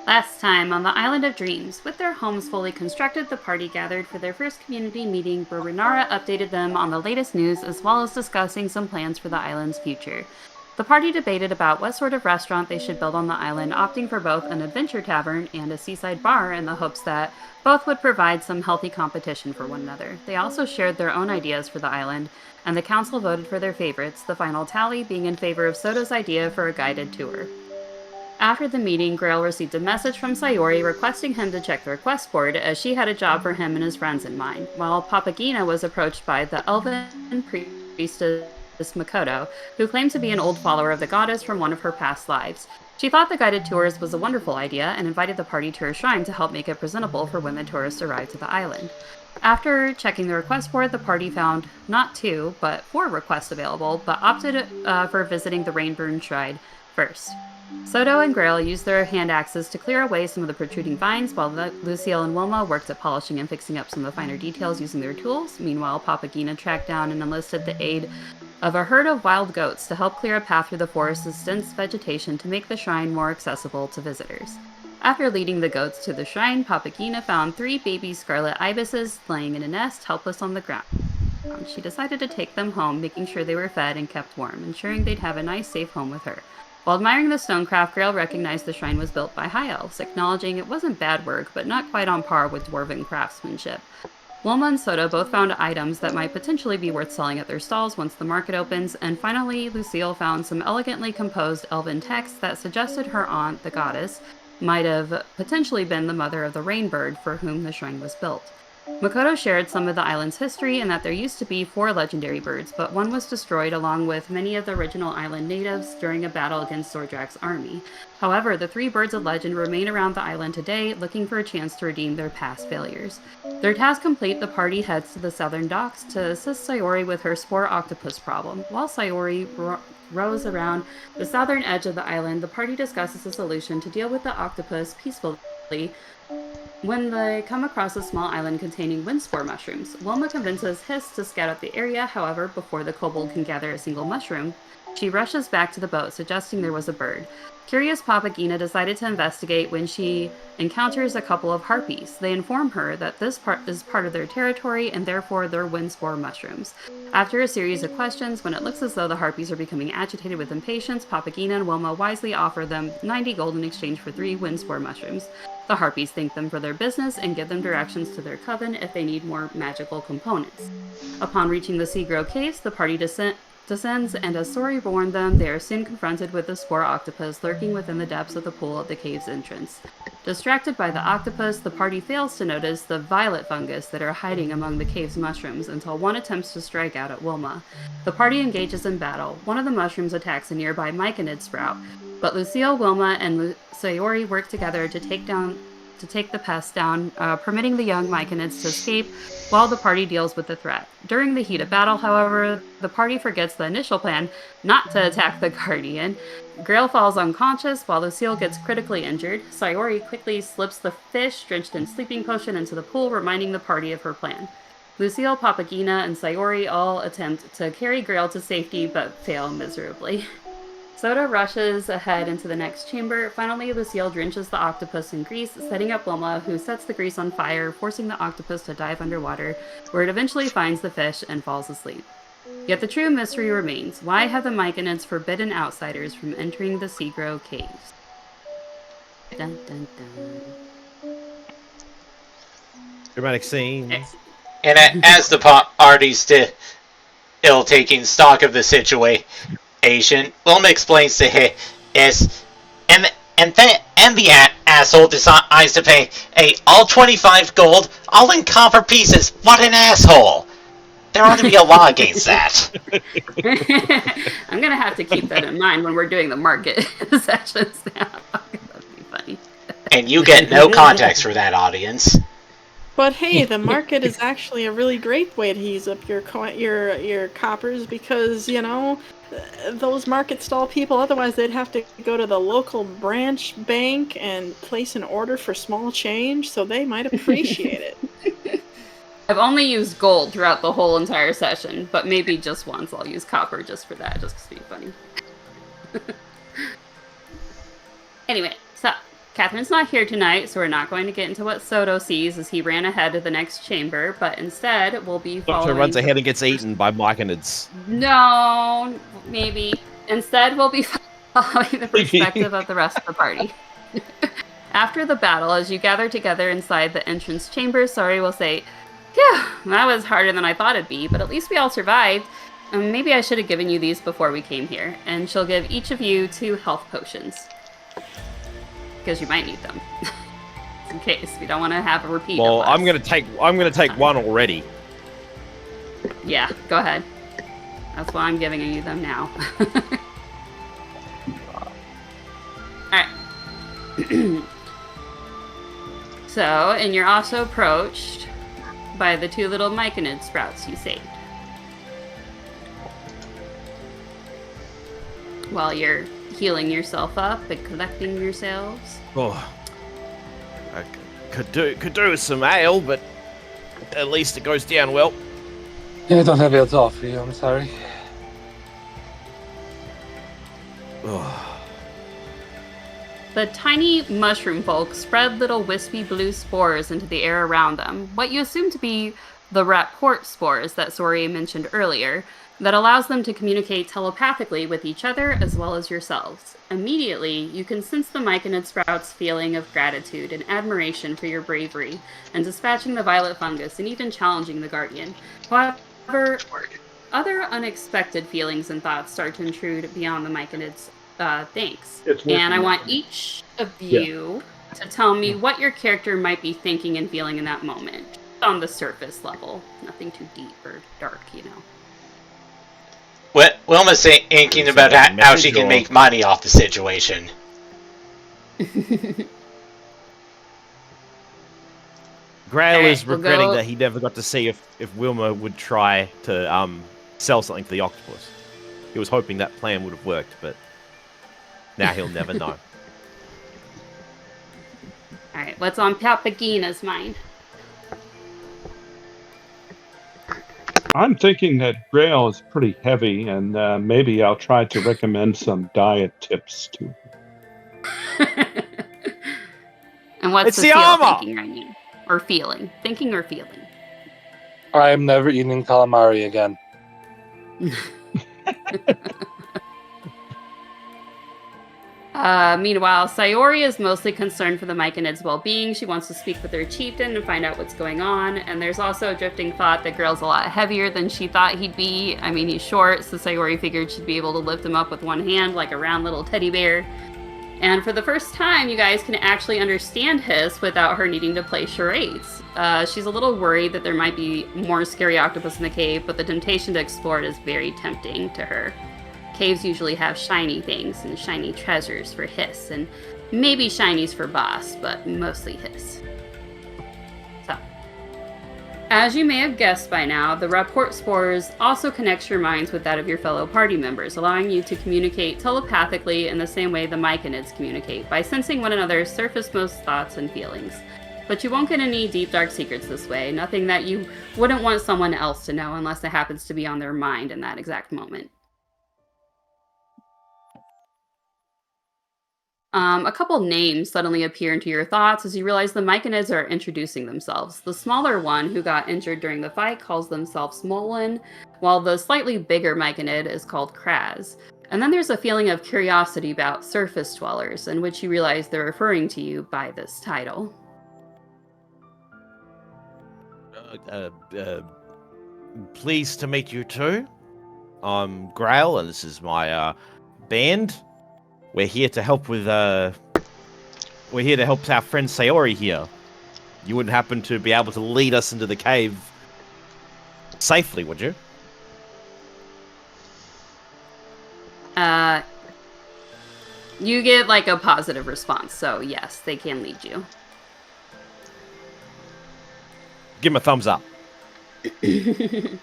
Last time on the Island of Dreams, with their homes fully constructed, the party gathered for their first community meeting where Renara updated them on the latest news as well as discussing some plans for the island's future. The party debated about what sort of restaurant they should build on the island, opting for both an adventure tavern and a seaside bar in the hopes that both would provide some healthy competition for one another. They also shared their own ideas for the island, and the council voted for their favorites, the final tally being in favor of Soda's idea for a guided tour. After the meeting, Grail received a message from Sayori requesting him to check the request board, as she had a job for him and his friends in mind, while Papagena was approached by the elven priestess Makoto, who claimed to be an old follower of the goddess from one of her past lives. She thought the guided tours was a wonderful idea and invited the party to her shrine to help make it presentable for when the tourists arrived to the island. After checking the request board, the party found not 2, but 4 requests available, but opted for visiting the Rainburn Shrine first. Soto and Grail used their hand axes to clear away some of the protruding vines, while Lucille and Wilma worked at polishing and fixing up some of the finer details using their tools. Meanwhile, Papagena tracked down and enlisted the aid of a herd of wild goats to help clear a path through the forest's dense vegetation to make the shrine more accessible to visitors. After leading the goats to the shrine, Papagena found 3 baby scarlet ibises laying in a nest, helpless on the ground. She decided to take them home, making sure they were fed and kept warm, ensuring they'd have a nice, safe home with her. While admiring the stonecraft, Grail recognized the shrine was built by high elves, acknowledging it wasn't bad work, but not quite on par with dwarven craftsmanship. Wilma and Soda both found items that might potentially be worth selling at their stalls once the market opens, and finally, Lucille found some elegantly composed elven text that suggested her aunt, the goddess, might have potentially been the mother of the rainbird for whom the shrine was built. Makoto shared some of the island's history and that there used to be 4 legendary birds, but one was destroyed along with many of the original island natives during a battle against Zordrak's army. However, the 3 birds of legend remain around the island today, looking for a chance to redeem their past failures. Their task complete, the party heads to the southern docks to assist Sayori with her spore octopus problem. While Sayori rows around the southern edge of the island, the party discusses a solution to deal with the octopus peacefully when they come across a small island containing wind spore mushrooms. Wilma convinces Hiss to scout out the area, however, before the kobold can gather a single mushroom, she rushes back to the boat, suggesting there was a bird. Curious, Papagena decided to investigate when she encounters a couple of harpies. They inform her that this is part of their territory and therefore their wind spore mushrooms. After a series of questions, when it looks as though the harpies are becoming agitated with impatience, Papagena and Wilma wisely offer them 90 gold in exchange for 3 wind spore mushrooms. The harpies thank them for their business and give them directions to their coven if they need more magical components. Upon reaching the Seagrow caves, the party descends, and as Sori warned them, they are soon confronted with the spore octopus lurking within the depths of the pool at the cave's entrance. Distracted by the octopus, the party fails to notice the violet fungus that are hiding among the cave's mushrooms until one attempts to strike out at Wilma. The party engages in battle. One of the mushrooms attacks a nearby myconid sprout, but Lucille, Wilma, and Sayori work together to take the pest down, permitting the young myconids to escape while the party deals with the threat. During the heat of battle, however, the party forgets the initial plan not to attack the Guardian. Grail falls unconscious while Lucille gets critically injured. Sayori quickly slips the fish drenched in sleeping potion into the pool, reminding the party of her plan. Lucille, Papagena, and Sayori all attempt to carry Grail to safety but fail miserably. Soda rushes ahead into the next chamber. Finally, Lucille drenches the octopus in grease, setting up Wilma, who sets the grease on fire, forcing the octopus to dive underwater, where it eventually finds the fish and falls asleep. Yet the true mystery remains. Why have the myconids forbidden outsiders from entering the Seagrow caves? Dun, dun, dun. Dramatic scene. And as the party's still taking stock of the situation, Wilma explains to Hiss, and the asshole decides to pay all 25 gold, all in copper pieces. What an asshole! There ought to be a law against that. I'm gonna have to keep that in mind when we're doing the market sessions now. That'd be funny. And you get no context for that, audience. But hey, the market is actually a really great way to use up your coppers because, you know, those market stall people, otherwise they'd have to go to the local branch bank and place an order for small change, so they might appreciate it. I've only used gold throughout the whole entire session, but maybe just once I'll use copper just for that, just to be funny. Anyway, so Catherine's not here tonight, so we're not going to get into what Soto sees as he ran ahead to the next chamber, but instead we'll be following... Doctor runs ahead and gets eaten by myconids. No, maybe. Instead we'll be following the perspective of the rest of the party. After the battle, as you gather together inside the entrance chamber, Sari will say, "Phew, that was harder than I thought it'd be, but at least we all survived. Maybe I should have given you these before we came here." And she'll give each of you 2 health potions. Because you might need them. In case we don't want to have a repeat. Well, I'm gonna take one already. Yeah, go ahead. That's why I'm giving you them now. Alright. So, and you're also approached by the 2 little myconid sprouts you saved. While you're healing yourself up and collecting yourselves. Oh, I could do with some ale, but at least it goes down well. Yeah, I don't have ale to offer you, I'm sorry. Oh. The tiny mushroom folk spread little wispy blue spores into the air around them, what you assume to be the rapport spores that Sori mentioned earlier, that allows them to communicate telepathically with each other as well as yourselves. Immediately, you can sense the myconid sprout's feeling of gratitude and admiration for your bravery, and dispatching the violet fungus and even challenging the guardian. However, other unexpected feelings and thoughts start to intrude beyond the myconid's thanks. And I want each of you to tell me what your character might be thinking and feeling in that moment. On the surface level. Nothing too deep or dark, you know. Wilma's thinking about how she can make money off the situation. Grail is regretting that he never got to see if Wilma would try to sell something to the octopus. He was hoping that plan would have worked, but now he'll never know. Alright, what's on Papagina's mind? I'm thinking that Grail is pretty heavy, and maybe I'll try to recommend some diet tips to her. And what's It's the the feel armor! thinking right now? Or feeling? Thinking or feeling? I am never eating calamari again. Meanwhile, Sayori is mostly concerned for the myconid's well-being. She wants to speak with their chieftain and find out what's going on. And there's also a drifting thought that Grail's a lot heavier than she thought he'd be. I mean, he's short, so Sayori figured she'd be able to lift him up with one hand like a round little teddy bear. And for the first time, you guys can actually understand Hiss without her needing to play charades. She's a little worried that there might be more scary octopus in the cave, but the temptation to explore it is very tempting to her. Caves usually have shiny things and shiny treasures for Hiss, and maybe shinies for Boss, but mostly Hiss. So, as you may have guessed by now, the rapport spores also connects your minds with that of your fellow party members, allowing you to communicate telepathically in the same way the myconids communicate, by sensing one another's surface-most thoughts and feelings. But you won't get any deep, dark secrets this way, nothing that you wouldn't want someone else to know unless it happens to be on their mind in that exact moment. A couple names suddenly appear into your thoughts as you realize the myconids are introducing themselves. The smaller one, who got injured during the fight, calls themselves Molin, while the slightly bigger myconid is called Kraz. And then there's a feeling of curiosity about surface dwellers, in which you realize they're referring to you by this title. Pleased to meet you too. I'm Grail, and this is my band. We're here to help with our friend Sayori here. You wouldn't happen to be able to lead us into the cave safely, would you? You get like a positive response, so yes, they can lead you. Give him a thumbs up. You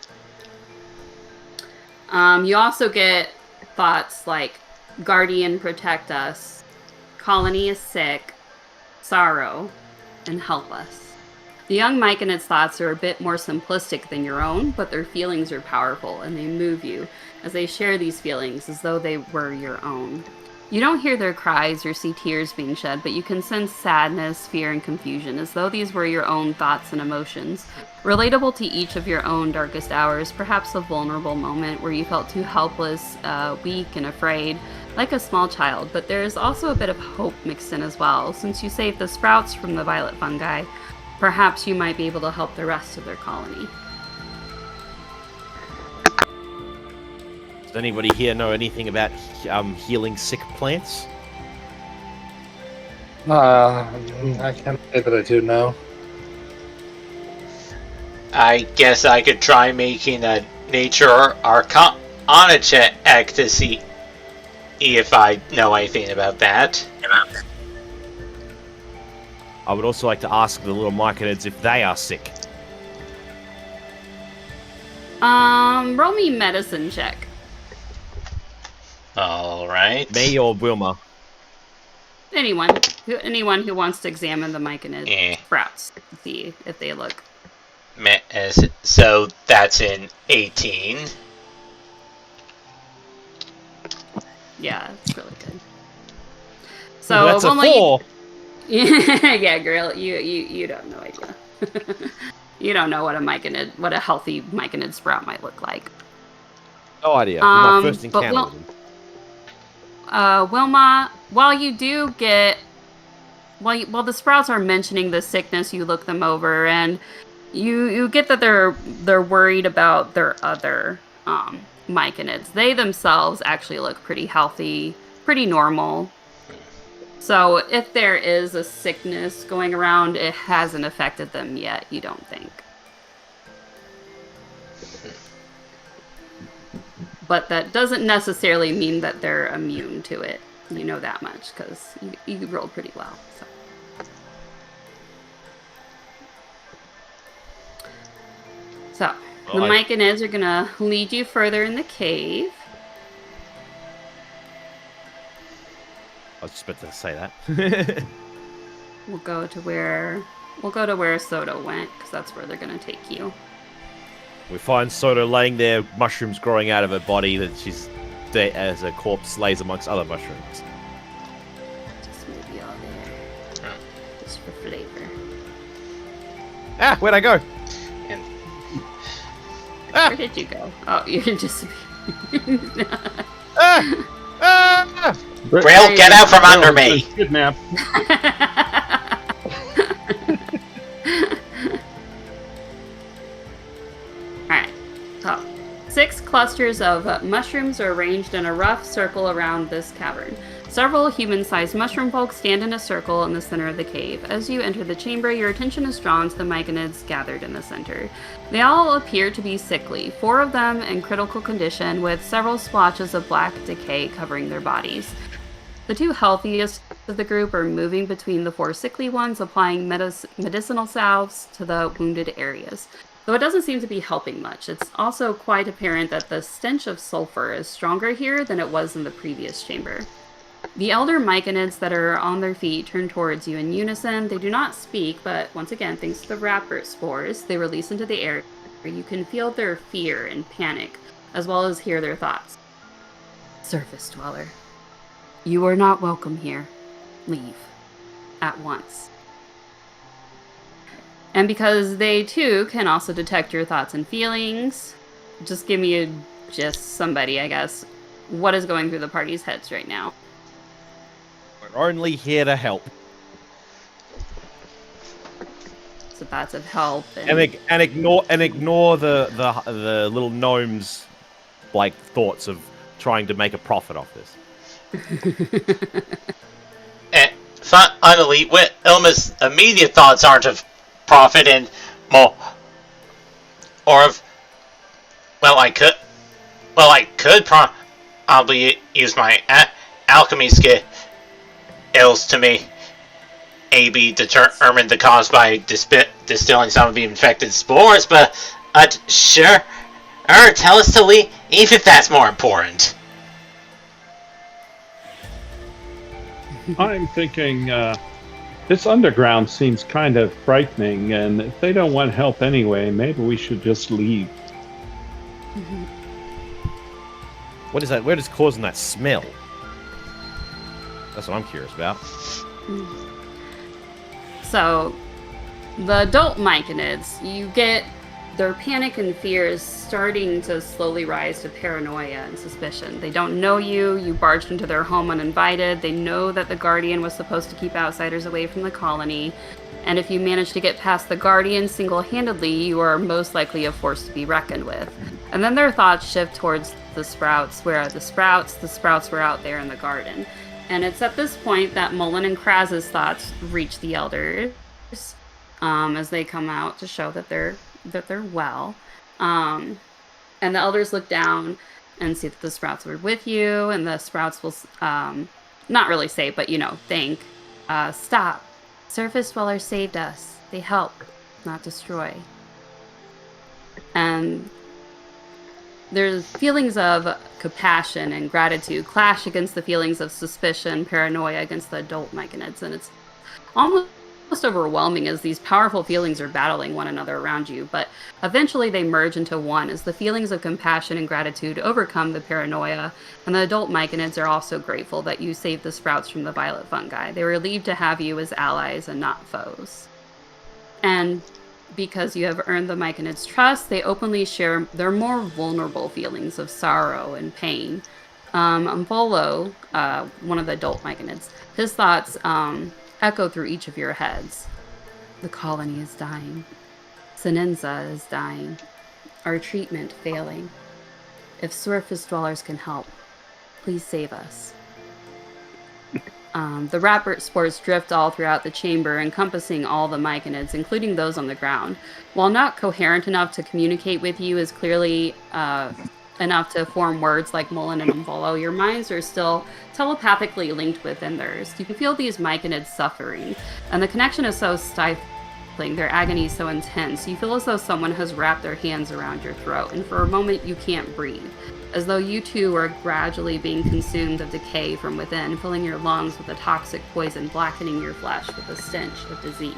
also get thoughts like, Guardian, protect us. Colony is sick. Sorrow. And help us. The young myconid's thoughts are a bit more simplistic than your own, but their feelings are powerful, and they move you as they share these feelings as though they were your own. You don't hear their cries or see tears being shed, but you can sense sadness, fear, and confusion, as though these were your own thoughts and emotions. Relatable to each of your own darkest hours, perhaps a vulnerable moment where you felt too helpless, weak, and afraid, like a small child. But there is also a bit of hope mixed in as well. Since you saved the sprouts from the violet fungi, perhaps you might be able to help the rest of their colony. Does anybody here know anything about healing sick plants? I can't say that I do know. I guess I could try making a nature arcana check to see if I know anything about that. I would also like to ask the little myconids if they are sick. Roll me medicine check. Alright. Me or Wilma? Anyone who wants to examine the myconid sprouts to see if they look. So that's an 18. Yeah, it's really good. So well, that's a 4. Yeah, girl, you don't know idea. You don't know what a healthy myconid sprout might look like. No idea. My first but encounter with them. Wilma, while the sprouts are mentioning the sickness, you look them over and you get that they're worried about their other myconids. They themselves actually look pretty healthy, pretty normal. So if there is a sickness going around, it hasn't affected them yet, you don't think. But that doesn't necessarily mean that they're immune to it. You know that much, because you rolled pretty well. So the myconids are going to lead you further in the cave. I was just about to say that. We'll go to where Soda went, because that's where they're going to take you. We find Soda laying there, mushrooms growing out of her body that she's there as a corpse lays amongst other mushrooms. Just maybe all there. Just for flavor. Ah, where'd I go? Where did you go? Oh, you're just... Grail, get out from under me! Kidnap. Alright, so 6 clusters of mushrooms are arranged in a rough circle around this cavern. Several human-sized mushroom folk stand in a circle in the center of the cave. As you enter the chamber, your attention is drawn to the myconids gathered in the center. They all appear to be sickly, 4 of them in critical condition, with several splotches of black decay covering their bodies. The 2 healthiest of the group are moving between the 4 sickly ones, applying medicinal salves to the wounded areas. Though it doesn't seem to be helping much, it's also quite apparent that the stench of sulfur is stronger here than it was in the previous chamber. The elder myconids that are on their feet turn towards you in unison. They do not speak, but once again, thanks to the rapid spores they release into the air, you can feel their fear and panic, as well as hear their thoughts. Surface dweller, you are not welcome here. Leave. At once. And because they, too, can also detect your thoughts and feelings, just give me somebody, I guess. What is going through the party's heads right now? We're only here to help. So thoughts of help and ignore the little gnomes like thoughts of trying to make a profit off this. Finally, Ilma's immediate thoughts aren't of profit and more, or of I could probably use my alchemy skills to maybe determine the cause by distilling some of the infected spores, but sure, tell us to leave if that's more important. I'm thinking this underground seems kind of frightening, and if they don't want help anyway, maybe we should just leave. What is that? What is causing that smell? That's what I'm curious about. So, the adult myconids, you get their panic and fear is starting to slowly rise to paranoia and suspicion. They don't know you. You barged into their home uninvited. They know that the Guardian was supposed to keep outsiders away from the colony. And if you manage to get past the Guardian single-handedly, you are most likely a force to be reckoned with. And then their thoughts shift towards the Sprouts. Where are the Sprouts? The Sprouts were out there in the garden. And it's at this point that Mullen and Kraz's thoughts reach the Elders as they come out to show that they're well. And the Elders look down and see that the Sprouts were with you, and the Sprouts will not really say, but think, stop. Surface dwellers saved us. They help, not destroy. And there's feelings of compassion and gratitude clash against the feelings of suspicion, paranoia against the adult myconids, and it's almost overwhelming as these powerful feelings are battling one another around you, but eventually they merge into one as the feelings of compassion and gratitude overcome the paranoia, and the adult myconids are also grateful that you saved the Sprouts from the violet fungi. They were relieved to have you as allies and not foes. And because you have earned the myconids' trust, they openly share their more vulnerable feelings of sorrow and pain. Umbolo, one of the adult myconids, his thoughts echo through each of your heads. The colony is dying. Senenza is dying. Our treatment failing. If surface dwellers can help, please save us. The rapid spores drift all throughout the chamber, encompassing all the myconids, including those on the ground. While not coherent enough to communicate with you as clearly enough to form words like Mullen and Umbolo, your minds are still telepathically linked within theirs. You can feel these myconids suffering, and the connection is so stifling, their agony is so intense. You feel as though someone has wrapped their hands around your throat, and for a moment you can't breathe, as though you too are gradually being consumed of decay from within, filling your lungs with a toxic poison, blackening your flesh with the stench of disease.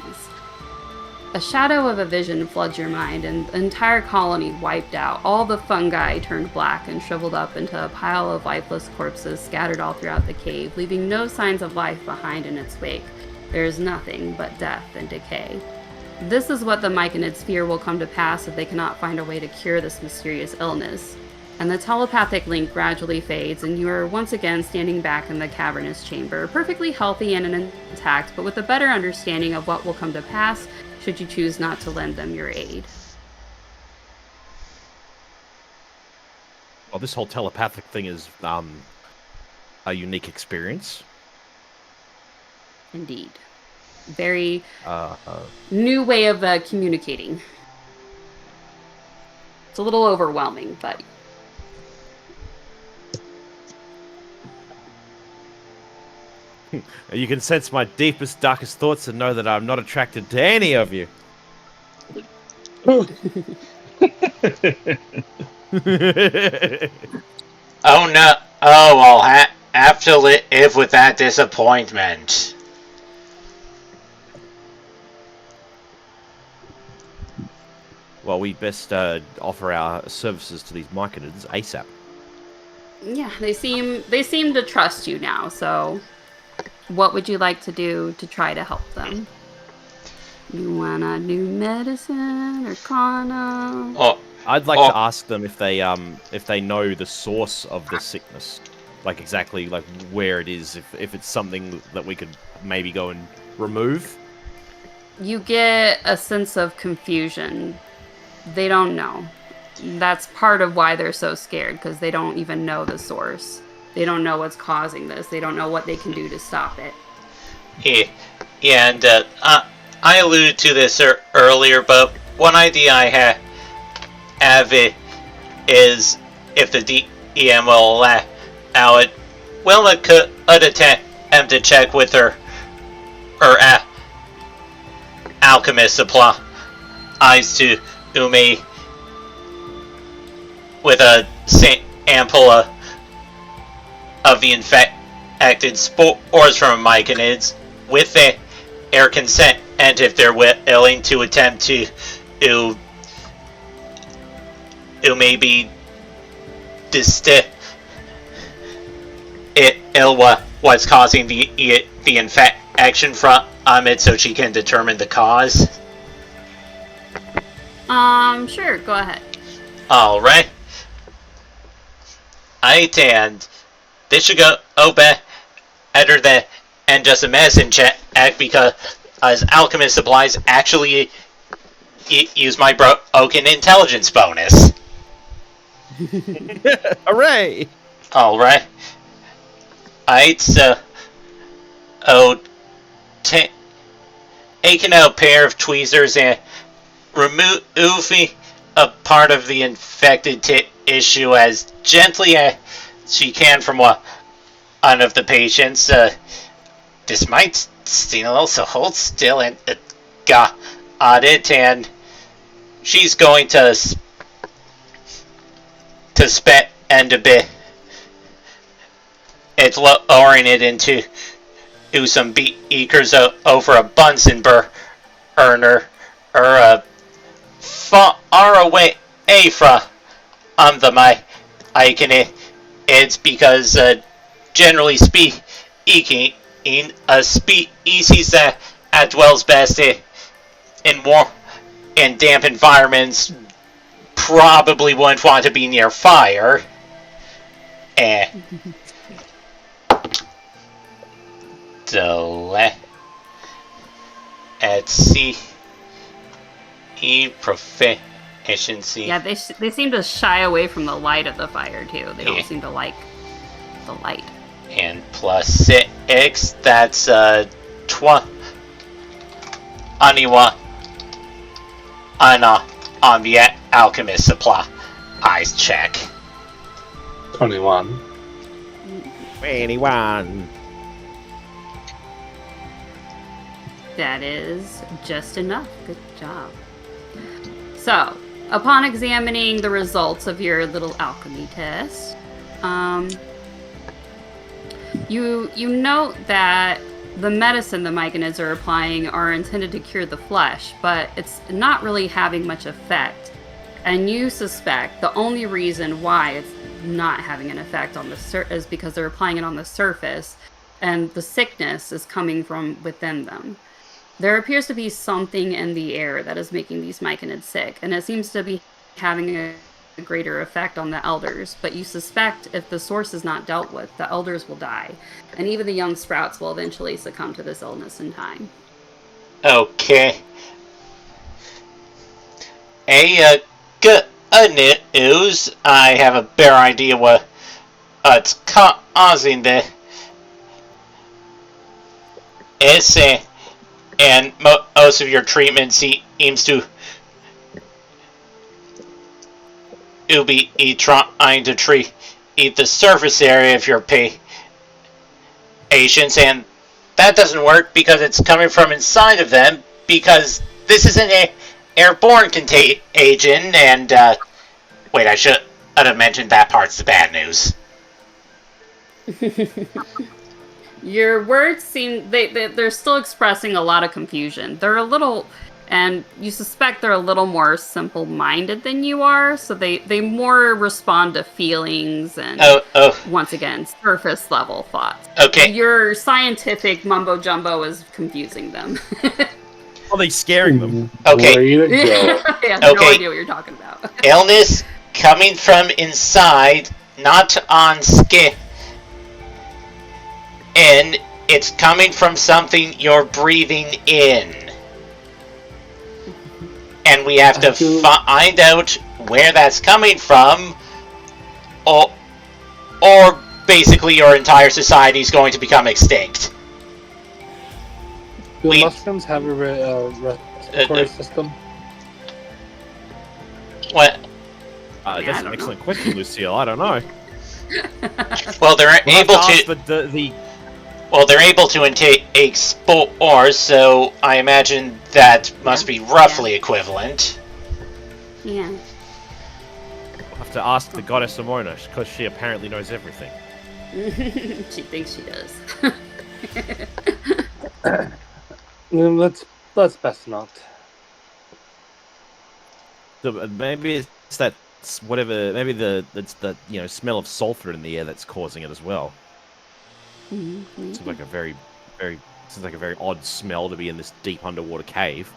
A shadow of a vision floods your mind, and the entire colony wiped out. All the fungi turned black and shriveled up into a pile of lifeless corpses scattered all throughout the cave, leaving no signs of life behind in its wake. There is nothing but death and decay. This is what the myconids fear will come to pass if they cannot find a way to cure this mysterious illness. And the telepathic link gradually fades, and you are once again standing back in the cavernous chamber, perfectly healthy and intact, but with a better understanding of what will come to pass should you choose not to lend them your aid. Well, this whole telepathic thing is a unique experience. Indeed. Very new way of communicating. It's a little overwhelming, but... You can sense my deepest, darkest thoughts and know that I'm not attracted to any of you. Oh no! Oh, I'll have to live with that disappointment. Well, we best offer our services to these myconids ASAP. Yeah, they seem to trust you now, so... What would you like to do to try to help them? You wanna do medicine or Kana? Oh, I'd like to ask them if they know the source of the sickness, like exactly like where it is. If it's something that we could maybe go and remove. You get a sense of confusion. They don't know. That's part of why they're so scared, because they don't even know the source. They don't know what's causing this. They don't know what they can do to stop it. Yeah, and I alluded to this earlier, but one idea I have is if the DM will allow it, Wilma could attempt to check with her alchemist supplies to Umi with a sample of the infected spores from myconids with their consent, and if they're willing to attempt to maybe distill what's causing the infection from it, so she can determine the cause? Sure, go ahead. All right. And this should go better than just a medicine check, because as alchemist supplies actually use my broken intelligence bonus. Hooray! All right. So taking out a pair of tweezers and removing a part of the infected tissue as gently as she can from one of the patients. This might sting a little, so hold still and got it. And she's going to spend a bit. It's lowering it into some beakers over a Bunsen burner, or far away from the myconid. It's because, generally speaking, a species that dwells best in warm and damp environments probably wouldn't want to be near fire. So, let's see. Proficiency. Yeah, they seem to shy away from the light of the fire, too. They don't seem to like the light. And plus 6, that's 21 on the alchemist supply eyes check. 21. 21. That is just enough. Good job. So, upon examining the results of your little alchemy test, you note that the medicine the myconids are applying are intended to cure the flesh, but it's not really having much effect. And you suspect the only reason why it's not having an effect on the is because they're applying it on the surface, and the sickness is coming from within them. There appears to be something in the air that is making these myconids sick, and it seems to be having a greater effect on the elders, but you suspect if the source is not dealt with, the elders will die, and even the young sprouts will eventually succumb to this illness in time. Okay. Good news. I have a better idea what's causing this. And most of your treatment seems to be trying to treat the surface area of your patients, and that doesn't work because it's coming from inside of them, because this is an airborne contagion, and wait, I should have mentioned that part's the bad news. Your words seem they're still expressing a lot of confusion. They're a little, and you suspect they're a little more simple-minded than you are, so they more respond to feelings and once again surface level thoughts. Okay. Your scientific mumbo jumbo is confusing them. Are they scaring them? Okay. Way to go. I have no idea what you're talking about. Illness coming from inside, not on skin. And it's coming from something you're breathing in. And we have to find out where that's coming from, or basically your entire society is going to become extinct. Do mushrooms have a respiratory system? What? That's an excellent question, Lucille. I don't know. Well, they're able to. Well, they're able to intake spores, so I imagine that must be roughly equivalent. Yeah. We'll have to ask the goddess Amona, because she apparently knows everything. She thinks she does. Let's best not. So maybe it's that whatever. Maybe it's the smell of sulfur in the air that's causing it as well. Seems like a very odd smell to be in this deep underwater cave.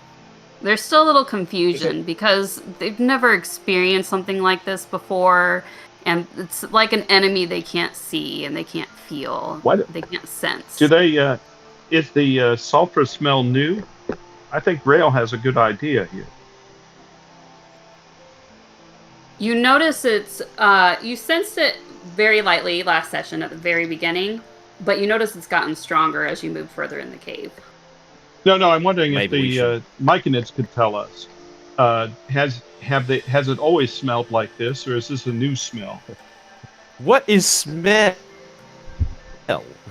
There's still a little confusion because they've never experienced something like this before, and it's like an enemy they can't see and they can't feel. They can't sense. Do they? Is the sulfur smell new? I think Grail has a good idea here. You notice it's, you sensed it very lightly last session at the very beginning, but you notice it's gotten stronger as you move further in the cave. No, I'm wondering Maybe if the myconids could tell us. Has it always smelled like this, or is this a new smell? What is smell?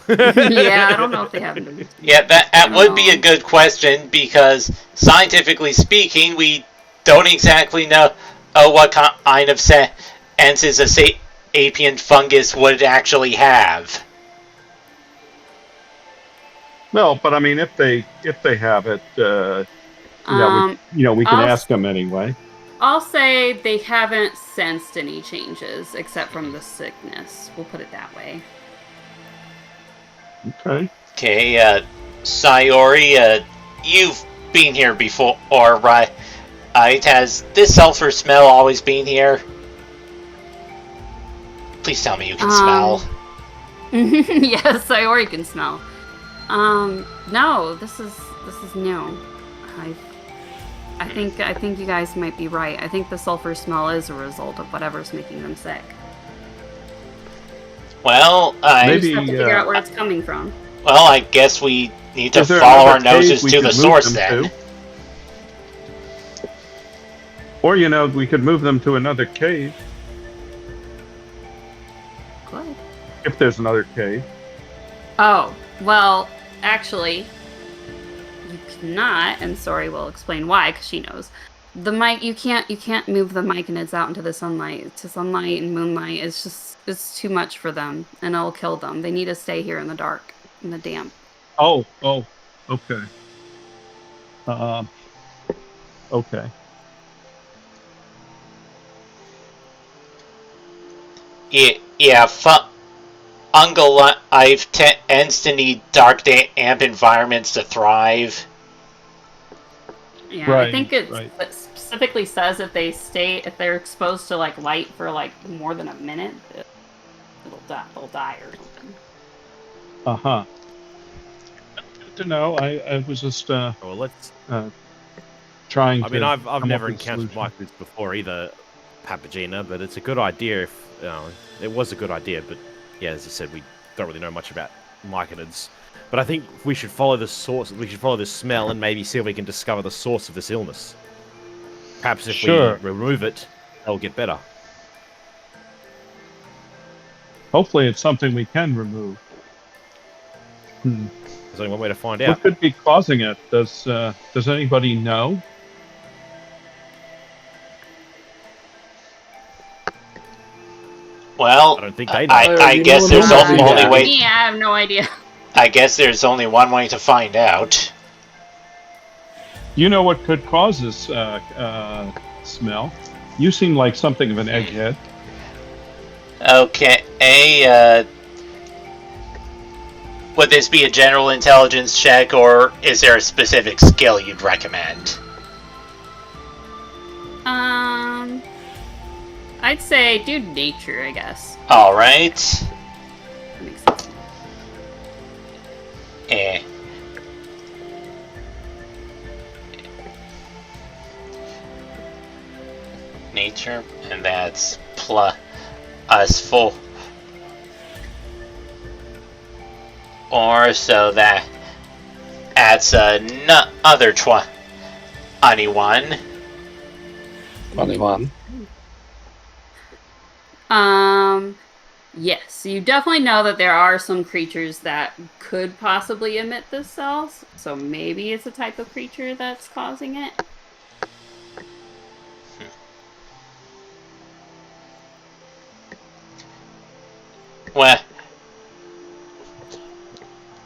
Yeah, I don't know if they have. Yeah, that would be a good question, because scientifically speaking, we don't exactly know what kind of senses a sapient fungus would actually have. No, but I mean, if they have it, we can ask them anyway. I'll say they haven't sensed any changes except from the sickness. We'll put it that way. Okay, Sayori, you've been here before, right? Has this sulfur smell always been here? Please tell me you can smell. Yes, Sayori can smell. No, this is new. I think you guys might be right. I think the sulfur smell is a result of whatever's making them sick. Well, we just have to figure out where it's coming from. Well, I guess we need to follow our noses to the source then. Or, we could move them to another cave. Good. If there's another cave. Oh, well, actually, you cannot, and Sori will explain why, because she knows. You can't move the myconids out into the sunlight. To sunlight and moonlight it's too much for them, and it'll kill them. They need to stay here in the dark, in the damp. Oh, okay. Okay. Yeah, fungal life tends to need dark, damp environments to thrive. Yeah, I think it specifically says if they're exposed to light for more than a minute, they'll die or something. Uh-huh. Good to know. I was just well, let's trying. I mean, I've never encountered myconids before either, Papagena, but it's a good idea. It was a good idea, but yeah, as I said, we don't really know much about myconids. But I think we should follow the source. We should follow the smell and maybe see if we can discover the source of this illness. Perhaps if we remove it, it'll get better. Hopefully, it's something we can remove. There's only one way to find out. What could be causing it? Does anybody know? Well, I don't think they know. I guess there's only way. Yeah, I have no idea. I guess there's only one way to find out. You know what could cause this smell? You seem like something of an egghead. Okay, would this be a general intelligence check, or is there a specific skill you'd recommend? I'd say do nature, I guess. Alright. That makes sense. Nature, and that's plus 4. Or so that's another 21. 21. Yes, you definitely know that there are some creatures that could possibly emit this cells, so maybe it's a type of creature that's causing it.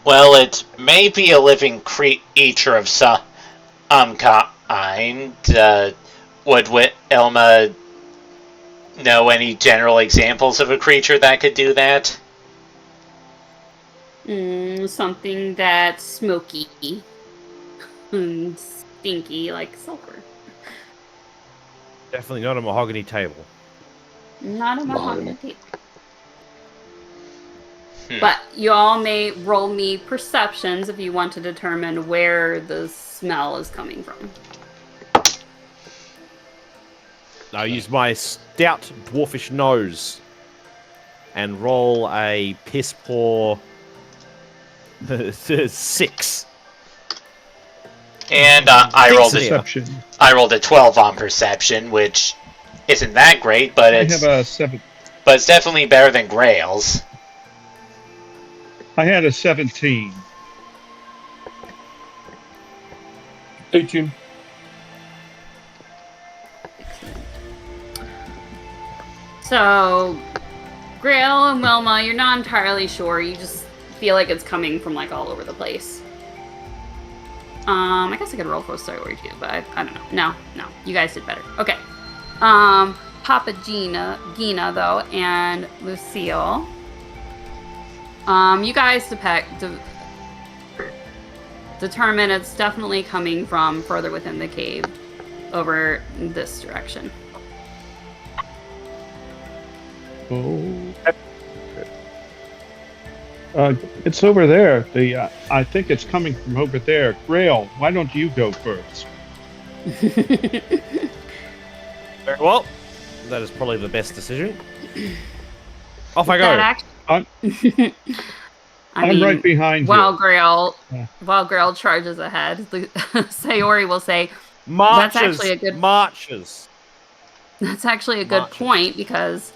Well, it may be a living creature of some kind. Would Wilma know any general examples of a creature that could do that? Something that's smoky and stinky, like sulfur. Definitely not a mahogany table. Not a mahogany table. Hmm. But you all may roll me perceptions if you want to determine where the smell is coming from. I'll use my stout dwarfish nose and roll a piss poor 6. And I Perception. rolled a 12 on perception, which isn't that great, but I have a 7. but it's definitely better than Grail's. I had a 17. 18. So, Grail and Wilma, you're not entirely sure. You just feel like it's coming from like all over the place. I guess I could roll for story too, but I don't know. No, you guys did better. Okay. Papa Gina though, and Lucille. You guys determine it's definitely coming from further within the cave, over this direction. It's over there. I think it's coming from over there. Grail, why don't you go first? Very well. That is probably the best decision. Off I go. I'm right behind while you. While Grail charges ahead, Sayori will say, Marches. That's actually a good point, because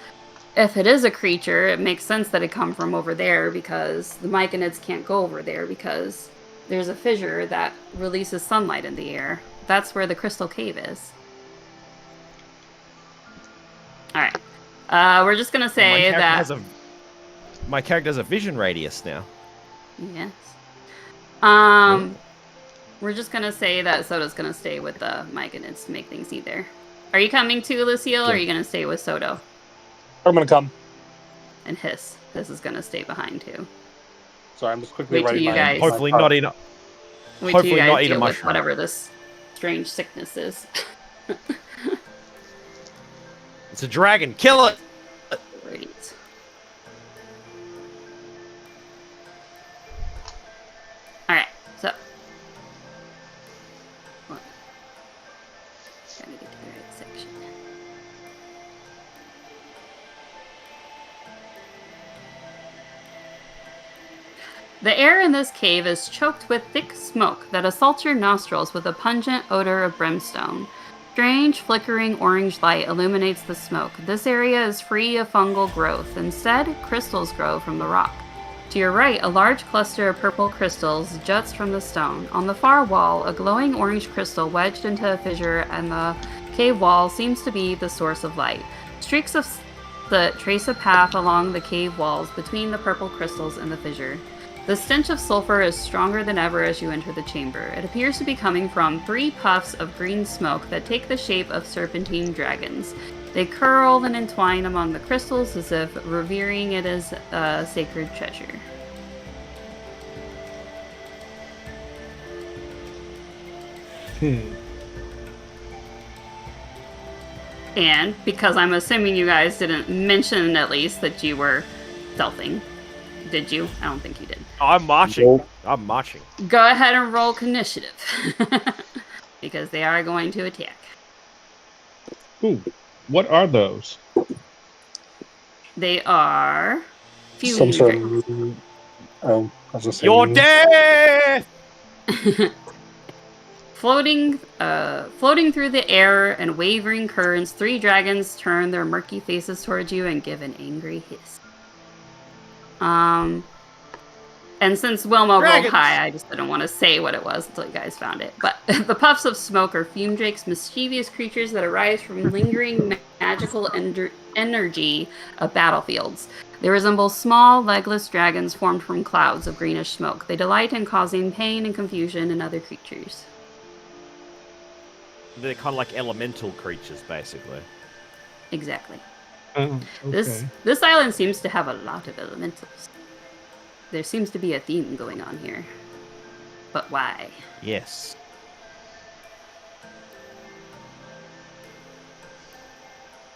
if it is a creature, it makes sense that it come from over there, because the myconids can't go over there because there's a fissure that releases sunlight in the air. That's where the crystal cave is. Alright. We're just gonna say that... My character has a vision radius now. Yes. We're just gonna say that Soda's gonna stay with the myconids to make things easier. Are you coming too, Lucille, or are you gonna stay with Sodo? I'm gonna come. And Hiss is gonna stay behind too. Sorry, I'm just quickly Wait till writing you my... guys. Hopefully not eat. Wait till you guys not eat a deal with mushroom. whatever this strange sickness is. It's a dragon. Kill it. Great. Alright, so. Gotta get to the right section. The air in this cave is choked with thick smoke that assaults your nostrils with a pungent odor of brimstone. Strange, flickering orange light illuminates the smoke. This area is free of fungal growth. Instead, crystals grow from the rock. To your right, a large cluster of purple crystals juts from the stone. On the far wall, a glowing orange crystal wedged into a fissure, and the cave wall seems to be the source of light. Streaks of soot trace a path along the cave walls between the purple crystals and the fissure. The stench of sulfur is stronger than ever as you enter the chamber. It appears to be coming from 3 puffs of green smoke that take the shape of serpentine dragons. They curl and entwine among the crystals as if revering it as a sacred treasure. And because I'm assuming you guys didn't mention at least that you were stealthing. Did you? I don't think you did. I'm marching. Nope. I'm marching. Go ahead and roll initiative. Because they are going to attack. Ooh, what are those? They are... Some sort of... Oh, I was gonna say... You're dead! Floating through the air and wavering currents, 3 dragons turn their murky faces towards you and give an angry hiss. And since Wilma rolled high, I just didn't want to say what it was until you guys found it. But the puffs of smoke are fume drakes, mischievous creatures that arise from lingering magical energy of battlefields. They resemble small, legless dragons formed from clouds of greenish smoke. They delight in causing pain and confusion in other creatures. They're kind of like elemental creatures, basically. Exactly. Oh, okay. This island seems to have a lot of elementals. There seems to be a theme going on here. But why? Yes.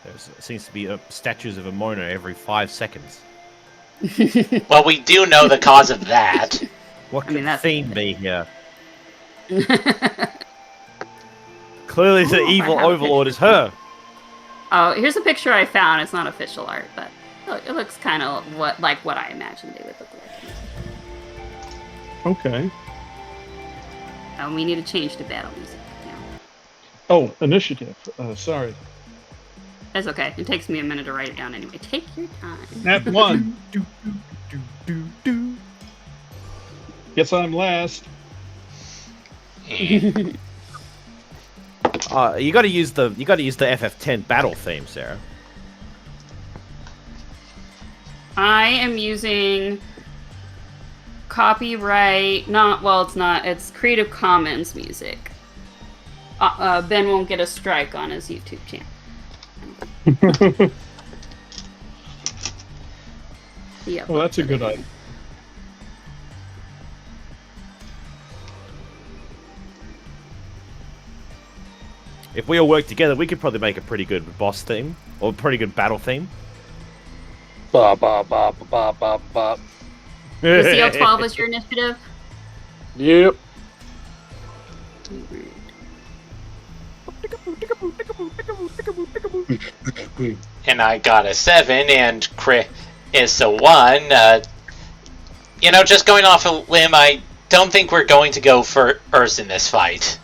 There seems to be statues of Amona every 5 seconds. Well, we do know the cause of that. What could the that's theme be here? Clearly the evil overlord is her. Oh, here's a picture I found. It's not official art, but it looks kind of like what I imagined they would look like. Okay. We need to change to battle music. Yeah. Oh, initiative. Sorry. That's okay. It takes me a minute to write it down anyway. Take your time. Nat 1. Guess I'm last. You got to use the FF10 battle theme, Sarah. I am using copyright. It's not. It's Creative Commons music. Ben won't get a strike on his YouTube channel. Yeah. Well, that's a good idea. If we all work together, we could probably make a pretty good boss theme or a pretty good battle theme. Ba ba ba ba ba ba. The CL12 was your initiative? Yep. And I got a 7, and Chris is a 1. Just going off a limb, I don't think we're going to go first in this fight.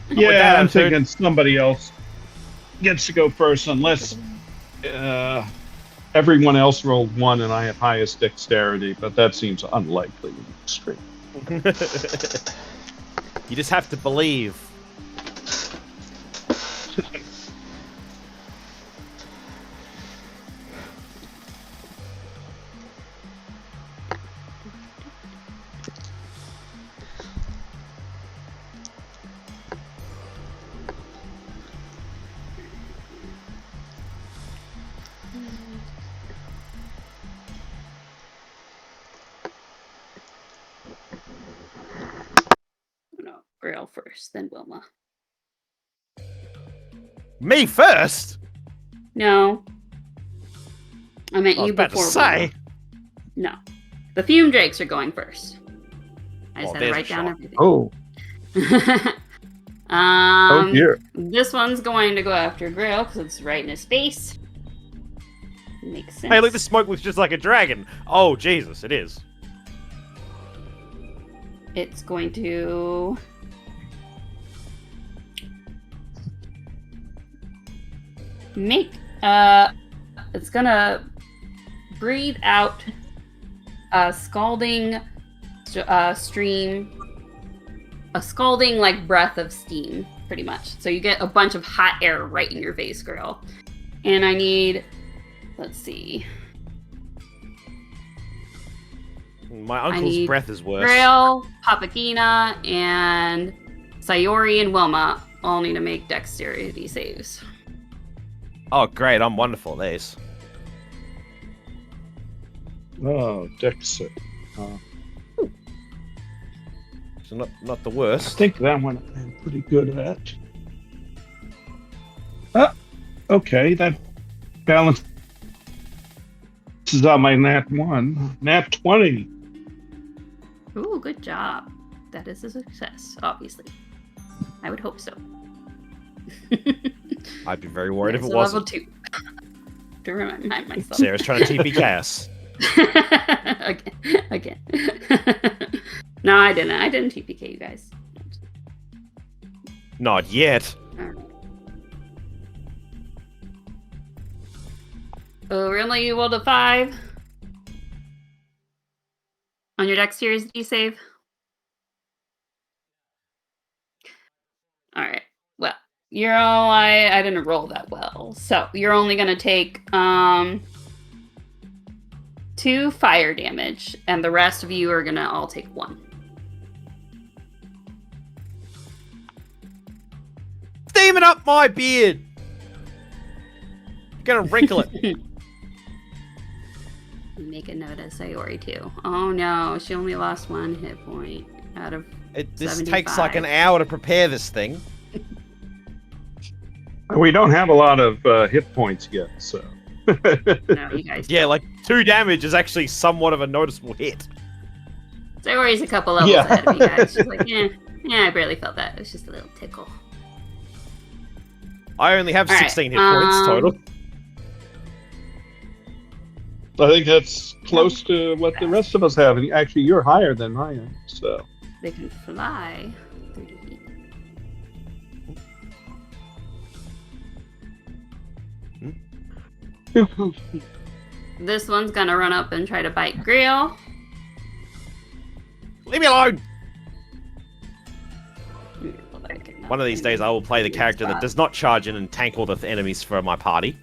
Yeah, I'm thinking somebody else gets to go first unless everyone else rolled 1 and I have highest dexterity, but that seems unlikely in the extreme. You just have to believe. No, Grail first, then Wilma. Me first? No. I meant I was you about before to say. Wilma. No. The Fume Drakes are going first. I just had to there's write a down shot. everything. Oh. Oh dear. This one's going to go after Grail because it's right in his face. Makes sense. Hey, look, the smoke looks just like a dragon. Oh, Jesus, it is. It's going to it's gonna breathe out a scalding stream, a scalding like breath of steam, pretty much. So you get a bunch of hot air right in your face, girl. And I need, let's see. My uncle's breath is worse. Grail, Papagina, and Sayori and Wilma all need to make dexterity saves. Oh, great. I'm wonderful at these. Oh, Dex. So not the I worst. think that one I'm pretty good at. Okay, that balances out my Nat 1. Nat 20. Ooh, good job. That is a success, obviously. I would hope so. I'd be very worried if it level wasn't. 2. To remind myself. Sarah's trying to TP chaos. Again. No, I didn't. I didn't TPK you guys. Not yet. Alright. Oh, really? You rolled a 5? On your dexterity save? Alright. Well, you're all I didn't roll that well. So you're only gonna take 2 fire damage, and the rest of you are gonna all take 1. Steaming up my beard! You're gonna wrinkle it. make a note of Sayori too. Oh no, she only lost 1 hit point out of This 75. takes like an hour to prepare this thing. We don't have a lot of hit points yet, so. No, you guys. Yeah, like 2 damage is actually somewhat of a noticeable hit. Sayori's a couple levels ahead of you guys. She's like, yeah, I barely felt that. It was just a little tickle. I only have All 16 right, hit points total. I think that's close to what the rest of us have. And actually, you're higher than I am, so. They can fly 30 feet. This one's gonna run up and try to bite Grail. Leave me alone! One of these days I will play the character that does not charge in and tank all the enemies for my party.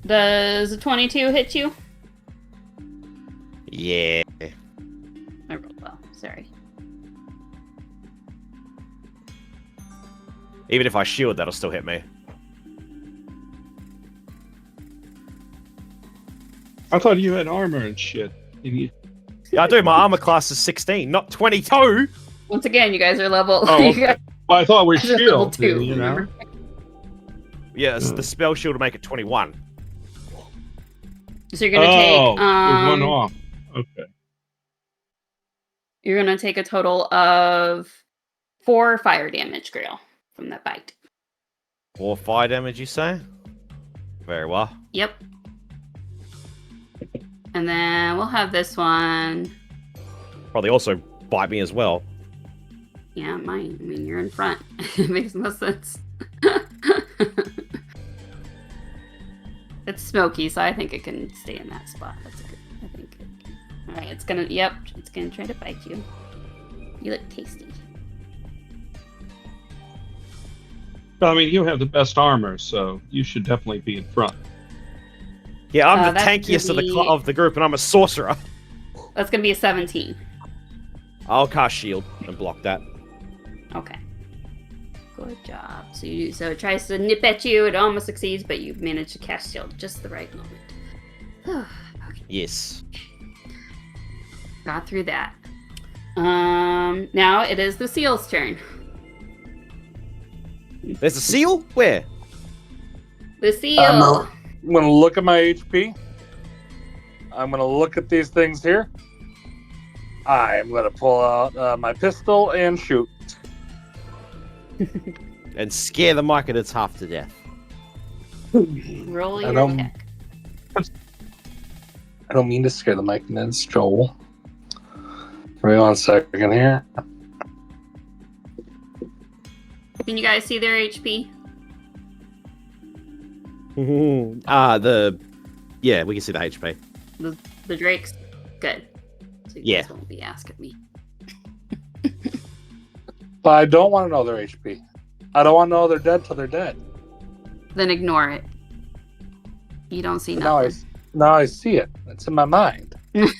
Does a 22 hit you? Yeah. I rolled well, sorry. Even if I shield, that'll still hit me. I thought you had armor and shit. Yeah, I do. My armor class is 16, not 22! Once again, you guys are level... Oh, okay. Well, I thought we You're level shield, 2, you know? remember? Yeah, the spell shield will make it 21. So you're gonna take... there's one off. Okay. You're gonna take a total of 4 fire damage, Grail, from that bite. 4 fire damage, you say? Very well. Yep. And then we'll have this one. Probably also bite me as well. Yeah, mine. I mean, you're in front. It makes no sense. It's smoky, so I think it can stay in that spot. That's a good. I think. All right, it's gonna. Yep, it's gonna try to bite you. You look tasty. I mean, you have the best armor, so you should definitely be in front. Yeah, I'm the that's tankiest gonna be- of the group, and I'm a sorcerer. That's gonna be a 17. I'll cast shield and block that. Okay. Good job. So it tries to nip at you. It almost succeeds, but you manage to cast shield just the right moment. Okay. Yes. Got through that. Now it is the seal's turn. There's a seal? Where? The seal. I'm gonna look at my HP. I'm gonna look at these things here. I am gonna pull out my pistol and shoot. And scare the myconids half to death. Roll your attack. I don't mean to scare the myconids, Joel. Wait 1 second here. Can you guys see their HP? Yeah, we can see the HP. The drakes? Good. So you Yeah. guys won't be asking me. But I don't want to know their HP. I don't want to know they're dead till they're dead. Then ignore it. You don't see Now nothing. now I see it. It's in my mind. That's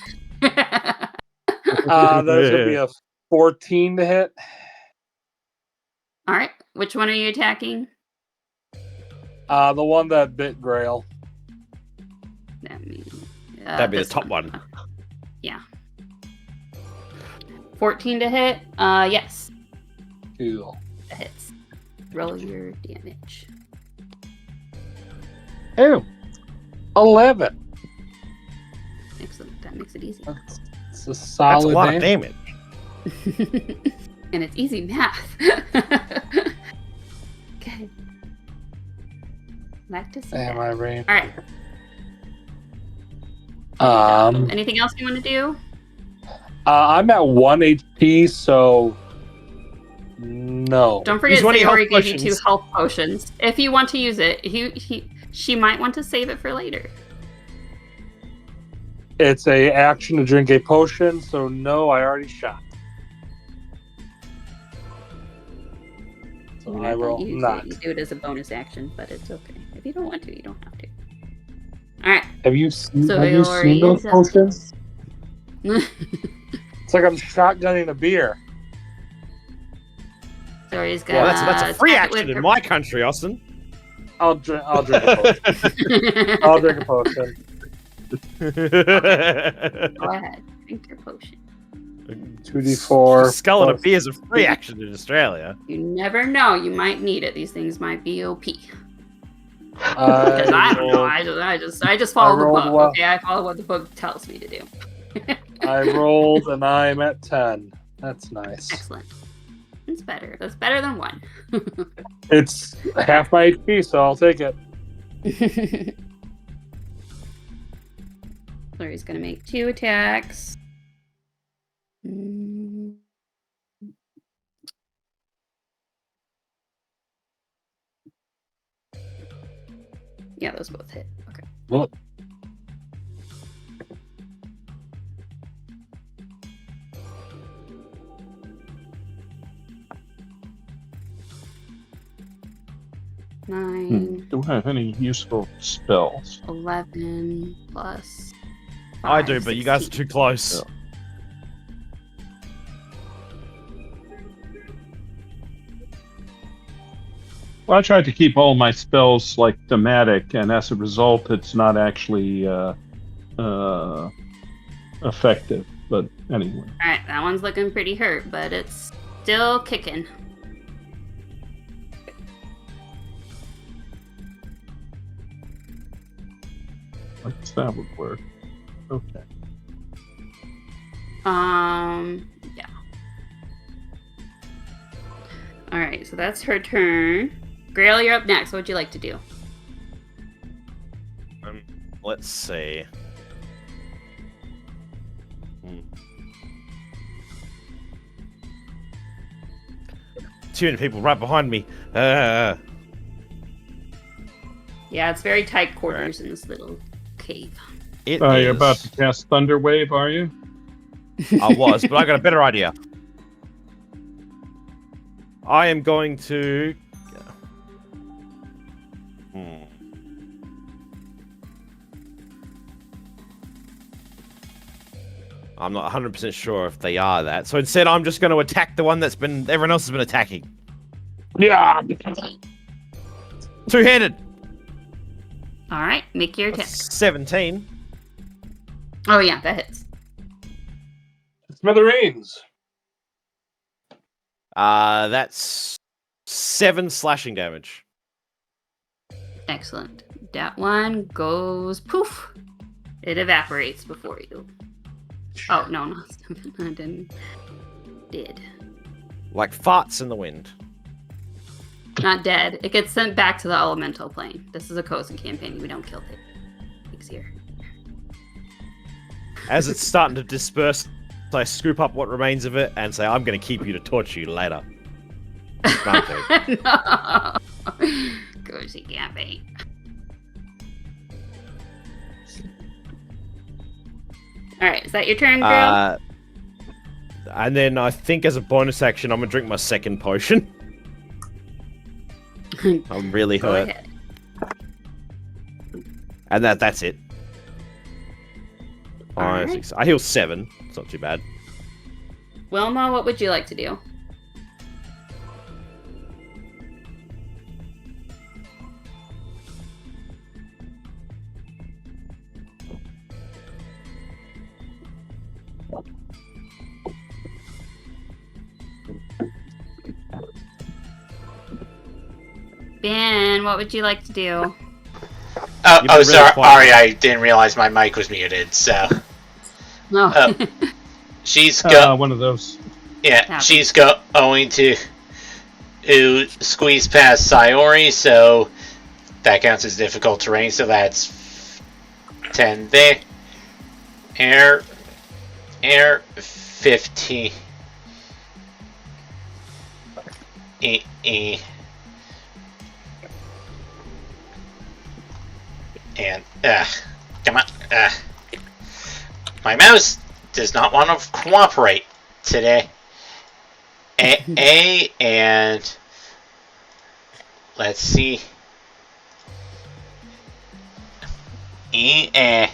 gonna be a 14 to hit. Alright, which one are you attacking? The one that bit Grail. That means, That'd be the this top one. Yeah. 14 to hit? Yes. Cool. That hits. Roll your damage. Oh, 11. Excellent. That makes it easy. It's a That's solid a lot of damage. damage. And it's easy math. Good. Like to see Damn, that. I ran. All right. Anything else you want to do? I'm at 1 HP, so no. Don't forget, Use one of your Sayori health gave you 2 potions. health potions. If you want to use it, she might want to save it for later. It's a action to drink a potion, so no, I already shot. So I will not. You do it as a bonus action, but it's okay. If you don't want to, you don't have to. All right. Have you seen Sayori those is up. potions? It's like I'm shotgunning a beer. Sayori's got. Well, that's a free attack it action with in her- my country, Austin. I'll drink a potion. I'll drink a potion. Go ahead. Drink your potion. 2d4. Skull and a beer is a free action in Australia. You never know. You might need it. These things might be OP. Because I I don't know. I just follow the book. well. Okay, I follow what the book tells me to do. I rolled and I'm at 10. That's nice. Excellent. It's better. That's better than 1. It's half my HP, so I'll take it. Flurry's gonna make 2 attacks. Yeah, those both hit. Okay. Look. Nine, Do I have any useful spells? 11 plus. I 5, do, but you guys are 16. too close. Yeah. Well, I tried to keep all my spells like thematic, and as a result, it's not actually effective. But anyway. All right, that one's looking pretty hurt, but it's still kicking. I guess that would work. Okay. Yeah. All right, so that's her turn. Grail, you're up next. What would you like to do? Let's see. Too many people right behind me. Yeah, it's very tight quarters in this little cave. You're about to cast Thunder Wave, are you? I was, but I got a better idea. I am going to... I'm not 100% sure if they are that. So instead, I'm just going to attack the one everyone else has been attacking. Yeah. Two-handed. All right, make your attack. 17. Oh yeah, that hits. Smithereens. That's 7 slashing damage. Excellent. That one goes poof. It evaporates before you. Oh no, not 7. I didn't. Did. Like farts in the wind. Not dead. It gets sent back to the elemental plane. This is a Cozen campaign. We don't kill pigs here. As it's starting to disperse, I scoop up what remains of it and say, I'm going to keep you to torture you later. No. Cozy campaign. Alright, is that your turn, girl? And then I think as a bonus action, I'm going to drink my second potion. I'm really Go hurt. ahead. And that's it. Alright. 5, 6. I heal 7. It's not too bad. Wilma, what would you like to do? Ben, what would you like to do? Oh, sorry, Ari, I didn't realize my mic was muted, so... No. She's one of those. Yeah, she's going to squeeze past Sayori, so that counts as difficult terrain, so that's 10 there. Air 15. And, come on, my mouse does not want to cooperate today. And let's see. And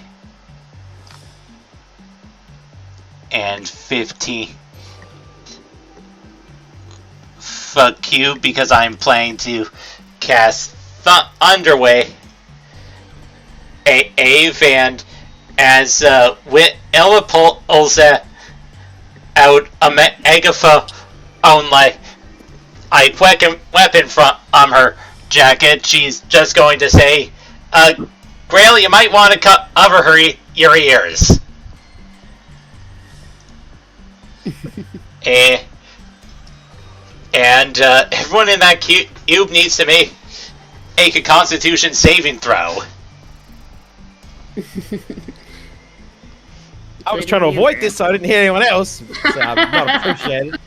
50. Fuck you, because I'm planning to cast Underway. Ave and as with Ella pulls out a megaphone like weapon from her jacket. She's just going to say, Grail, you might want to cover your ears. And everyone in that cube needs to make a Constitution saving throw. I was trying to avoid this, so I didn't hear anyone else. So I'm not appreciated.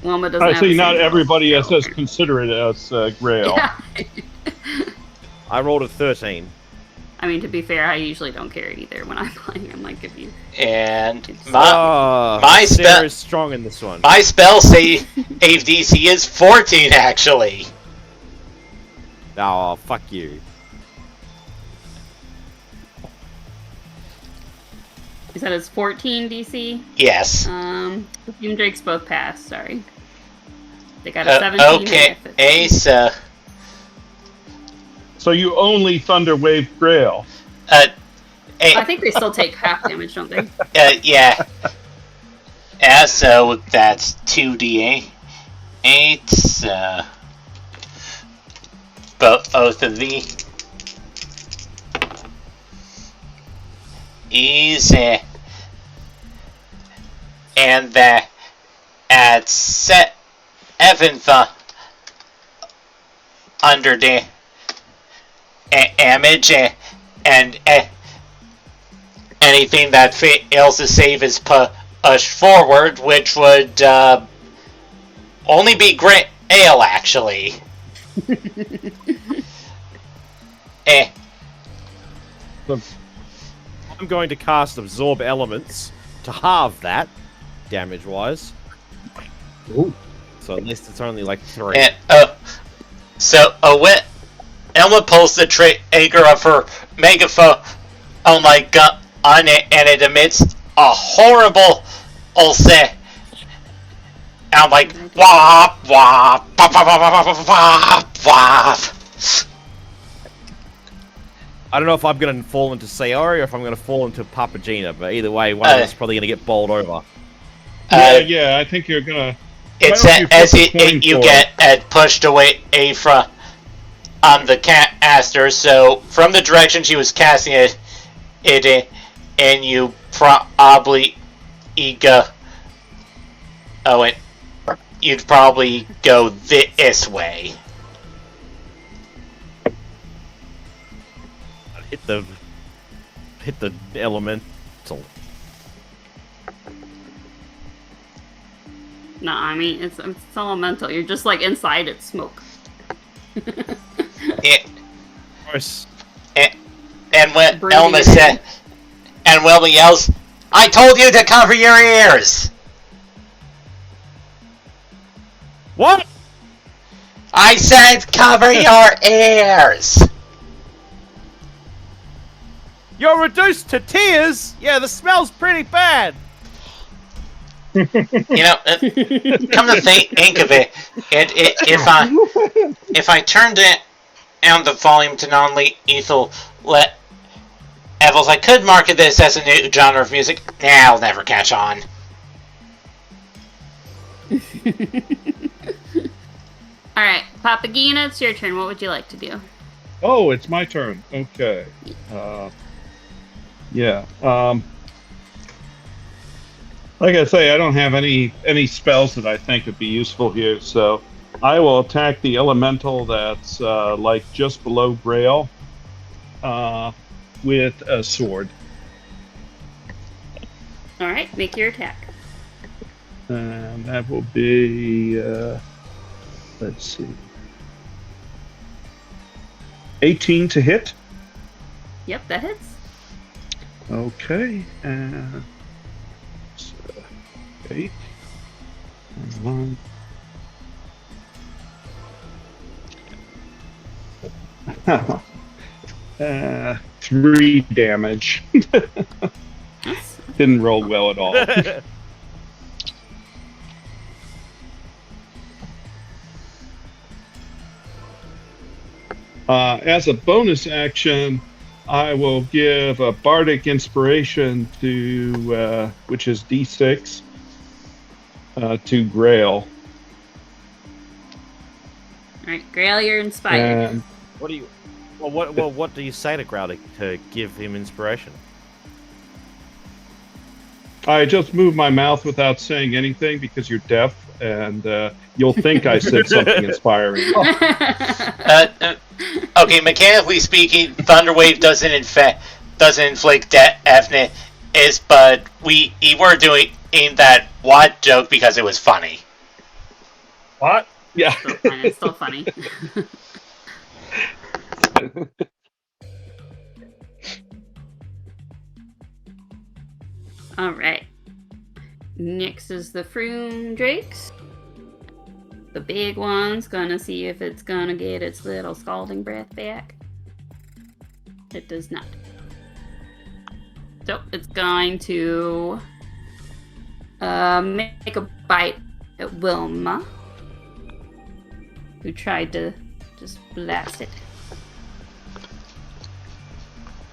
Wilma doesn't I have see the not same everybody is as considerate as Grail. Yeah. I rolled a 13. I mean, to be fair, I usually don't care either when I'm playing. I'm like, if you... And my spell is strong in this one. My spell save DC is 14, actually. Oh, fuck you. You said it's 14 DC? Yes. Perfume Drakes both passed, sorry. They got a 17. Okay, so you only Thunder Wave Grail. I think they still take half damage, don't they? Yeah. So that's 2d8. Both of the easy. And that at set 7th under the damage and anything that fails to save is pushed forward, which would only be Grail, actually. I'm going to cast Absorb Elements to halve that, damage-wise. Ooh. So at least it's only like 3. And, when Elma pulls the trigger of her megaphone like gun on it, and it emits a horrible sound like wop wop wop wop wop wop wop wop. I don't know if I'm going to fall into Sayori or if I'm going to fall into Papagena, but either way, one of us is probably going to get bowled over. Yeah, I think you're gonna. It's as you get pushed away from the caster. So from the direction she was casting it and you probably go. Oh, and you'd probably go this way. Hit the elemental. No, I mean, it's elemental. You're just like inside its smoke. Yeah. Of course. And when Breathing Elma said, and Wilma yells, I told you to cover your ears! What? I said cover your ears! You're reduced to tears? Yeah, the smell's pretty bad. You know, come to think of it, if I turned down the volume to non-lethal levels, I could market this as a new genre of music. I'll never catch on. Alright, Papagena, it's your turn. What would you like to do? Oh, it's my turn. Okay. Yeah. Like I say, I don't have any spells that I think would be useful here, so I will attack the elemental that's like just below Grail with a sword. Alright, make your attack. And that will be, let's see, 18 to hit. Yep, that hits. Okay, and 8 and 1. 3 damage. Didn't roll well at all. As a bonus action, I will give a bardic inspiration to, which is D6, to Grail. All right, Grail, you're inspired. And What do you? What do you say to Growl to give him inspiration? I just move my mouth without saying anything because you're deaf, and you'll think I said something inspiring. Okay, mechanically speaking, Thunderwave doesn't inflict deafness, but we were doing that what joke because it was funny. What? Yeah. It's still funny. All right. Next is the Froom Drakes. The big one's gonna see if it's gonna get its little scalding breath back. It does not. So it's going to make a bite at Wilma, who tried to just blast it.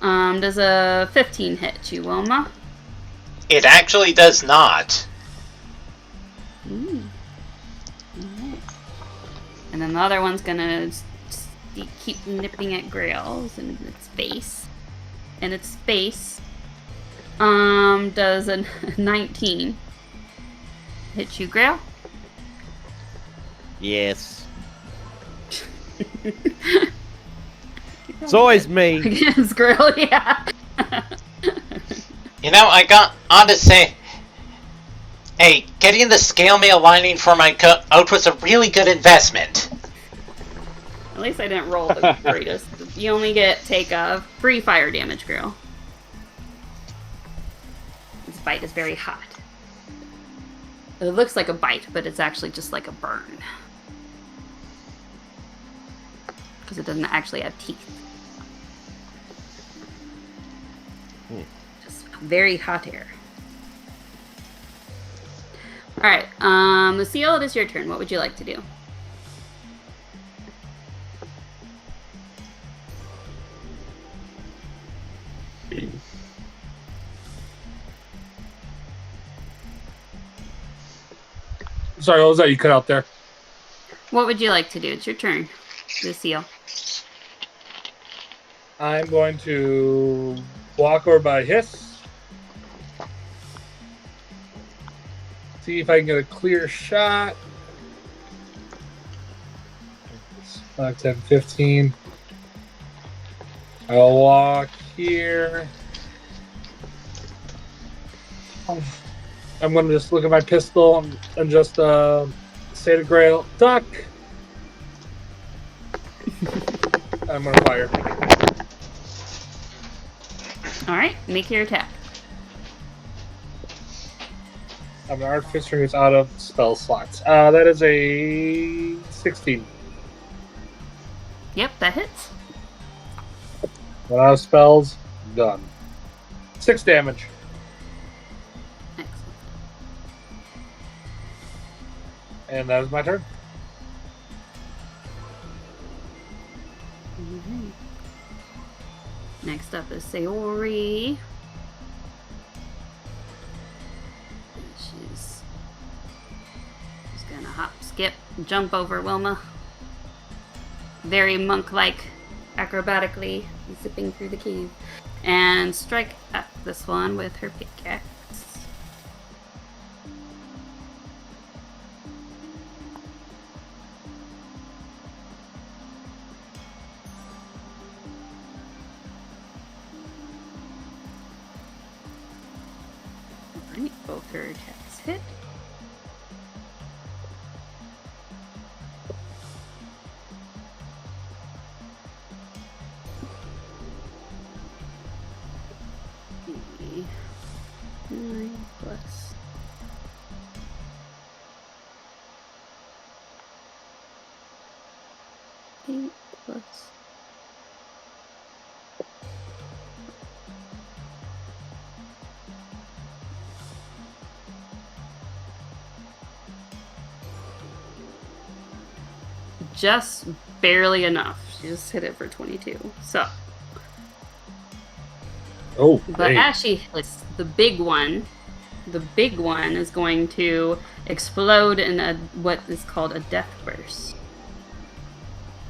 Does a 15 hit you, Wilma? It actually does not. Ooh. Alright. And then the other one's gonna keep nipping at Grail's in its face. And its face does a 19 hit you, Grail? Yes. It's always me. Against Grail, yeah. You know, I got on to say, hey, getting the scale mail lining for my coat was a really good investment. At least I didn't roll the greatest. You only take free fire damage, Grail. This bite is very hot. It looks like a bite, but it's actually just like a burn. Because it doesn't actually have teeth. Just very hot air. Alright, Lucille, it is your turn. What would you like to do? Sorry, what was that you cut out there? What would you like to do? It's your turn, Lucille. I'm going to walk over by Hiss. See if I can get a clear shot. 5, 10, 15. I'll walk here. I'm going to just look at my pistol and just say to Grail, duck! I'm going to fire. Alright, make your attack. I'm an artificer who's out of spell slots. That is a 16. Yep, that hits. When out of spells, done. 6 damage. Excellent. And that is my turn. Alright. Next up is Sayori. She's gonna hop, skip, jump over Wilma. Very monk-like, acrobatically zipping through the cave. And strike at this one with her pickaxe. Alright, both her attacks hit. Okay. 9 plus 8 plus just barely enough. She just hit it for 22. So Oh, But dang. as she hits the big one is going to explode in what is called a death burst.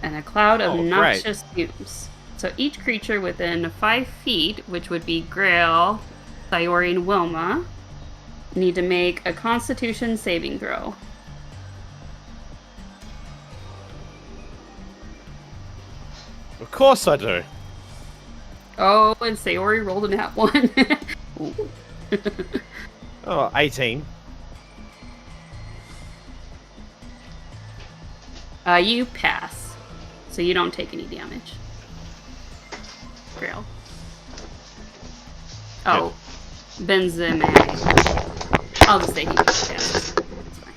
And a cloud of Oh, great. noxious fumes. So each creature within 5 feet, which would be Grail, Sayori, and Wilma, need to make a Constitution saving throw. Of course I do. Oh, and Sayori rolled a nat 1. Oh, 18. You pass. So you don't take any damage. Grail. Oh. Benzema. I'll just say he passes. That's fine.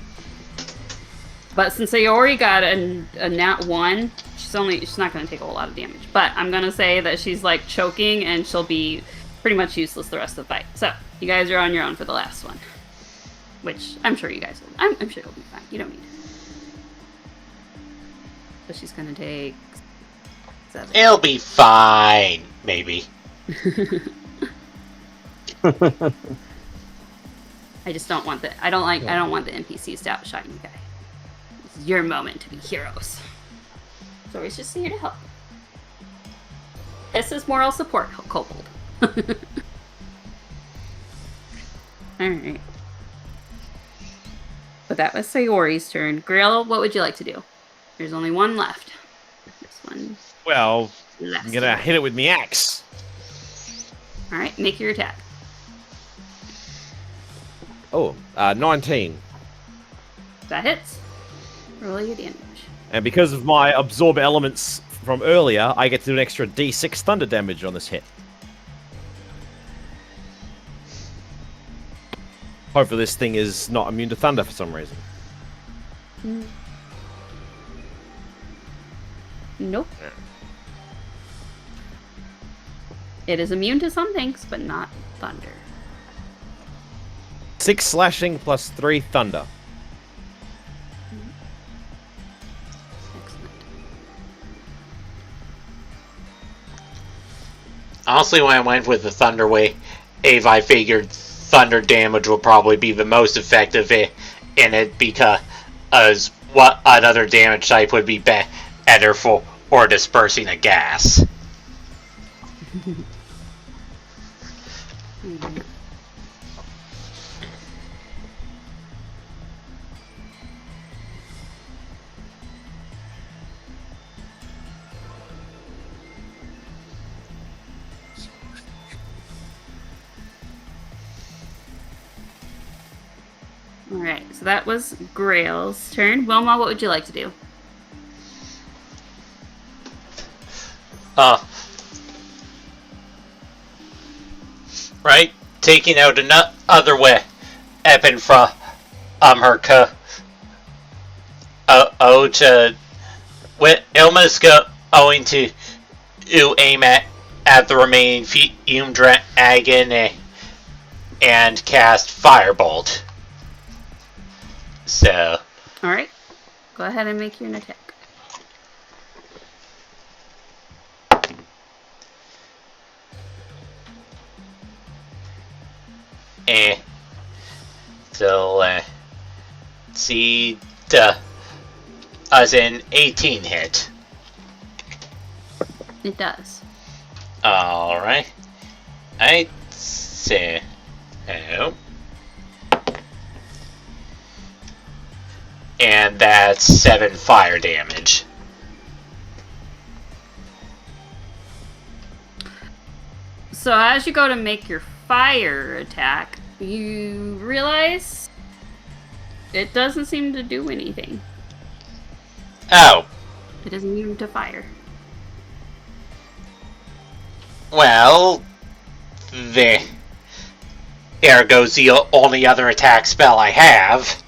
But since Sayori got a nat 1, she's not going to take a whole lot of damage. But I'm going to say that she's like choking and she'll be pretty much useless the rest of the fight. So you guys are on your own for the last one. Which I'm sure you guys will. I'm sure you'll be fine. You don't need it. So she's going to take 7. It'll be fine, maybe. I just don't want I don't want the NPCs to outshine you guys. This is your moment to be heroes. So he's just here to help. This is moral support, Kobold. Alright. But that was Sayori's turn. Grail, what would you like to do? There's only one left. This one. Well, Last I'm gonna hit it with my axe. Alright, make your attack. Oh, 19. That hits. Roll your damage. And because of my absorb elements from earlier, I get to do an extra d6 thunder damage on this hit. Hopefully this thing is not immune to thunder for some reason. Nope. It is immune to some things, but not thunder. 6 slashing plus 3 thunder. Excellent. Honestly, when I went with the Thunder Wave, I figured thunder damage would probably be the most effective in it because what another damage type would be better for or dispersing a gas. Alright, so that was Grail's turn. Wilma, what would you like to do? Right? Taking out another weapon from her to Ilma's going to aim at the remaining fume dragon and cast Firebolt. So. Alright, go ahead and make your attack. So, let's see, as an 18 hit. It does. Alright. I'd say, and that's 7 fire damage. So as you go to make your fire attack, you realize it doesn't seem to do anything. Oh. It isn't immune to fire. Well, there goes the only other attack spell I have.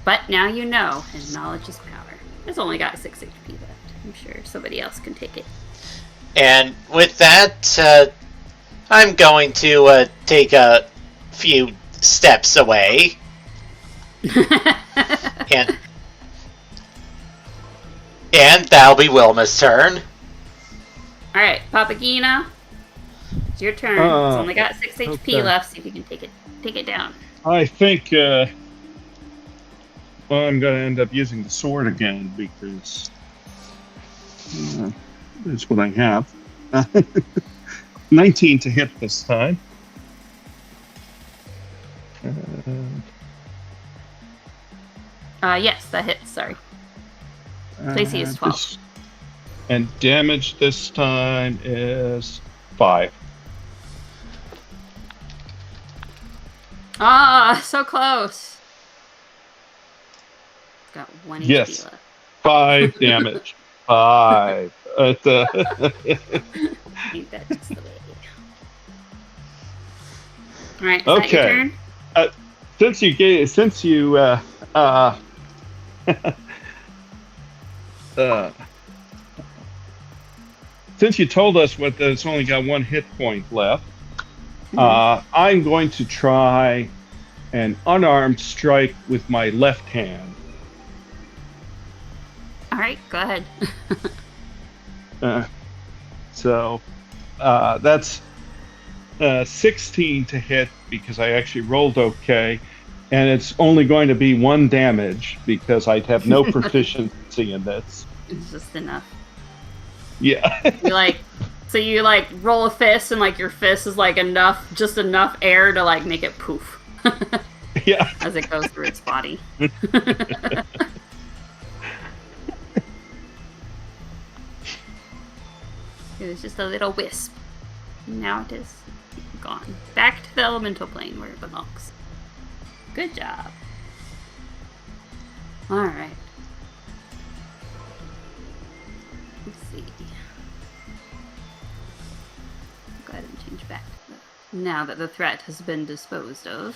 But now you know, and knowledge is power. It's only got 6 HP left. I'm sure somebody else can take it. And with that, I'm going to take a few steps away. and that'll be Wilma's turn. All right, Papagena, it's your turn. It's only got 6 HP left. See if you can take it down. I think I'm going to end up using the sword again because that's what I have. 19 to hit this time. Yes, that hits. Sorry. AC is 12. And damage this time is 5. Ah, so close. Got 1 HP left. 5 damage. 5. Ain't that just the way? All right. Is that your turn? Since you told us that it's only got 1 hit point left, I'm going to try an unarmed strike with my left hand. All right, go ahead. So that's 16 to hit because I actually rolled okay, and it's only going to be 1 damage because I have no proficiency in this. It's just enough. Yeah. you roll a fist and your fist is just enough air to make it poof. Yeah. As it goes through its body. It was just a little wisp. Now it is gone. Back to the elemental plane where it belongs. Good job. Alright. Let's see. Go ahead and change back to the... Now that the threat has been disposed of.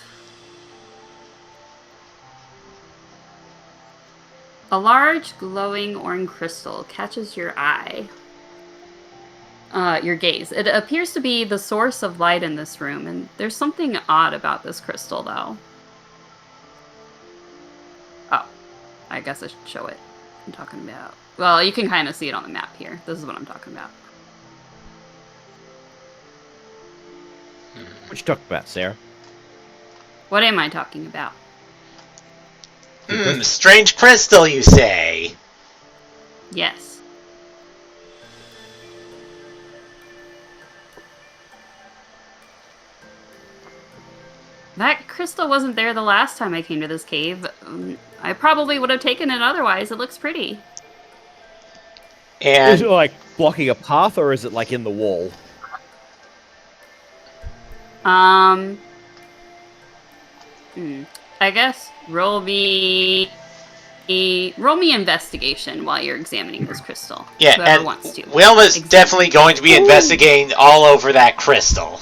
A large glowing orange crystal catches your eye. Your gaze. It appears to be the source of light in this room, and there's something odd about this crystal, though. Oh, I guess I should show it. I'm talking about... Well, you can kind of see it on the map here. This is what I'm talking about. What you talking about, Sarah? What am I talking about? Strange crystal, you say? Yes. That crystal wasn't there the last time I came to this cave. I probably would have taken it otherwise. It looks pretty. And is it blocking a path, or is it in the wall? I guess roll me investigation while you're examining this crystal. yeah, Whoever and wants to. Wilma's definitely going to be investigating all over that crystal.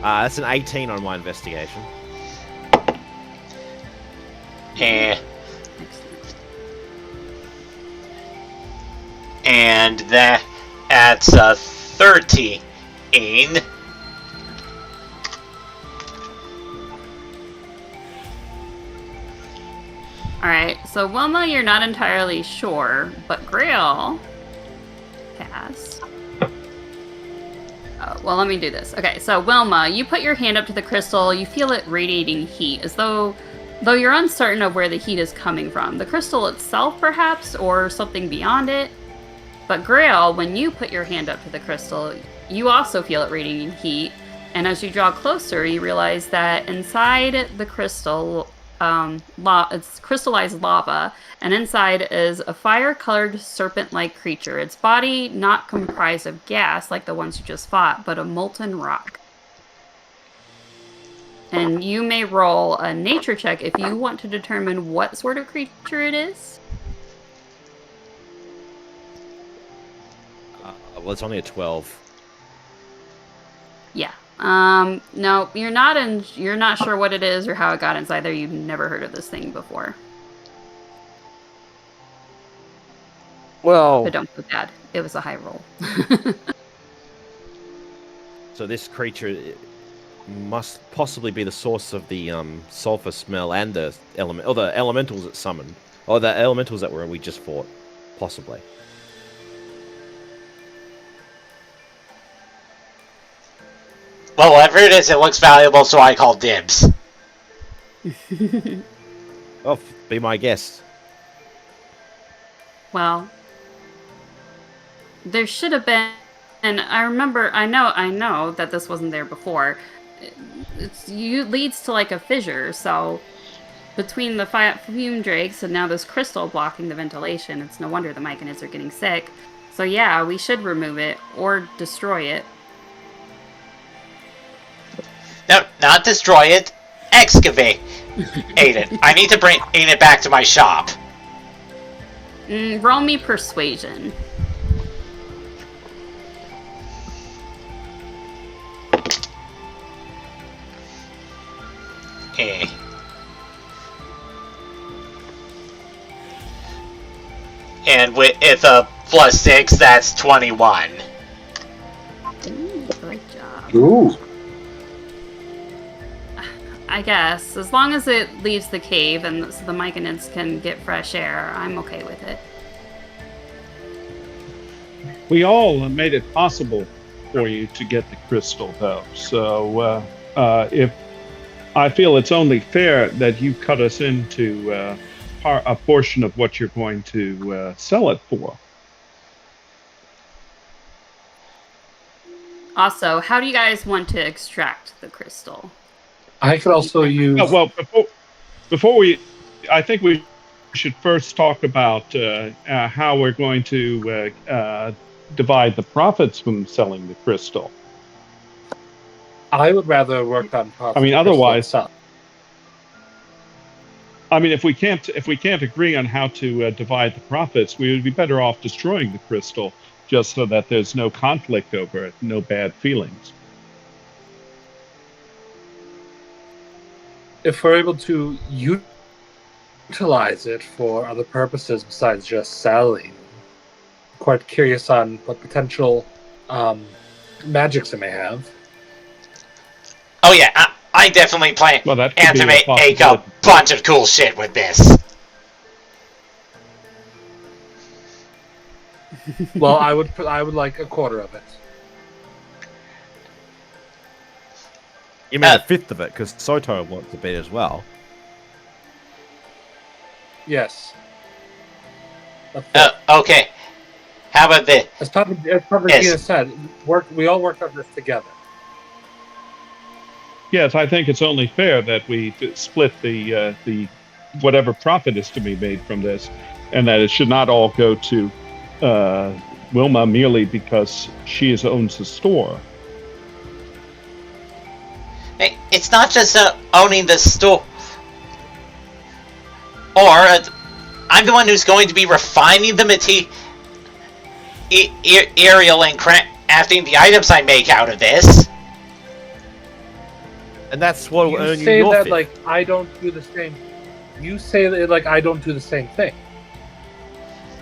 That's an 18 on my investigation. And that's a 13. Alright, so Wilma, you're not entirely sure, but Grail cast. Oh, well, let me do this. Okay, so Wilma, you put your hand up to the crystal, you feel it radiating heat, as though you're uncertain of where the heat is coming from. The crystal itself, perhaps, or something beyond it. But Grail, when you put your hand up to the crystal, you also feel it radiating heat, and as you draw closer, you realize that inside the crystal, it's crystallized lava, and inside is a fire-colored serpent-like creature. Its body not comprised of gas like the ones you just fought, but a molten rock. And you may roll a nature check if you want to determine what sort of creature it is. Well, it's only a 12. Yeah. No, you're not sure what it is or how it got inside there. You've never heard of this thing before. Well, But don't feel bad. It was a high roll. So this creature must possibly be the source of the sulfur smell and the elementals it summoned, Oh, the elementals that we just fought, possibly. Well, whatever it is, it looks valuable, so I call dibs. Oh, be my guest. Well, there should have been, and I know that this wasn't there before. Leads to like a fissure, so between the fume drakes and now this crystal blocking the ventilation, it's no wonder the myconids are getting sick. So yeah, we should remove it or destroy it. No, not destroy it. Excavate it. I need to bring it back to my shop. Roll me persuasion. Eh. And with a +6, that's 21. Good job. Ooh. I guess, as long as it leaves the cave and so the myconids can get fresh air, I'm okay with it. We all made it possible for you to get the crystal, though. So if I feel it's only fair that you cut us into a portion of what you're going to sell it for. Also, how do you guys want to extract the crystal? I could also use. Oh, well, before we, I think we should first talk about how we're going to divide the profits from selling the crystal. I would rather work on profits. I mean, otherwise, itself. I mean, if we can't agree on how to divide the profits, we would be better off destroying the crystal, just so that there's no conflict over it, no bad feelings. If we're able to utilize it for other purposes besides just selling, quite curious on what potential magics it may have. Oh yeah, I definitely plan to make a bunch of cool shit with this. Well, I would like a quarter of it. You mean a fifth of it, because Soto wants a bit as well. Yes. Okay. How about this? As Papagina said, we all worked on this together. Yes, I think it's only fair that we split the whatever profit is to be made from this, and that it should not all go to Wilma merely because she owns the store. It's not just owning the store. Or I'm the one who's going to be refining the material and crafting the items I make out of this. And that's what will earn you say your that fifth. like I don't do the same. You say that like I don't do the same thing.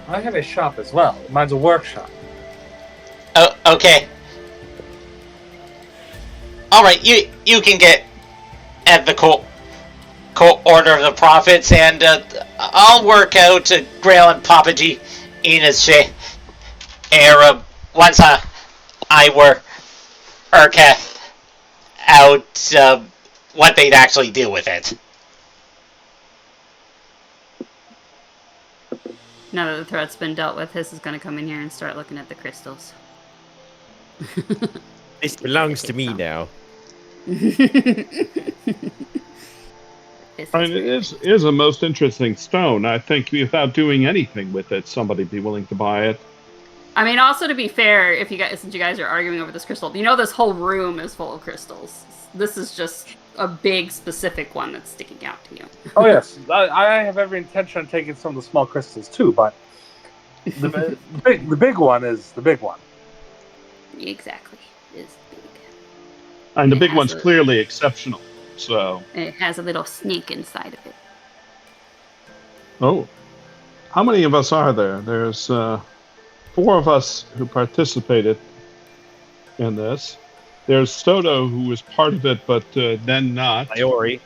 I have a shop as well. Mine's a workshop. Oh, okay. All right, you can get at the court order of the profits, and I'll work out Grail and Papaji Ina's share once I work out what they'd actually do with it. Now that the threat's been dealt with, Hiss is going to come in here and start looking at the crystals. This belongs to me now. I mean, it is a most interesting stone. I think without doing anything with it, somebody'd be willing to buy it. I mean, also to be fair, since you guys are arguing over this crystal, you know this whole room is full of crystals. This is just a big specific one that's sticking out to you. Oh yes, I have every intention of taking some of the small crystals too, but the big one is the big one. Exactly, it's big. And the big one's clearly exceptional. So it has a little snake inside of it. Oh, how many of us are there? There's 4 of us who participated in this. There's Soto, who was part of it, but then not. Iori.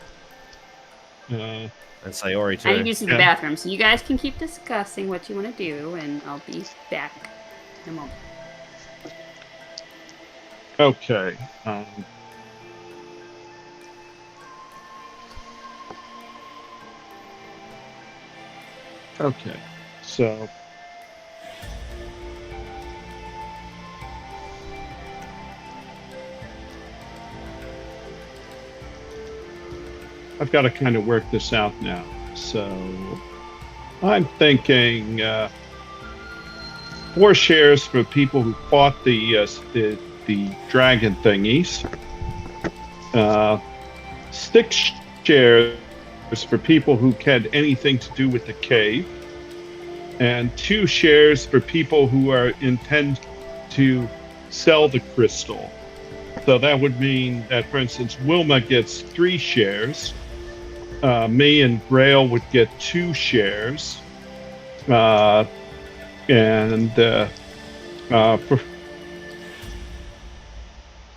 And Sayori too. I need to use the Yeah. bathroom, so you guys can keep discussing what you want to do, and I'll be back in a moment. Okay. Okay. So. I've got to kind of work this out now. So I'm thinking 4 shares for people who fought the dragon thingies. 6 shares for people who had anything to do with the cave, and 2 shares for people who intend to sell the crystal. So that would mean that, for instance, Wilma gets 3 shares. Me and Grail would get 2 shares. For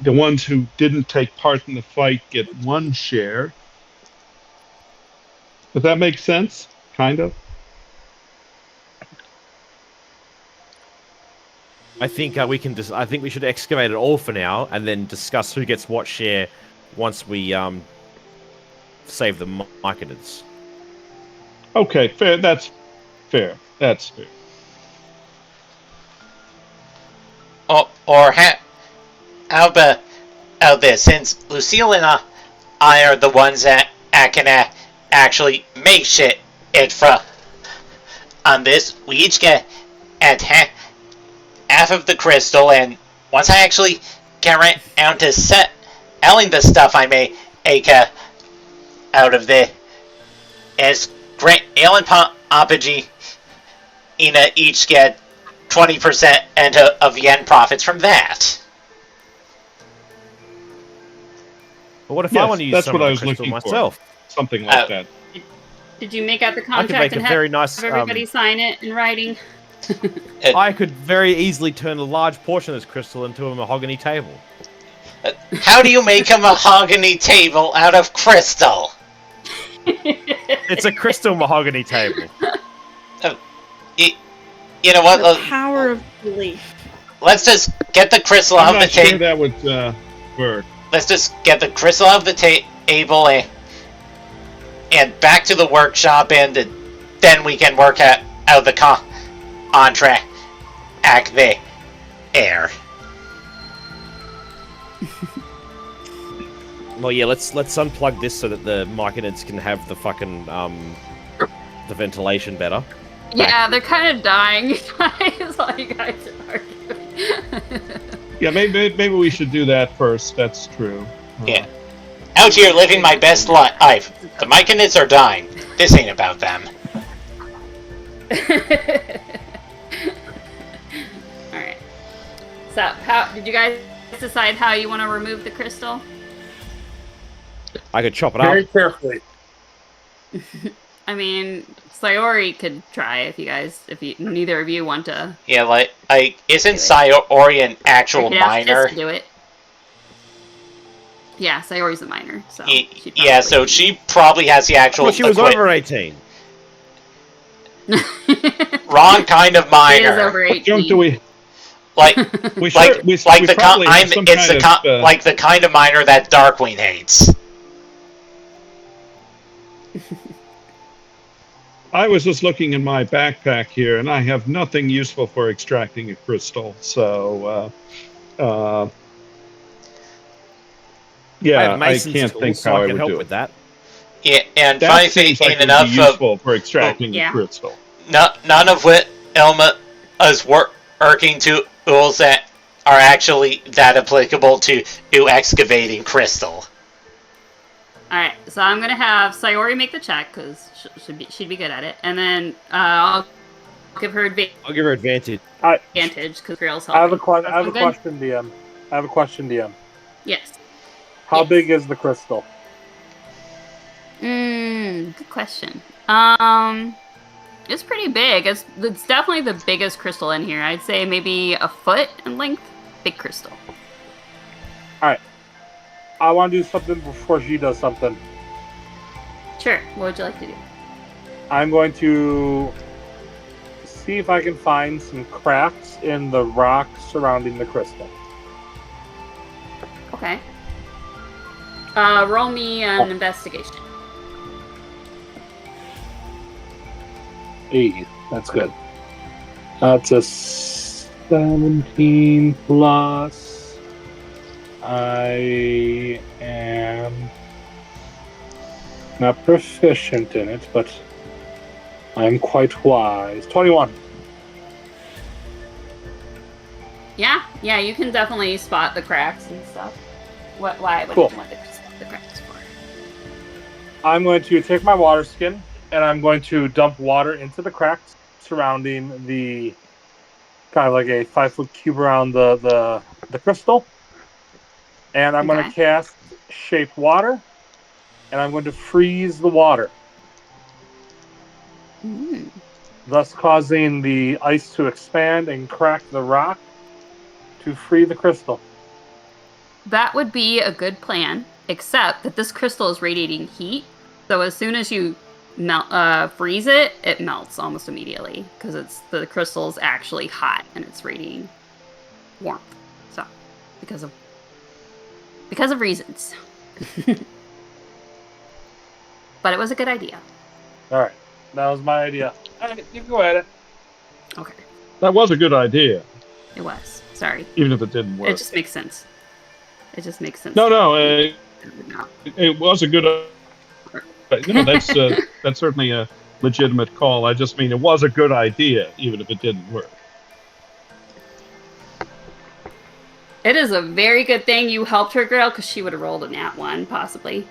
the ones who didn't take part in the fight get 1 share. Does that make sense? Kind of. I think we can just. I think we should excavate it all for now, and then discuss who gets what share once we save the myconids. Okay, fair. That's fair. That's fair. Or how about this? Since Lucille and I are the ones that can actually make shit from on this, we each get at half of the crystal, and once I actually get around to selling the stuff I make out of the as Great Ale and Apogee each get 20% of yen profits from that. But what if I want to use that's some what I of was the crystal looking myself? for. Something like that. Did you make out the I contract could make a and very nice. have everybody sign it in writing? I could very easily turn a large portion of this crystal into a mahogany table. How do you make a mahogany table out of crystal? It's a crystal mahogany table. You know what? The power of belief. Let's just get the crystal I'm off the not sure table. that would work. Let's just get the crystal off the table and back to the workshop, and then we can work out the contract there. Well, yeah, let's unplug this so that the myconids can have the fucking the ventilation better. Yeah, they're kind of dying, you guys. All you guys are arguing. Yeah, maybe we should do that first. That's true. Yeah. Out here living my best life. The myconids are dying. This ain't about them. Alright. So, how did you guys decide how you want to remove the crystal? I could chop it Very up. carefully. I mean, Sayori could try if neither of you want to. Yeah, like isn't Sayori an actual miner? To do it. Yeah, Sayori's a miner, so yeah, so she probably has the actual. Well, she was over 18. Wrong kind of miner. She is over 18. Don't do we? Like, We like, should, we, like we the probably have it's some the kind of, like the kind of miner that Darkwing hates. I was just looking in my backpack here, and I have nothing useful for extracting a crystal. So, yeah, I can't think so how I I can would help do with it. that. Yeah, and That five seems like ain't it would enough be useful for extracting yeah. a crystal. None of what Elma is working tools that are actually that applicable to excavating crystal. Alright, so I'm gonna have Sayori make the check, because she'd be good at it, and then I'll give her I'll give her advantage. advantage, because Grail's helping. I have a Sound good? question, DM. I have a question, DM. Yes. How Yes. big is the crystal? Good question. It's pretty big. It's definitely the biggest crystal in here. I'd say maybe a foot in length. Big crystal. I want to do something before she does something. Sure. What would you like to do? I'm going to see if I can find some cracks in the rock surrounding the crystal. Okay. Roll me an investigation. Hey, that's good. That's a 17 plus. I am not proficient in it, but I'm quite wise. 21. Yeah, you can definitely spot the cracks and stuff. Why would Cool. you want to spot the cracks for? I'm going to take my water skin and I'm going to dump water into the cracks surrounding the kind of like a 5-foot cube around the crystal. And I'm going to cast shape water and I'm going to freeze the water, thus causing the ice to expand and crack the rock to free the crystal. That would be a good plan, except that this crystal is radiating heat. So as soon as you freeze it, it melts almost immediately because the crystal is actually hot and it's radiating warmth. So because of reasons. But it was a good idea. All right, that was my idea. All right, you can go at it. Okay. That was a good idea, It was. Sorry. even if it didn't work. It just makes sense. It just makes sense. No, it was a good. That's certainly a legitimate call. I just mean it was a good idea, even if it didn't work. It is a very good thing you helped her, girl, because she would have rolled a nat 1, possibly.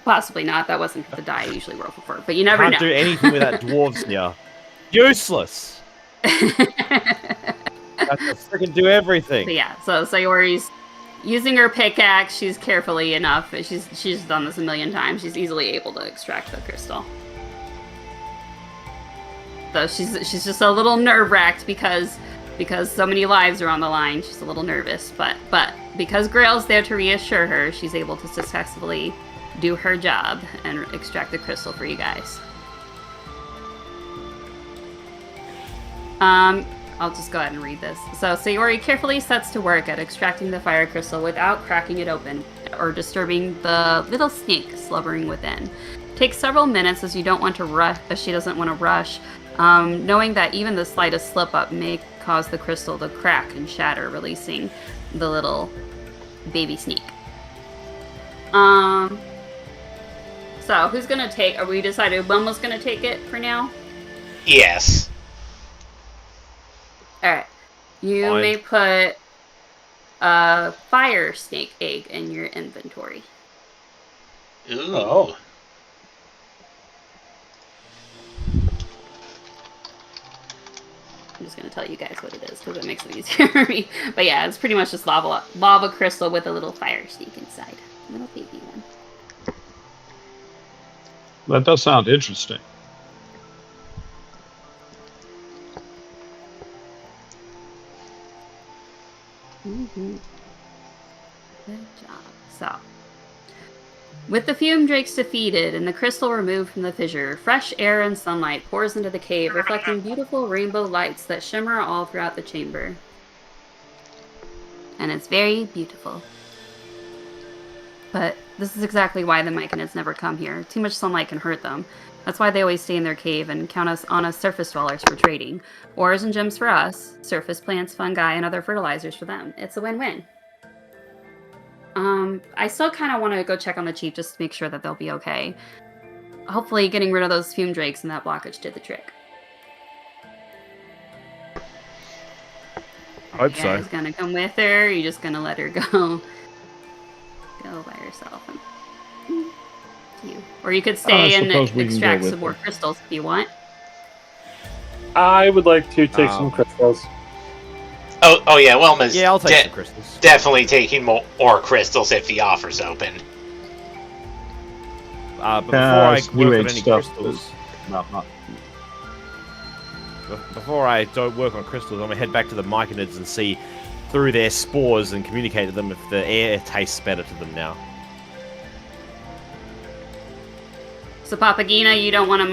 Possibly not. That wasn't the die I usually roll for, but you never know. Can't do anything without dwarves here. Useless. Have to freaking do everything. But yeah, so Sayori's using her pickaxe. She's carefully enough. She's done this a million times. She's easily able to extract the crystal. So she's just a little nerve-wracked because so many lives are on the line. She's a little nervous, but because Grail's there to reassure her, she's able to successfully do her job and extract the crystal for you guys. I'll just go ahead and read this. So Sayori carefully sets to work at extracting the fire crystal without cracking it open or disturbing the little snake slumbering within. Takes several minutes as you don't want to rush, as she doesn't want to rush, knowing that even the slightest slip up may cause the crystal to crack and shatter, releasing the little baby snake. So who's gonna take? Are we decided Wilma's gonna take it for now? Yes. Alright. You Fine. may put a fire snake egg in your inventory. Ooh. Oh. I'm just going to tell you guys what it is because it makes it easier for me. But yeah, it's pretty much just lava crystal with a little fire snake inside. A little baby one. That does sound interesting. Mm-hmm. Good job. So, with the fume drakes defeated and the crystal removed from the fissure, fresh air and sunlight pours into the cave, reflecting beautiful rainbow lights that shimmer all throughout the chamber. And it's very beautiful. But this is exactly why the myconids never come here. Too much sunlight can hurt them. That's why they always stay in their cave and count us on as surface dwellers for trading. Ores and gems for us, surface plants, fungi, and other fertilizers for them. It's a win-win. I still kind of want to go check on the chief just to make sure that they'll be okay. Hopefully getting rid of those fume drakes and that blockage did the trick. I hope You so. guys gonna come with her, or you just gonna let her go by herself? Or you could stay and extract some more crystals if you want. I would like to take some crystals. Oh yeah, Wilma's Yeah, I'll take some crystals. definitely taking more crystals if the offer's open. But before I New work on Age any stuff crystals, is not. before I don't work on crystals, I'm gonna head back to the myconids and see through their spores and communicate to them if the air tastes better to them now. So Papagina, you don't want to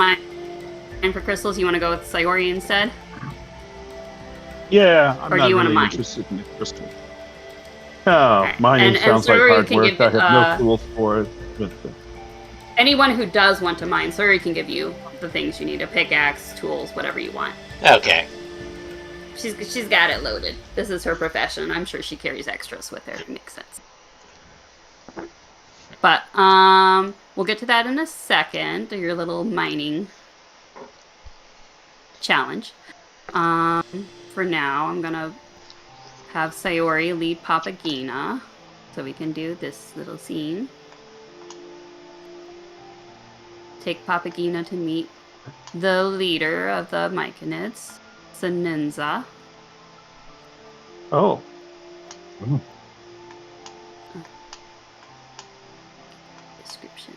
And for crystals, you want to go with Sayori instead? Yeah, I'm Or do not you want a really mine? interested in the crystal. No, right. mining And sounds like Sayori hard can work. give I have no tools for it. But, anyone who does want to mine, Sayori can give you the things you need: a pickaxe, tools, whatever you want. Okay. She's got it loaded. This is her profession. I'm sure she carries extras with her. It makes sense. But we'll get to that in a second. Your little mining challenge. For now, I'm gonna have Sayori lead Papagena, so we can do this little scene. Take Papagena to meet the leader of the myconids, Senenza. oh. Description.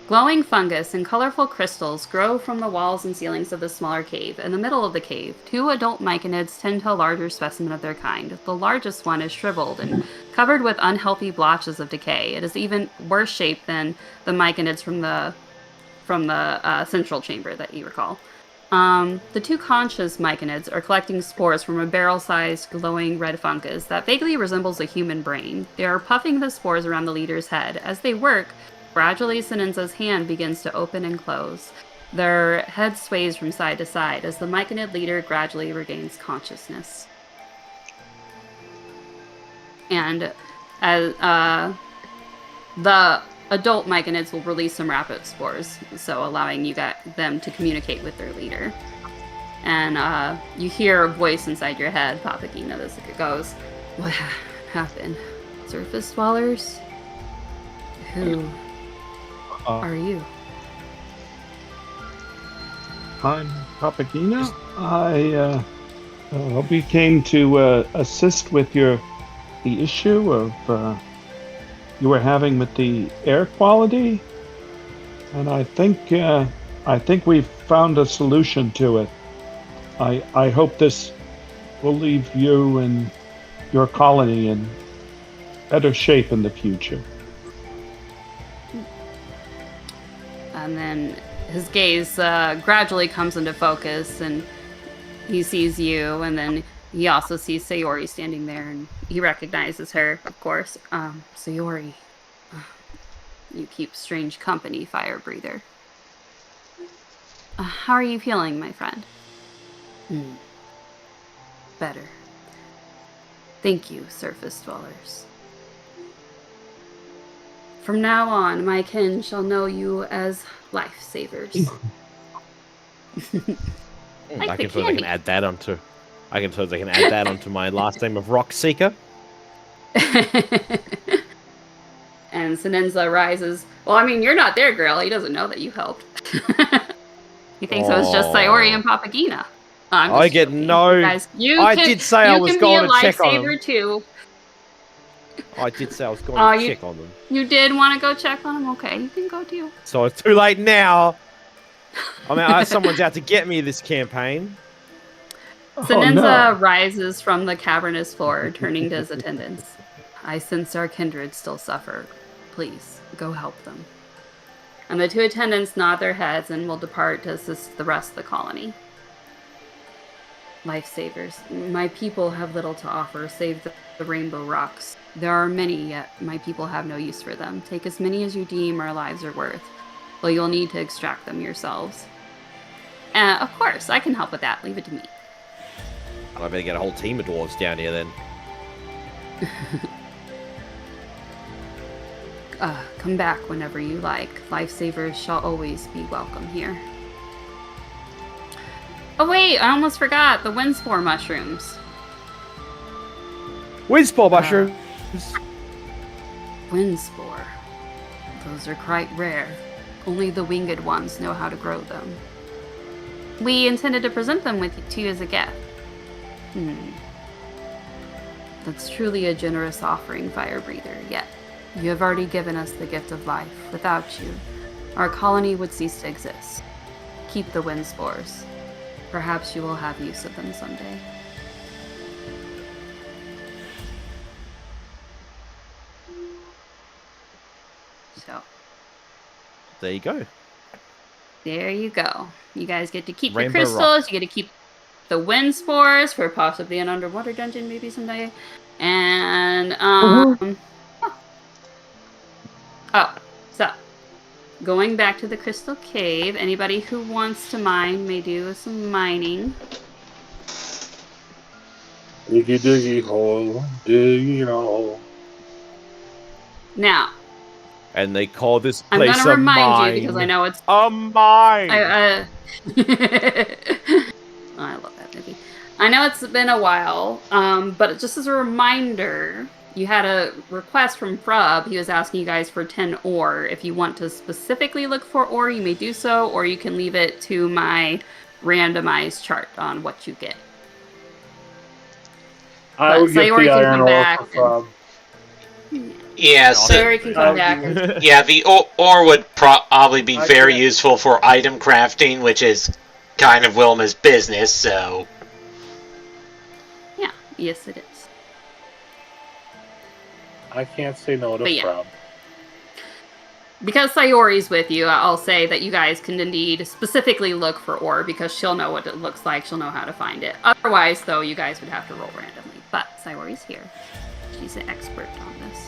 Glowing fungus and colorful crystals grow from the walls and ceilings of the smaller cave. In the middle of the cave, 2 adult myconids tend to a larger specimen of their kind. The largest one is shriveled and covered with unhealthy blotches of decay. It is even worse shaped than the myconids from the central chamber that you recall. The 2 conscious myconids are collecting spores from a barrel-sized glowing red fungus that vaguely resembles a human brain. They are puffing the spores around the leader's head. As they work, gradually Senenza's hand begins to open and close. Their head sways from side to side as the myconid leader gradually regains consciousness. And as the adult myconids will release some rapid spores, so allowing them to communicate with their leader. And you hear a voice inside your head, Papagena, as it goes, "What happened? Surface dwellers? Who are you?" I'm Papagena. We came to assist with the issue of you were having with the air quality, and I think we've found a solution to it. I hope this will leave you and your colony in better shape in the future. And then his gaze gradually comes into focus, and he sees you, and then he also sees Sayori standing there, and he recognizes her, of course. Sayori, you keep strange company, fire breather. How are you feeling, my friend? Better. Thank you, surface dwellers. From now on, my kin shall know you as lifesavers. I can suppose I can add that onto. I can suppose I can add that onto my last name of Rock Seeker. And Senenza rises. Well, I mean, you're not there, girl. He doesn't know that you helped. He thinks it was just Sayori and Papagena. I get joking. no. I did say I was going to check on them. Too. I did say I was going to check on them. You did want to go check on them? Okay, you can go too. So it's too late now. I mean, someone's out to get me this campaign. Senenza rises from the cavernous floor, turning to his attendants. I sense our kindred still suffer. Please, go help them. And the 2 attendants nod their heads and will depart to assist the rest of the colony. Lifesavers, my people have little to offer save the rainbow rocks. There are many, yet my people have no use for them. Take as many as you deem our lives are worth. Well, you'll need to extract them yourselves. Of course, I can help with that. Leave it to me. I better get a whole team of dwarves down here then. Come back whenever you like. Lifesavers shall always be welcome here. Oh wait, I almost forgot the windspore mushrooms. Windspore mushrooms? Windspore. Those are quite rare. Only the winged ones know how to grow them. We intended to present them to you as a gift. That's truly a generous offering, fire breather, yet you have already given us the gift of life. Without you, our colony would cease to exist. Keep the wind spores. Perhaps you will have use of them someday. So There you go. there you go. You guys get to keep your Rainbow crystals. rock. You get to keep the wind spores for possibly an underwater dungeon maybe someday. And oh, so going back to the crystal cave, anybody who wants to mine may do some mining. Diggy diggy hole, diggy hole. Now, And they call this I'm place gonna a remind you mine. because I know it's A mine. I love that movie. I know it's been a while, but just as a reminder, you had a request from Frub. He was asking you guys for 10 ore. If you want to specifically look for ore, you may do so, or you can leave it to my randomized chart on what you get. I would get Sayori the can iron come ore back. for Frog. Yeah, so Sayori can come back. yeah, the ore would probably be I very can't- useful for item crafting, which is kind of Wilma's business. So Yeah, yes it is. I can't say no to But yeah. Frog. Because Sayori's with you, I'll say that you guys can indeed specifically look for ore because she'll know what it looks like. She'll know how to find it. Otherwise, though, you guys would have to roll randomly. But Sayori's here. She's an expert on this.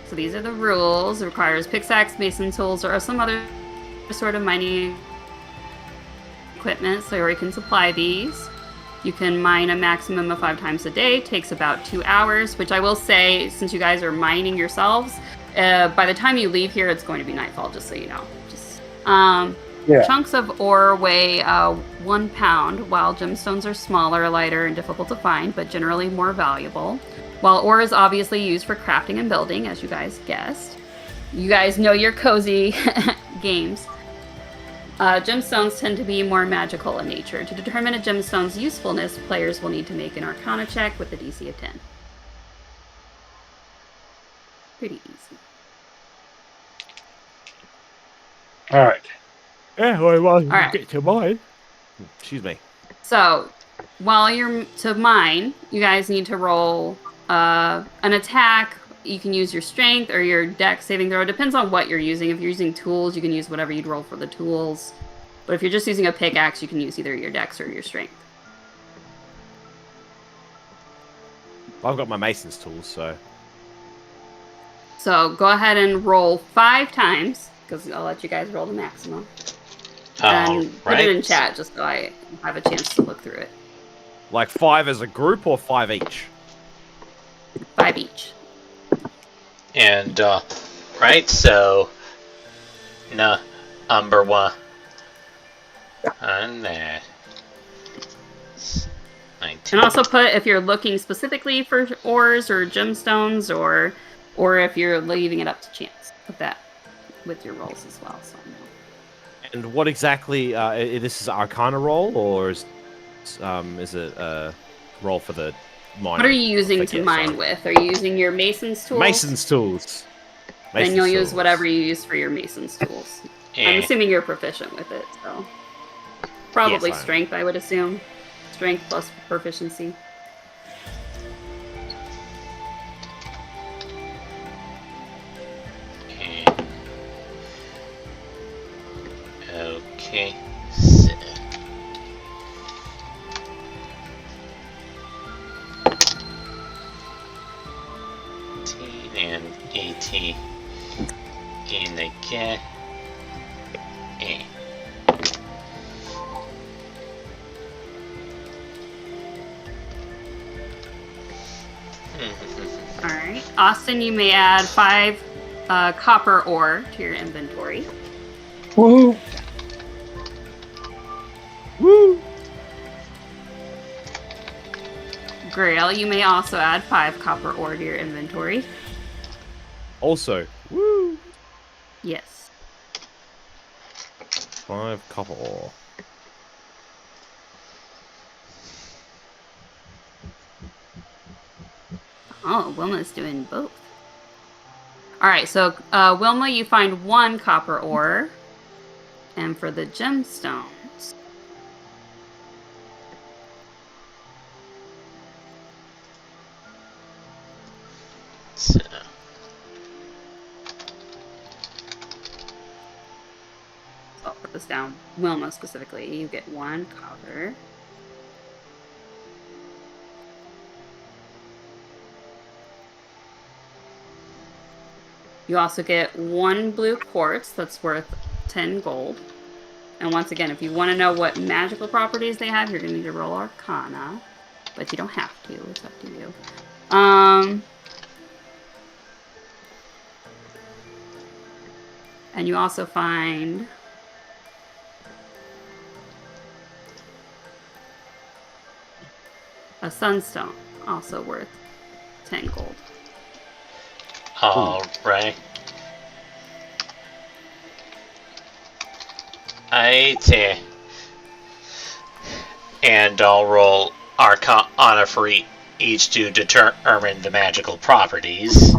So these are the rules. It requires pickaxe, mason tools, or some other sort of mining equipment. Sayori can supply these. You can mine a maximum of 5 times a day. Takes about 2 hours, which I will say, since you guys are mining yourselves, by the time you leave here, it's going to be nightfall, just so you know. Chunks of ore weigh 1 pound, while gemstones are smaller, lighter, and difficult to find, but generally more valuable. While ore is obviously used for crafting and building, as you guys guessed. You guys know your cozy games. Gemstones tend to be more magical in nature. To determine a gemstone's usefulness, players will need to make an Arcana check with a DC of 10. Pretty easy. All right. Yeah, well, All right. get to mine. Excuse me. So, while you're to mine, you guys need to roll an attack. You can use your strength or your dex saving throw. It depends on what you're using. If you're using tools, you can use whatever you'd roll for the tools. But if you're just using a pickaxe, you can use either your dex or your strength. I've got my mason's tools, so. So go ahead and roll 5 times, because I'll let you guys roll the maximum. And put it in chat just so I have a chance to look through it. Like 5 as a group or 5 each? 5 each. and right, so number 1 on there. 19. And also put if you're looking specifically for ores or gemstones, or if you're leaving it up to chance. Put that with your rolls as well. So I know. And what exactly? This is Arcana roll, or is it a roll for the mine? What are you using to mine with? Are you using your mason's tools? Mason's tools. Then you'll use whatever you use for your mason's tools. I'm assuming you're proficient with it, so probably yes, strength. I would assume strength plus proficiency. Okay. So. And 18 in the cat. Alright. Austin, you may add 5 copper ore to your inventory. Woohoo! Woo! Grail, you may also add 5 copper ore to your inventory. Also, woo! Yes. 5 copper ore. Oh, Wilma's doing both. Alright, so Wilma, you find 1 copper ore. And for the gemstones, So, I'll put this down. Wilma specifically, you get 1 copper. You also get 1 blue quartz that's worth 10 gold. And once again, if you want to know what magical properties they have, you're going to need to roll Arcana. But you don't have to. It's up to you. And you also find a sunstone, also worth 10 gold. alright. And I'll roll Arcana for each to determine the magical properties.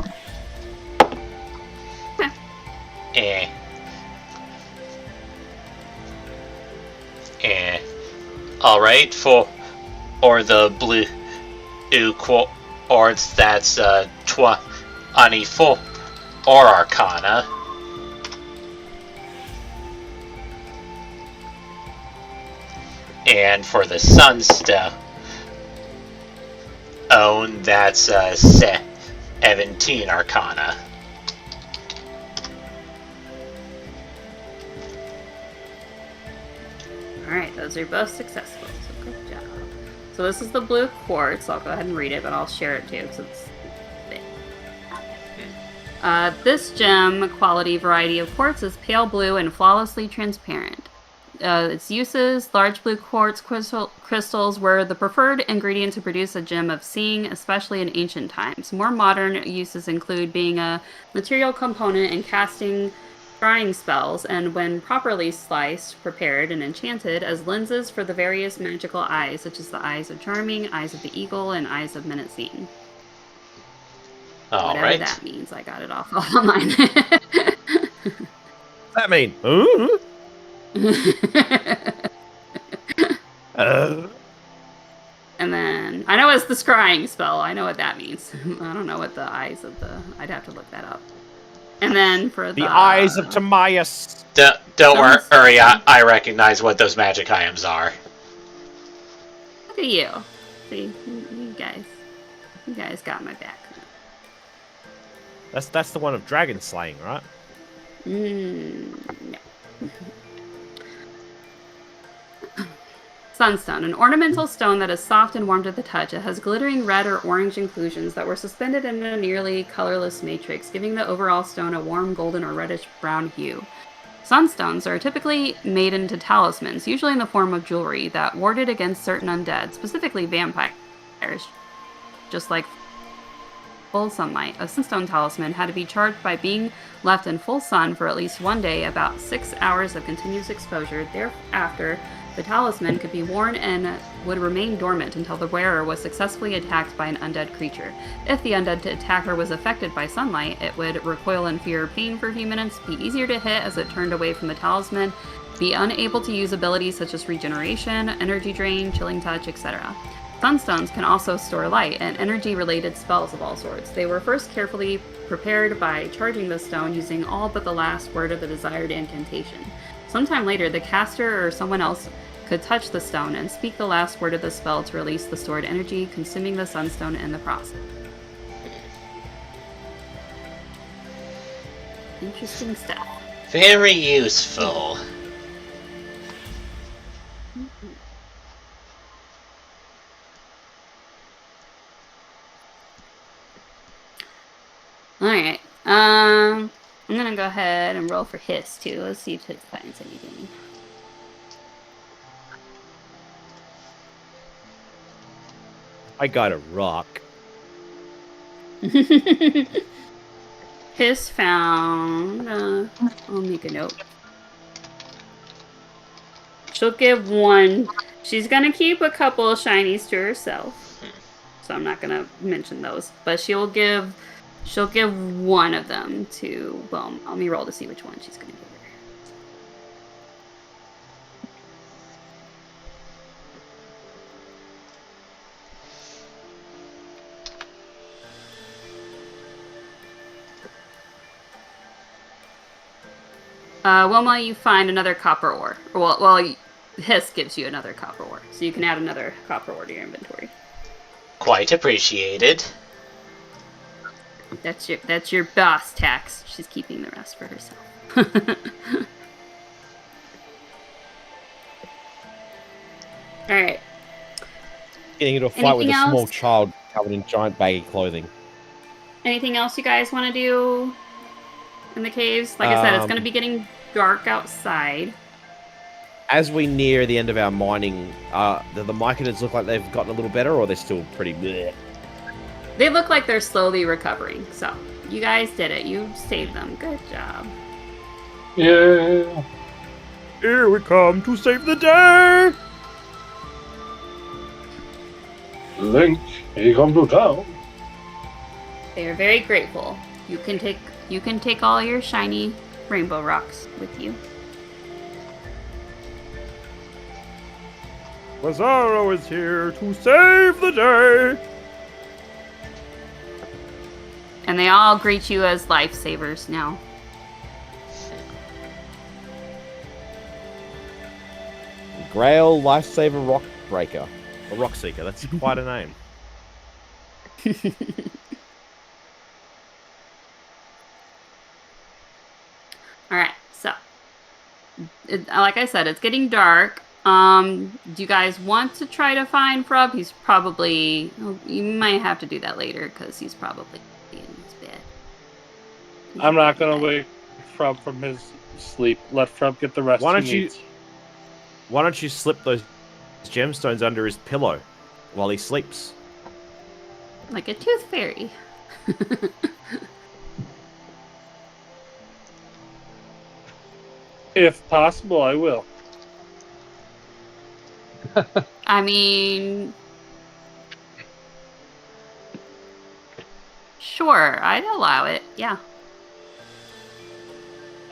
Alright, for the blue quartz, that's 24 or Arcana. And for the sunstone, that's 17 Arcana. Alright, those are both successful, so good job. So this is the blue quartz. I'll go ahead and read it, but I'll share it too, because it's big. This gem quality variety of quartz is pale blue and flawlessly transparent. Its uses: large blue quartz crystals were the preferred ingredient to produce a gem of seeing, especially in ancient times. More modern uses include being a material component in casting scrying spells, and when properly sliced, prepared, and enchanted, as lenses for the various magical eyes, such as the eyes of Charming, eyes of the Eagle, and eyes of Menacing. Whatever that means, I got it off online. That mean? And then I know it's the scrying spell. I know what that means. I don't know what the eyes of the. I'd have to look that up. And then for the eyes of Timaeus. Don't worry, I recognize what those magic items are. Look at you. See, you guys got my back. That's the one of dragon slaying, right? No. Sunstone, an ornamental stone that is soft and warm to the touch. It has glittering red or orange inclusions that were suspended in a nearly colorless matrix, giving the overall stone a warm golden or reddish-brown hue. Sunstones are typically made into talismans, usually in the form of jewelry, that warded against certain undead, specifically vampires. Just like full sunlight, a sunstone talisman had to be charged by being left in full sun for at least 1 day, about 6 hours of continuous exposure. Thereafter, the talisman could be worn and would remain dormant until the wearer was successfully attacked by an undead creature. If the undead attacker was affected by sunlight, it would recoil in fear or pain for a few minutes, be easier to hit as it turned away from the talisman, be unable to use abilities such as regeneration, energy drain, chilling touch, etc. Sunstones can also store light and energy-related spells of all sorts. They were first carefully prepared by charging the stone using all but the last word of the desired incantation. Sometime later, the caster or someone else could touch the stone and speak the last word of the spell to release the stored energy, consuming the sunstone in the process. Interesting stuff. Very useful. Alright. I'm gonna go ahead and roll for Hiss too. Let's see if it finds anything. I got a rock. Hiss found. I'll make a note. She'll give 1. She's gonna keep a couple of shinies to herself, so I'm not gonna mention those. But she'll give 1 of them to. Well, let me roll to see which one she's gonna give her. Wilma, you find another copper ore. Well, Hiss gives you another copper ore, so you can add another copper ore to your inventory. Quite appreciated. That's your boss tax. She's keeping the rest for herself. All right. Getting into a fight with Anything a small else? child covered in giant baggy clothing. Anything else you guys want to do in the caves? Like I said, it's going to be getting dark outside. As we near the end of our mining, do the myconids look like they've gotten a little better, or they're still pretty bleh? They look like they're slowly recovering. So, you guys did it. You saved them. Good job. Yeah. Here we come to save the day! Link, he come to town. They are very grateful. You can take all your shiny rainbow rocks with you. Lazaro is here to save the day! And they all greet you as lifesavers now. Grail Lifesaver Rock Breaker. A Rock Seeker, that's quite a name. Alright, so. Like I said, it's getting dark. Do you guys want to try to find Frub? He's probably... You might have to do that later, because he's probably in his bed. I'm not going to wake Frub from his sleep. Let Frub get the rest Why he needs. Why don't you slip those gemstones under his pillow while he sleeps? Like a tooth fairy. If possible, I will. I mean... Sure, I'd allow it, yeah.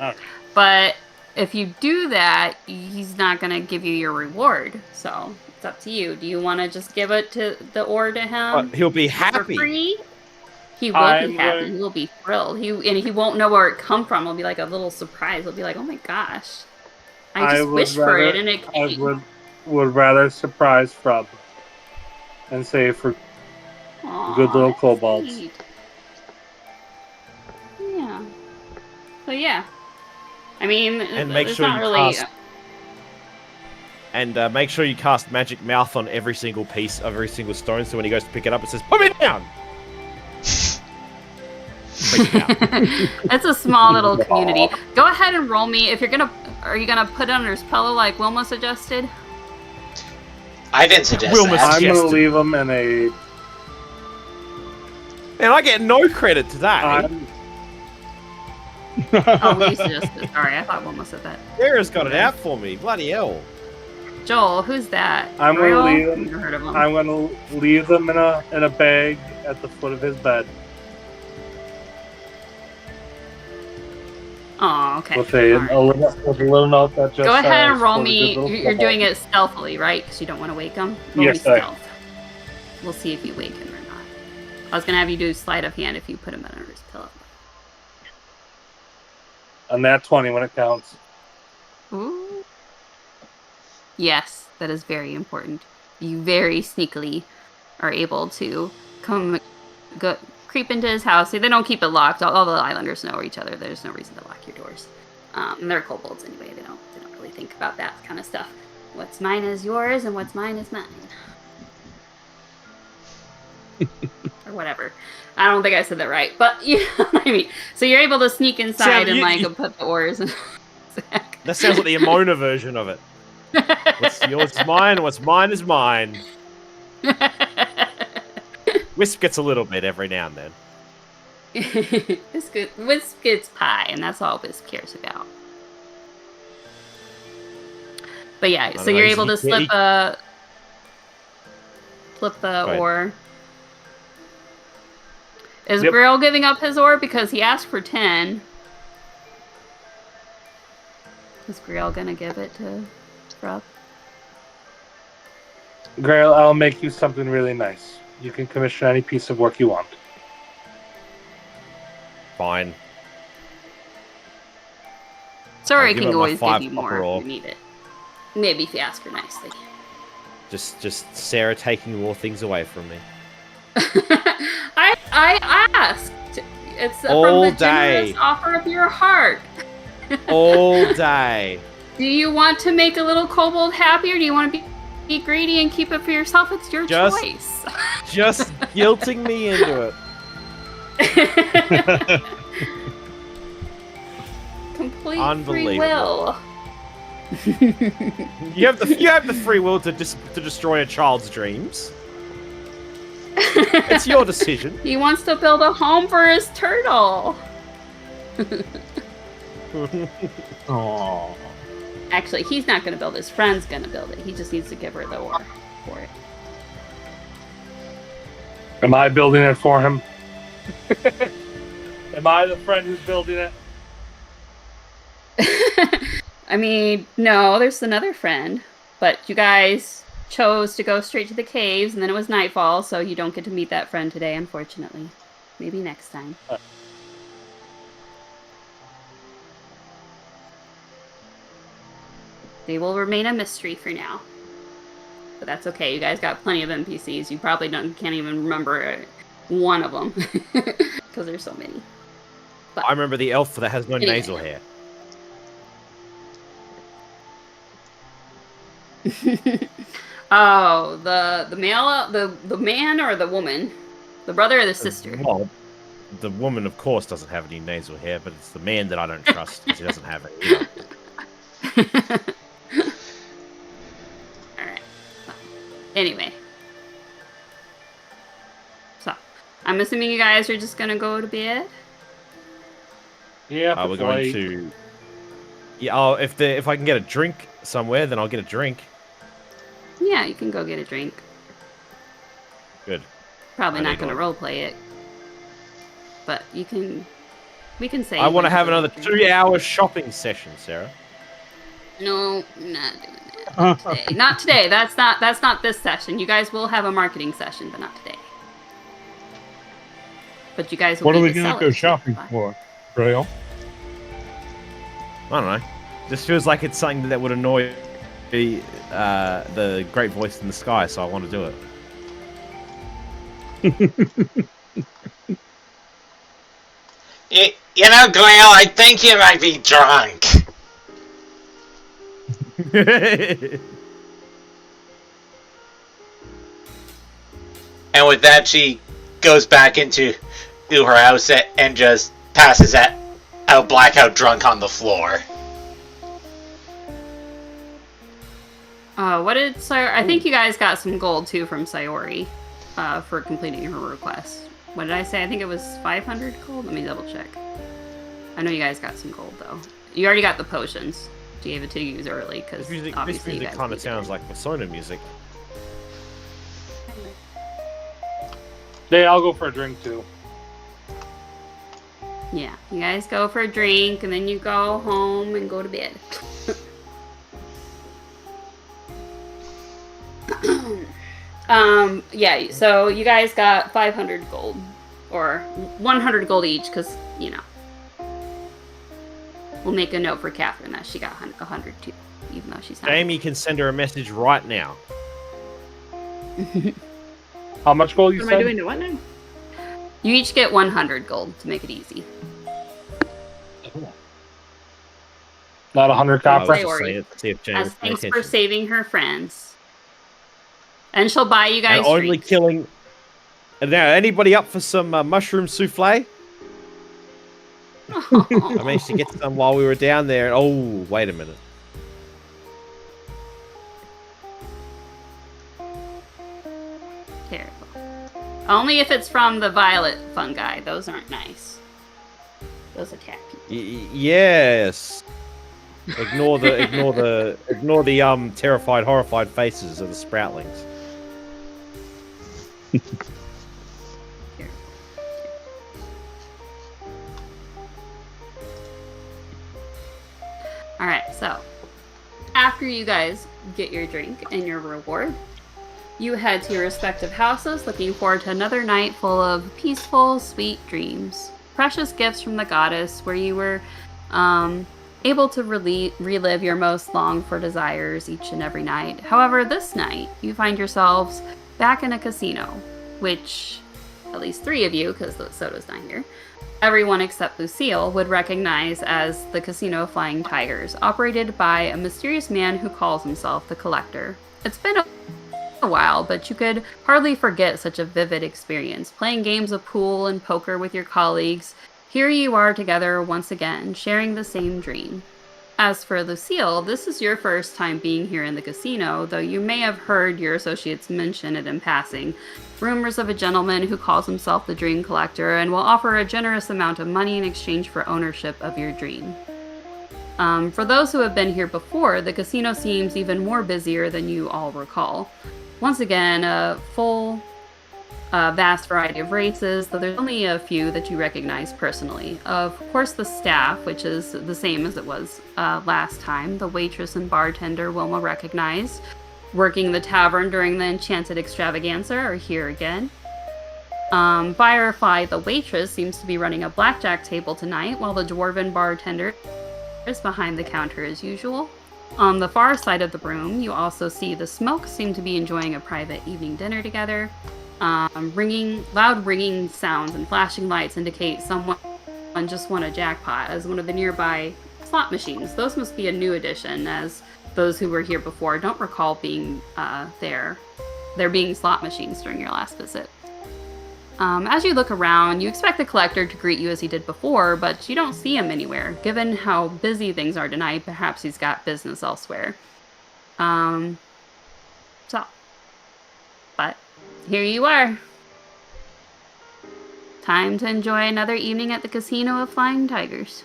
Okay. But if you do that, he's not going to give you your reward. So it's up to you. Do you want to just give it to the ore to him? He'll be For happy. free? He will be happy. He will be thrilled. He won't know where it come from. It'll be like a little surprise. He'll be like, oh my gosh. I just wished for it and it came. I would rather surprise Frub and save for Aw, good little that's kobolds. sweet. Yeah. So yeah. I mean, And make it's sure not you really... cast... And make sure you cast Magic Mouth on every single piece of every single stone, so when he goes to pick it up, it says, "Put me down!" It's a small little community. Go ahead and roll me. If you're gonna... Are you gonna put it under his pillow like Wilma suggested? I didn't suggest Wilma that. I'm going to leave him in a... And I get no credit to that. I'm- Oh, we suggested. Sorry, I thought Wilma said that. Sarah's got it out for me. Bloody hell. Joel, who's that? I'm going to Grail? leave I've him. never heard of him. I'm going to leave them in a bag at the foot of his bed Oh, okay. with a All right. little note that just Go ahead and says, roll "For me. good little You're doing kobold." it stealthily, right? Because you don't want to wake him. Roll Yes, me I am. stealth. We'll see if you wake him or not. I was gonna have you do sleight of hand if you put him under his pillow. And that 20 when it counts. Ooh. Yes, that is very important. You very sneakily are able to creep into his house. See, they don't keep it locked. All the islanders know each other. There's no reason to lock your doors. And they're kobolds anyway. They don't really think about that kind of stuff. What's mine is yours, and what's mine is mine. Or whatever. I don't think I said that right, but you know what I mean. So you're able to sneak inside and put the oars in. That sounds like the Amona version of it. What's yours is mine, what's mine is mine. Wisp gets a little bit every now and then. Wisp gets pie, and that's all Wisp cares about. But yeah, so you're able to slip the ore. Is Grail giving up his ore because he asked for 10? Is Grail gonna give it to Frub? Grail, I'll make you something really nice. You can commission any piece of work you want. Fine. Sora give can her my always give 5 you more copper if ore. you need it. Maybe if you ask her nicely. Just Sarah taking more things away from me. I asked. It's All from the generous day. offer of your heart. All day. Do you want to make a little kobold happy, or do you want to be greedy and keep it for yourself? It's your choice. Just guilting me into it. Complete free will. You have the free will to destroy a child's dreams. It's your decision. He wants to build a home for his turtle. Aww. Actually, he's not going to build. His friend's going to build it. He just needs to give her the ore for it. Am I building it for him? Am I the friend who's building it? I mean, no, there's another friend. But you guys chose to go straight to the caves, and then it was nightfall, so you don't get to meet that friend today, unfortunately. Maybe next time. They will remain a mystery for now. But that's okay. You guys got plenty of NPCs. You probably can't even remember one of them. Because there's so many. But I remember the elf that has no nasal hair. Oh, the male, the man or the woman? The brother or the sister? Well, the woman, of course, doesn't have any nasal hair, but it's the man that I don't trust because he doesn't have it either. Alright. Anyway. So, I'm assuming you guys are just gonna go to bed? Yeah, We're going to... Yeah, oh, if I can get a drink somewhere, then I'll get a drink. Yeah, you can go get a drink. Good. Probably I not need gonna one. roleplay it. But you can... We can say... I want to have another get a drink. 2-hour shopping session, Sarah. No, I'm not doing that. Not today. Not today. That's not this session. You guys will have a marketing session, but not today. But you guys will What are need we to going sell to go it. shopping for, Braille? I don't know. This feels like it's something that would annoy the great voice in the sky, so I want to do it. You know, Grail, I think you might be drunk. And with that, she goes back into her house and just passes out blackout drunk on the floor. What did Sayori... I think you guys got some gold, too, from Sayori for completing her request. What did I say? I think it was 500 gold? Let me double check. I know you guys got some gold, though. You already got the potions. She gave it to you early, because This obviously music kind of sounds like Persona music. Yeah, I'll go for a drink too. Yeah, you guys go for a drink, and then you go home and go to bed. Yeah, so you guys got 500 gold. Or 100 gold each, because, you know. We'll make a note for Catherine that she got 100 too, even though she's not. Jamie can send her a message right now. How much gold you What said? am I doing to what now? You each get 100 gold to make it easy. Not 100 I was copper. just saying it to see if Jamie As was paying thanks for attention. saving her friends. And she'll buy you guys And only drinks. killing... And now, anybody up for some mushroom souffle? I managed to get some while we were down there. Oh, wait a minute. Terrible. Only if it's from the violet fungi. Those aren't nice. Those attack people. Yes. Ignore the terrified, horrified faces of the sproutlings. Alright, so after you guys get your drink and your reward, you head to your respective houses, looking forward to another night full of peaceful, sweet dreams. Precious gifts from the goddess, where you were able to relive your most longed-for desires each and every night. However, this night, you find yourselves back in a casino, which, at least 3 of you, because Soda's not here, everyone except Lucille would recognize as the Casino Flying Tigers, operated by a mysterious man who calls himself the Collector. It's been a while, but you could hardly forget such a vivid experience, playing games of pool and poker with your colleagues. Here you are together once again, sharing the same dream. As for Lucille, this is your first time being here in the casino, though you may have heard your associates mention it in passing. Rumors of a gentleman who calls himself the Dream Collector and will offer a generous amount of money in exchange for ownership of your dream. For those who have been here before, the casino seems even more busier than you all recall. Once again, a full vast variety of races, though there's only a few that you recognize personally. Of course, the staff, which is the same as it was last time. The waitress and bartender Wilma recognized, working the tavern during the Enchanted Extravaganza, are here again. Firefly, the waitress, seems to be running a blackjack table tonight, while the dwarven bartender is behind the counter as usual. On the far side of the room, you also see the Smoke seem to be enjoying a private evening dinner together. Loud ringing sounds and flashing lights indicate someone just won a jackpot as one of the nearby slot machines. Those must be a new addition, as those who were here before don't recall being there being slot machines during your last visit. As you look around, you expect the Collector to greet you as he did before, but you don't see him anywhere. Given how busy things are tonight, perhaps he's got business elsewhere. But here you are. Time to enjoy another evening at the Casino of Flying Tigers.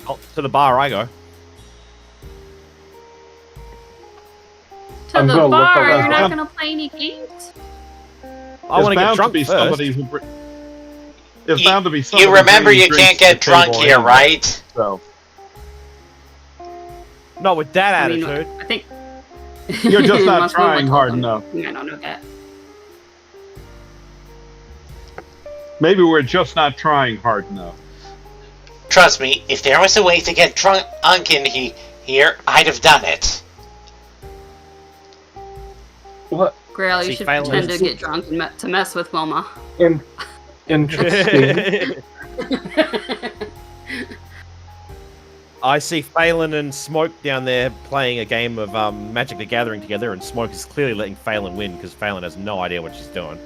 Oh, to the bar I go. I'm To gonna the look bar? around. You're not going to play any games? I want to get There's bound drunk be first. somebody who There's bound to be somebody You remember bringing you drinks can't to the get drunk table here, anyway, right? So Not with that I mean, attitude. I think you're just not Unless Wilma trying told hard them. enough. I don't know that. Maybe we're just not trying hard enough. Trust me, if there was a way to get drunk in here, I'd have done it. What? Grail, you See, should finally- pretend to get drunk and to mess with Wilma. Interesting. I see Phelan and Smoke down there playing a game of Magic the Gathering together, and Smoke is clearly letting Phelan win because Phelan has no idea what she's doing.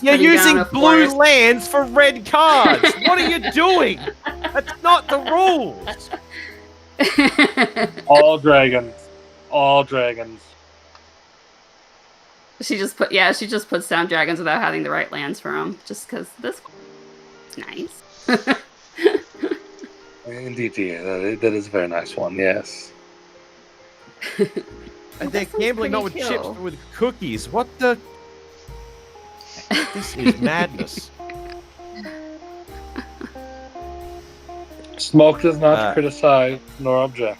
You're using blue lands for red cards. What are you doing? That's not the rules. All dragons. All dragons. She just puts down dragons without having the right lands for them, just because this is nice. Indeed, yeah, that is a very nice one, yes. And they're That sounds gambling not with pretty chips, chill. but with cookies. What the? This is madness. Smoke does not criticize nor object.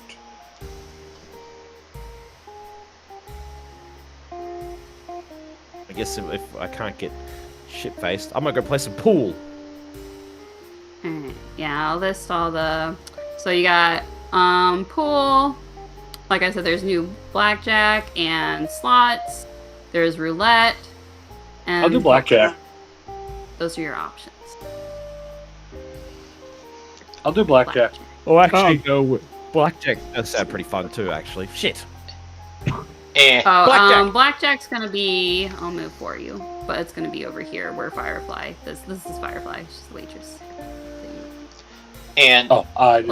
I guess if I can't get shit-faced, I'm gonna go play some pool. Alright, yeah, I'll list all the... So you got pool. Like I said, there's new blackjack and slots. There's roulette. And I'll do blackjack. Those are your options. I'll do blackjack. Oh, I'll go with blackjack does sound pretty fun too, actually. Shit. Oh, blackjack's gonna be... I'll move for you. But it's gonna be over here where Firefly... This is Firefly. She's the waitress. And I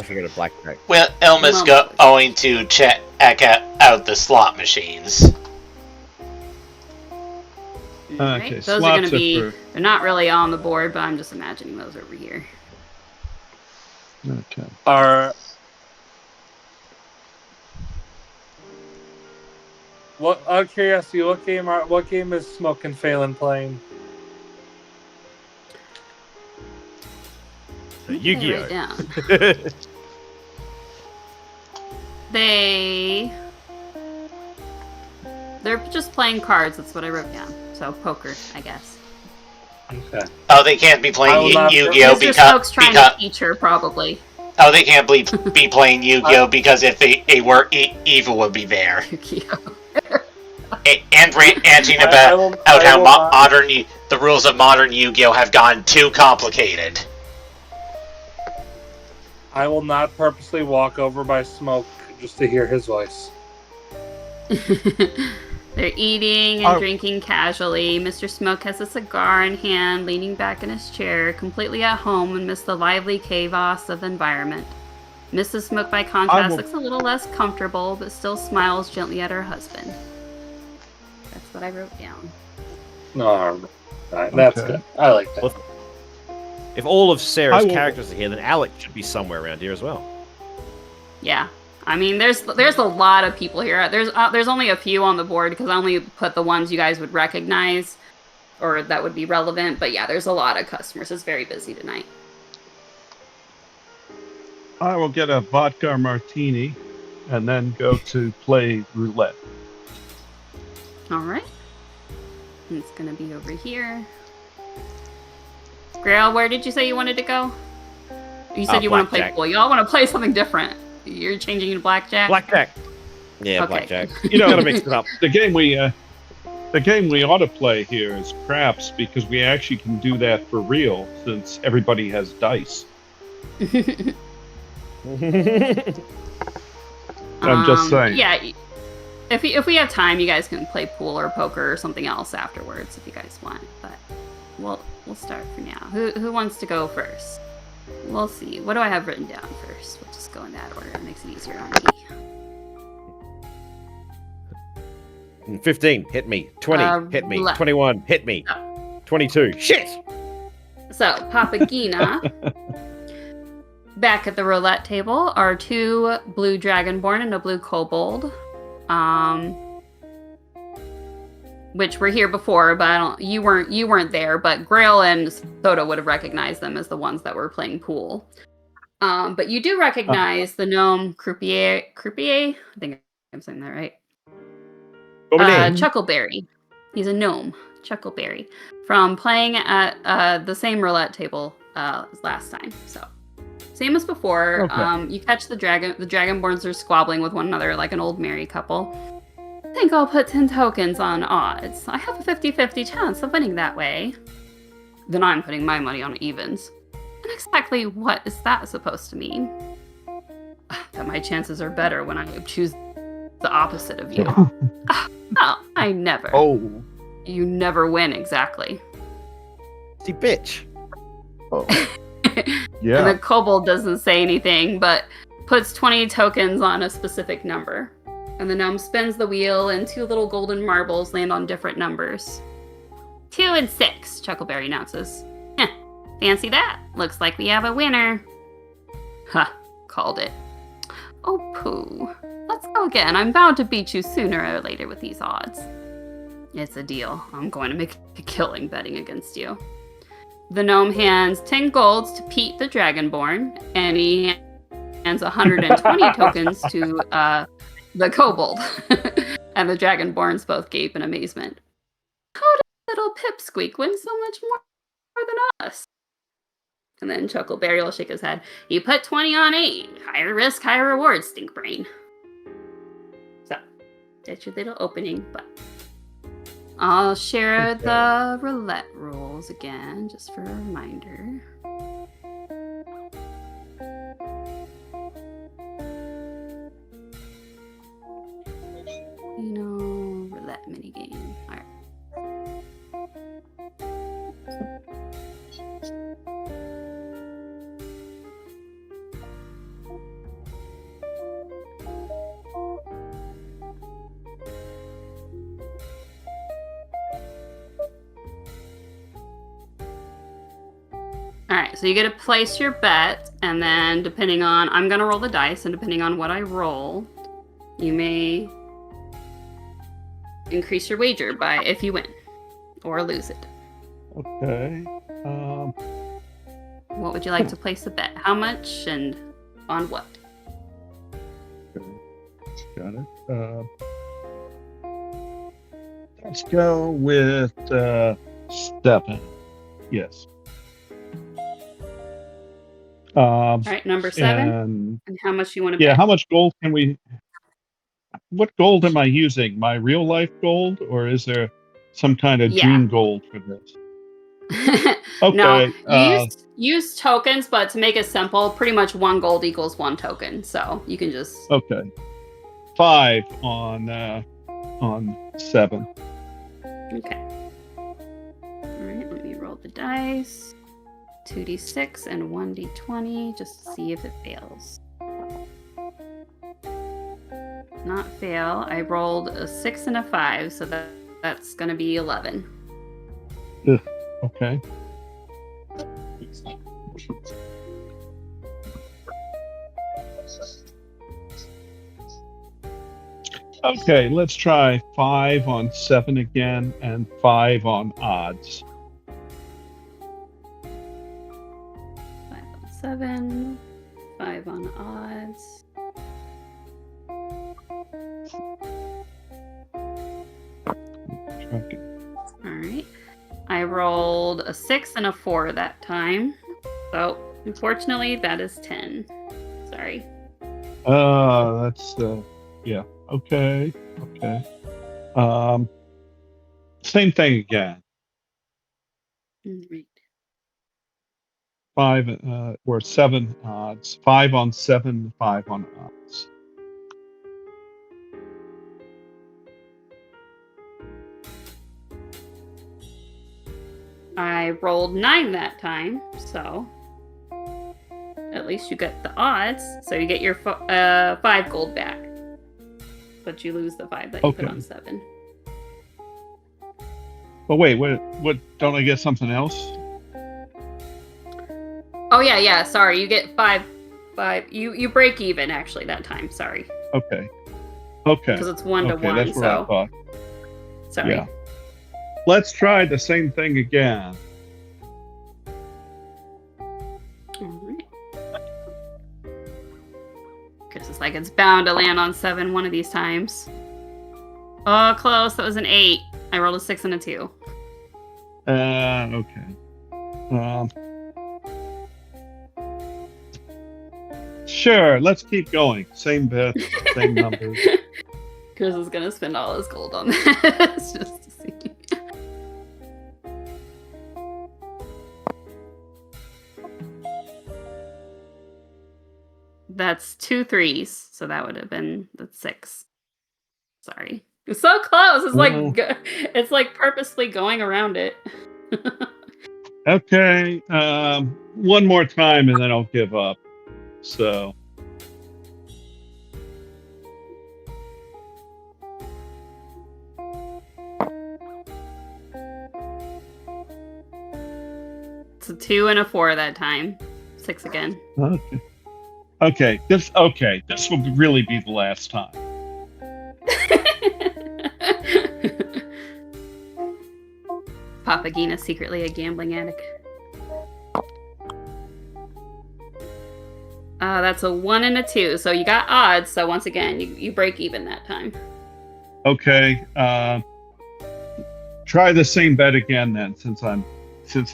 forget a blackjack. well, Elma's going to check out the slot machines. Okay, Right? Those are slots gonna be... for- They're not really on the board, but I'm just imagining those over here. Okay. Out of curiosity, what game is Smoke and Phelan playing? Yu-Gi-Oh. Write down. They're just playing cards. That's what I wrote down. So poker, I guess. Okay. Oh, they can't be I will playing not- Yu-Gi-Oh Mr. Smoke's trying because to teach her, probably. oh, they can't be playing Yu-Gi-Oh because if they were, Evil would be there. Yu-Gi-Oh. And ranting I about will how not- modern the rules of modern Yu-Gi-Oh have gotten too complicated. I will not purposely walk over by Smoke just to hear his voice. They're eating and drinking casually. Mr. Smoke has a cigar in hand, leaning back in his chair, completely at home amidst the lively chaos of environment. Mrs. Smoke, by contrast, looks a little less comfortable, but still smiles gently at her husband. That's what I wrote down. No, that's good. I like that. Well, if all of Sarah's characters are here, then Alec should be somewhere around here as well. Yeah. I mean, there's a lot of people here. There's only a few on the board because I only put the ones you guys would recognize or that would be relevant. But yeah, there's a lot of customers. It's very busy tonight. I will get a vodka martini and then go to play roulette. All right. It's gonna be over here. Grail, where did you say you wanted to go? You said you want to play pool. Y'all want to play something different. You're changing to blackjack? Blackjack. Yeah, okay. Blackjack. You know, gotta mix it up. The game we ought to play here is craps because we actually can do that for real since everybody has dice. I'm just saying. Yeah, if we have time, you guys can play pool or poker or something else afterwards if you guys want. But we'll start for now. Who wants to go first? We'll see. What do I have written down first? We'll just go in that order. It makes it easier on me. 15, hit me. 20, hit me. 21, hit me. 22, shit! So, Papagina. Back at the roulette table are 2 blue dragonborn and a blue kobold. Which were here before, but you weren't there, but Grail and Soda would have recognized them as the ones that were playing pool. But you do recognize the gnome Croupier, I think I'm saying that right. Chuckleberry. He's a gnome, Chuckleberry, from playing at the same roulette table as last time. So, same as before. Okay. You catch the dragonborns are squabbling with one another like an old married couple. I think I'll put 10 tokens on odds. I have a 50-50 chance of winning that way. Then I'm putting my money on evens. And exactly what is that supposed to mean? That my chances are better when I choose the opposite of you. No, I never. Oh. You never win, exactly. See, bitch. Oh. Yeah. And the kobold doesn't say anything, but puts 20 tokens on a specific number. And the gnome spins the wheel, and 2 little golden marbles land on different numbers. 2 and 6, Chuckleberry announces. Fancy that. Looks like we have a winner. Huh, called it. Oh, pooh. Let's go again. I'm bound to beat you sooner or later with these odds. It's a deal. I'm going to make a killing betting against you. The gnome hands 10 golds to Pete the Dragonborn, and he hands 120 tokens to the kobold. And the Dragonborns both gape in amazement. How did little Pipsqueak win so much more than us? And then Chuckleberry will shake his head. You put 20 on 8. Higher risk, higher reward, Stinkbrain. So, that's your little opening, but I'll share the roulette rules again, just for a reminder. Roulette minigame. All right. Alright, so you get to place your bet, and then depending on, I'm going to roll the dice, and depending on what I roll, you may increase your wager by if you win, or lose it. Okay. What would you like to place a bet? How much, and on what? Got it. Let's go with 7. Yes. All right, number 7. And how much you want to bet? How much gold can we? What gold am I using? My real life gold, or is there some kind of dream gold for this? No, you use tokens, but to make it simple, pretty much 1 gold equals 1 token. So you can just 5 on 7. Okay. All right, let me roll the dice. 2d6 and 1d20 just to see if it fails. Not fail. I rolled a 6 and a 5, so that's going to be 11. Ugh, okay. Okay, let's try 5 on 7 again and 5 on odds. 5 on 7, 5 on odds. Okay. All right. I rolled a 6 and a 4 that time. So, unfortunately, that is 10. Sorry. That's Okay. Same thing again. Right. 5 or 7 odds. 5 on 7, 5 on odds. I rolled 9 that time, so at least you get the odds. So you get your 5 gold back, but you lose the 5 that you put on 7. But wait, what? Don't I get something else? Oh yeah. Sorry, you get 5. You break even actually that time. Sorry. Okay. Because it's 1 to 1. That's what I thought. Sorry. Yeah. Let's try the same thing again. Alright. Because it's like it's bound to land on 7 one of these times. Oh, close. That was an 8. I rolled a 6 and a 2. Okay. Sure, let's keep going. Same bet, same numbers. Chris is gonna spend all his gold on this just to see. That's 2 3s, so that would have been the 6. Sorry, it's so close. It's like purposely going around it. Okay, one more time and then I'll give up. So. It's a 2 and a 4 that time. 6 again. Okay. This will really be the last time. Papagina's secretly a gambling addict. That's a 1 and a 2, so you got odds. So once again, you break even that time. Okay. Try the same bet again then, since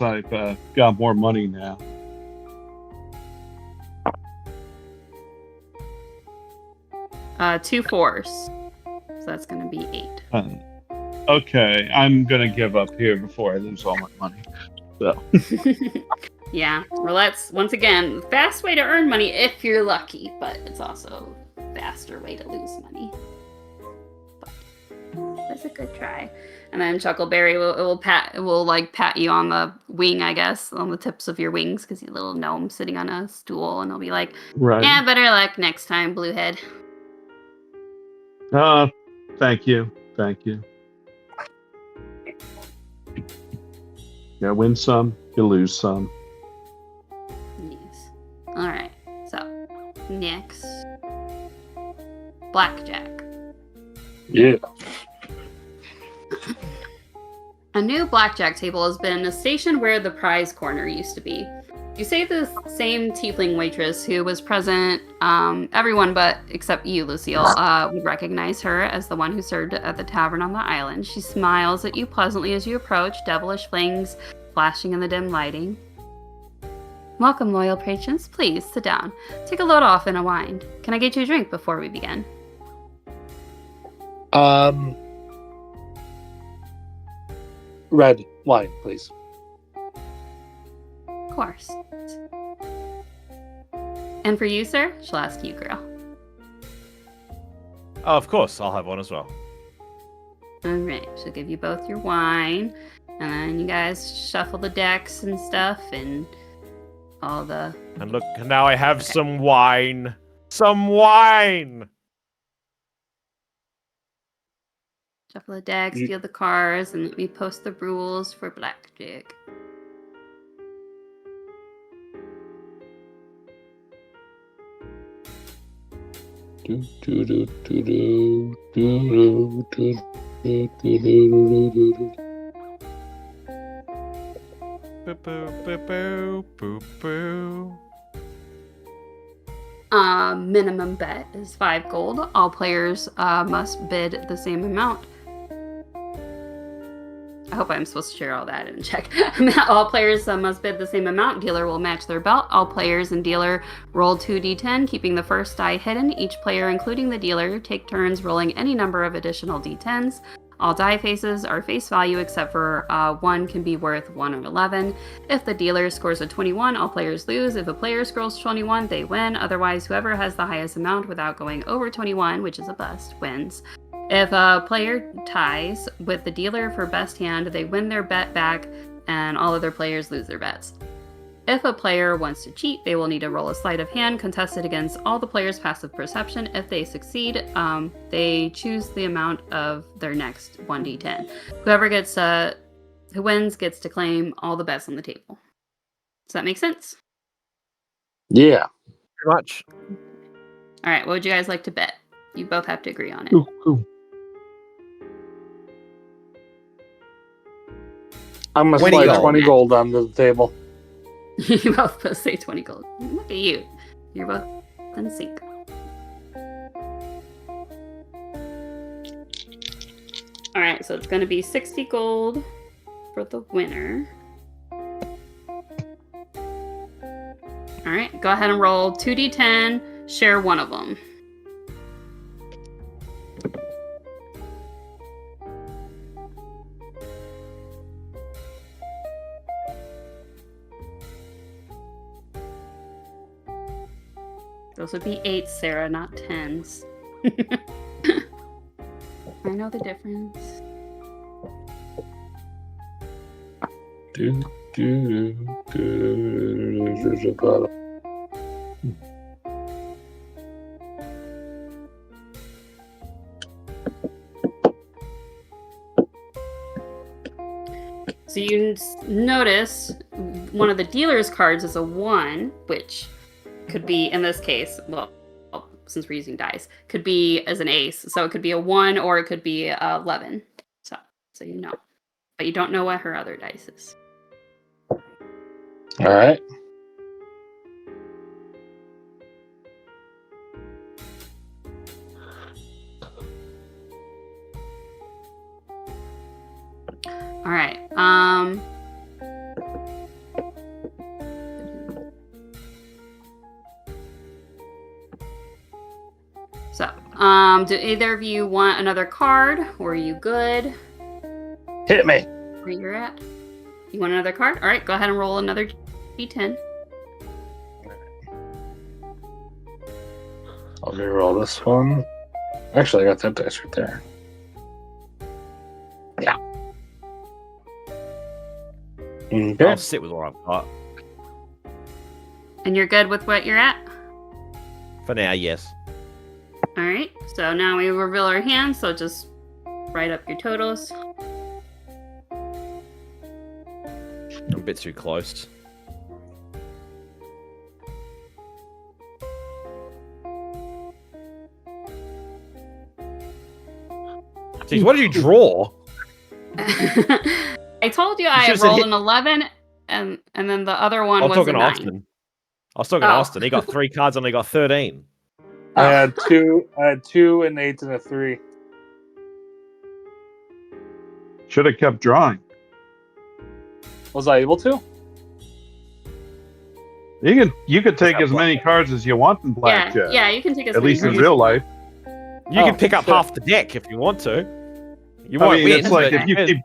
I've got more money now. Two 4s, so that's gonna be 8. Okay, I'm gonna give up here before I lose all my money. So. Yeah, roulette's once again the fast way to earn money if you're lucky, but it's also a faster way to lose money. But that's a good try. And then Chuckleberry will pat you on the wing, I guess, on the tips of your wings, because he's a little gnome sitting on a stool, and he'll be like, right. Yeah, better luck next time, Bluehead. Thank you. You win some, you lose some. Yes. Alright, so next, blackjack. Yeah. A new blackjack table has been a station where the prize corner used to be. You say the same tiefling waitress who was present, everyone but except you, Lucille, would recognize her as the one who served at the tavern on the island. She smiles at you pleasantly as you approach. Devilish fangs flashing in the dim lighting. Welcome, loyal patrons. Please, sit down. Take a load off and a wine. Can I get you a drink before we begin? Red wine, please. Of course. And for you, sir? She'll ask you, girl. Oh, of course, I'll have one as well. Alright, she'll give you both your wine, and then you guys shuffle the decks and stuff, and all the... And look, now I have some wine. Some wine! Shuffle the decks, deal the cards, and let me post the rules for blackjack. Minimum bet is 5 gold. All players must bid the same amount. I hope I'm supposed to share all that and check. All players must bid the same amount. Dealer will match their belt. All players and dealer roll 2d10, keeping the first die hidden. Each player, including the dealer, take turns rolling any number of additional d10s. All die faces are face value except for 1 can be worth 1 or 11. If the dealer scores a 21, all players lose. If a player scores 21, they win. Otherwise, whoever has the highest amount without going over 21, which is a bust, wins. If a player ties with the dealer for best hand, they win their bet back, and all other players lose their bets. If a player wants to cheat, they will need to roll a sleight of hand contested against all the players' passive perception. If they succeed, they choose the amount of their next 1d10. Who wins gets to claim all the bets on the table. Does that make sense? Yeah. Pretty much. All right, what would you guys like to bet? You both have to agree on it. Ooh. I'm going to 20 slide gold. 20 gold onto the table. You both say 20 gold. Look at you. You're both in sync. All right, so it's going to be 60 gold for the winner. All right, go ahead and roll 2d10, share one of them. Those would be 8s, Sarah, not 10s. I know the difference. So you notice one of the dealer's cards is a 1, which could be, in this case, well, since we're using dice, could be as an ace. So it could be a 1 or it could be 11. So you know. But you don't know what her other dice is. All right. All right. So, do either of you want another card, or are you good? Hit me. Where you're at? You want another card? All right, go ahead and roll another d10. I'll reroll this one. Actually, I got that dice right there. Yeah. Okay. I'll sit with what I've got. And you're good with what you're at? For now, yes. All right, so now we reveal our hands, so just write up your totals. I'm a bit too close. Jeez, what did you draw? I told you I should've rolled said an 11, and then the other one I'm was talking a to 9. Austin. I was talking to Austin. He got 3 cards and he got 13. I had 2, an 8, and a 3. Should have kept drawing. Was I able to? You could take as many cards as you want in blackjack. Yeah, you can take as At many least in cards real as you life. You can pick up half the deck if you want to. You won't win. It's like but if you can. keep.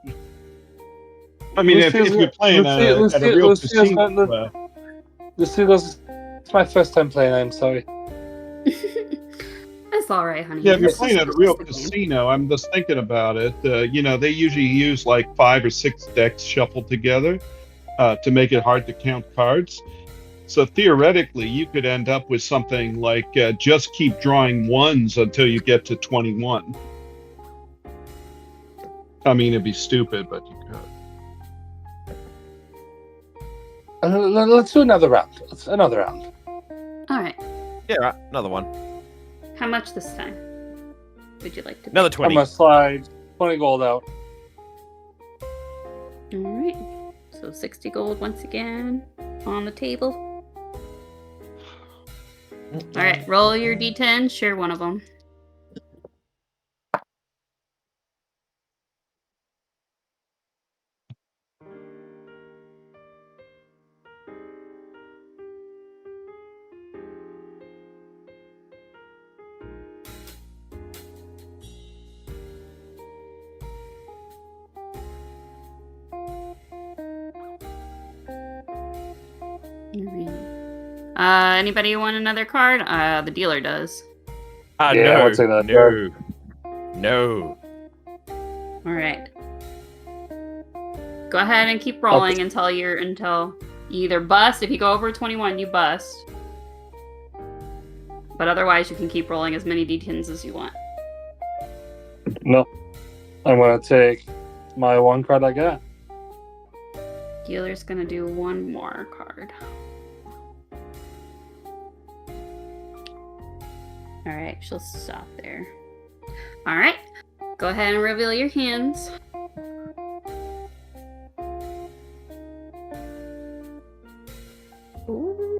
I mean, if you're playing at a real casino. Lucy goes, it's my first time playing, I'm sorry. It's all right, honey. Yeah, if you're It's playing just- at a real it's just a game. casino, I'm just thinking about it. They usually use like 5 or 6 decks shuffled together to make it hard to count cards. So theoretically, you could end up with something like just keep drawing ones until you get to 21. I mean, it'd be stupid, but you could. Let's do another round. Another round. All right. Yeah, right. Another one. How much this time would you like to? Another I'm 20. gonna slide 20 gold out. All right. So 60 gold once again on the table. All right. Roll your d10. Share one of them. Anybody want another card? The dealer does. Yeah, No. I'll take that. No. All right. Go ahead and keep rolling until you either bust. If you go over 21, you bust. But otherwise, you can keep rolling as many d10s as you want. No. I'm gonna take my one card I got. Dealer's gonna do one more card. Alright, she'll stop there. Alright, go ahead and reveal your hands. Ooh.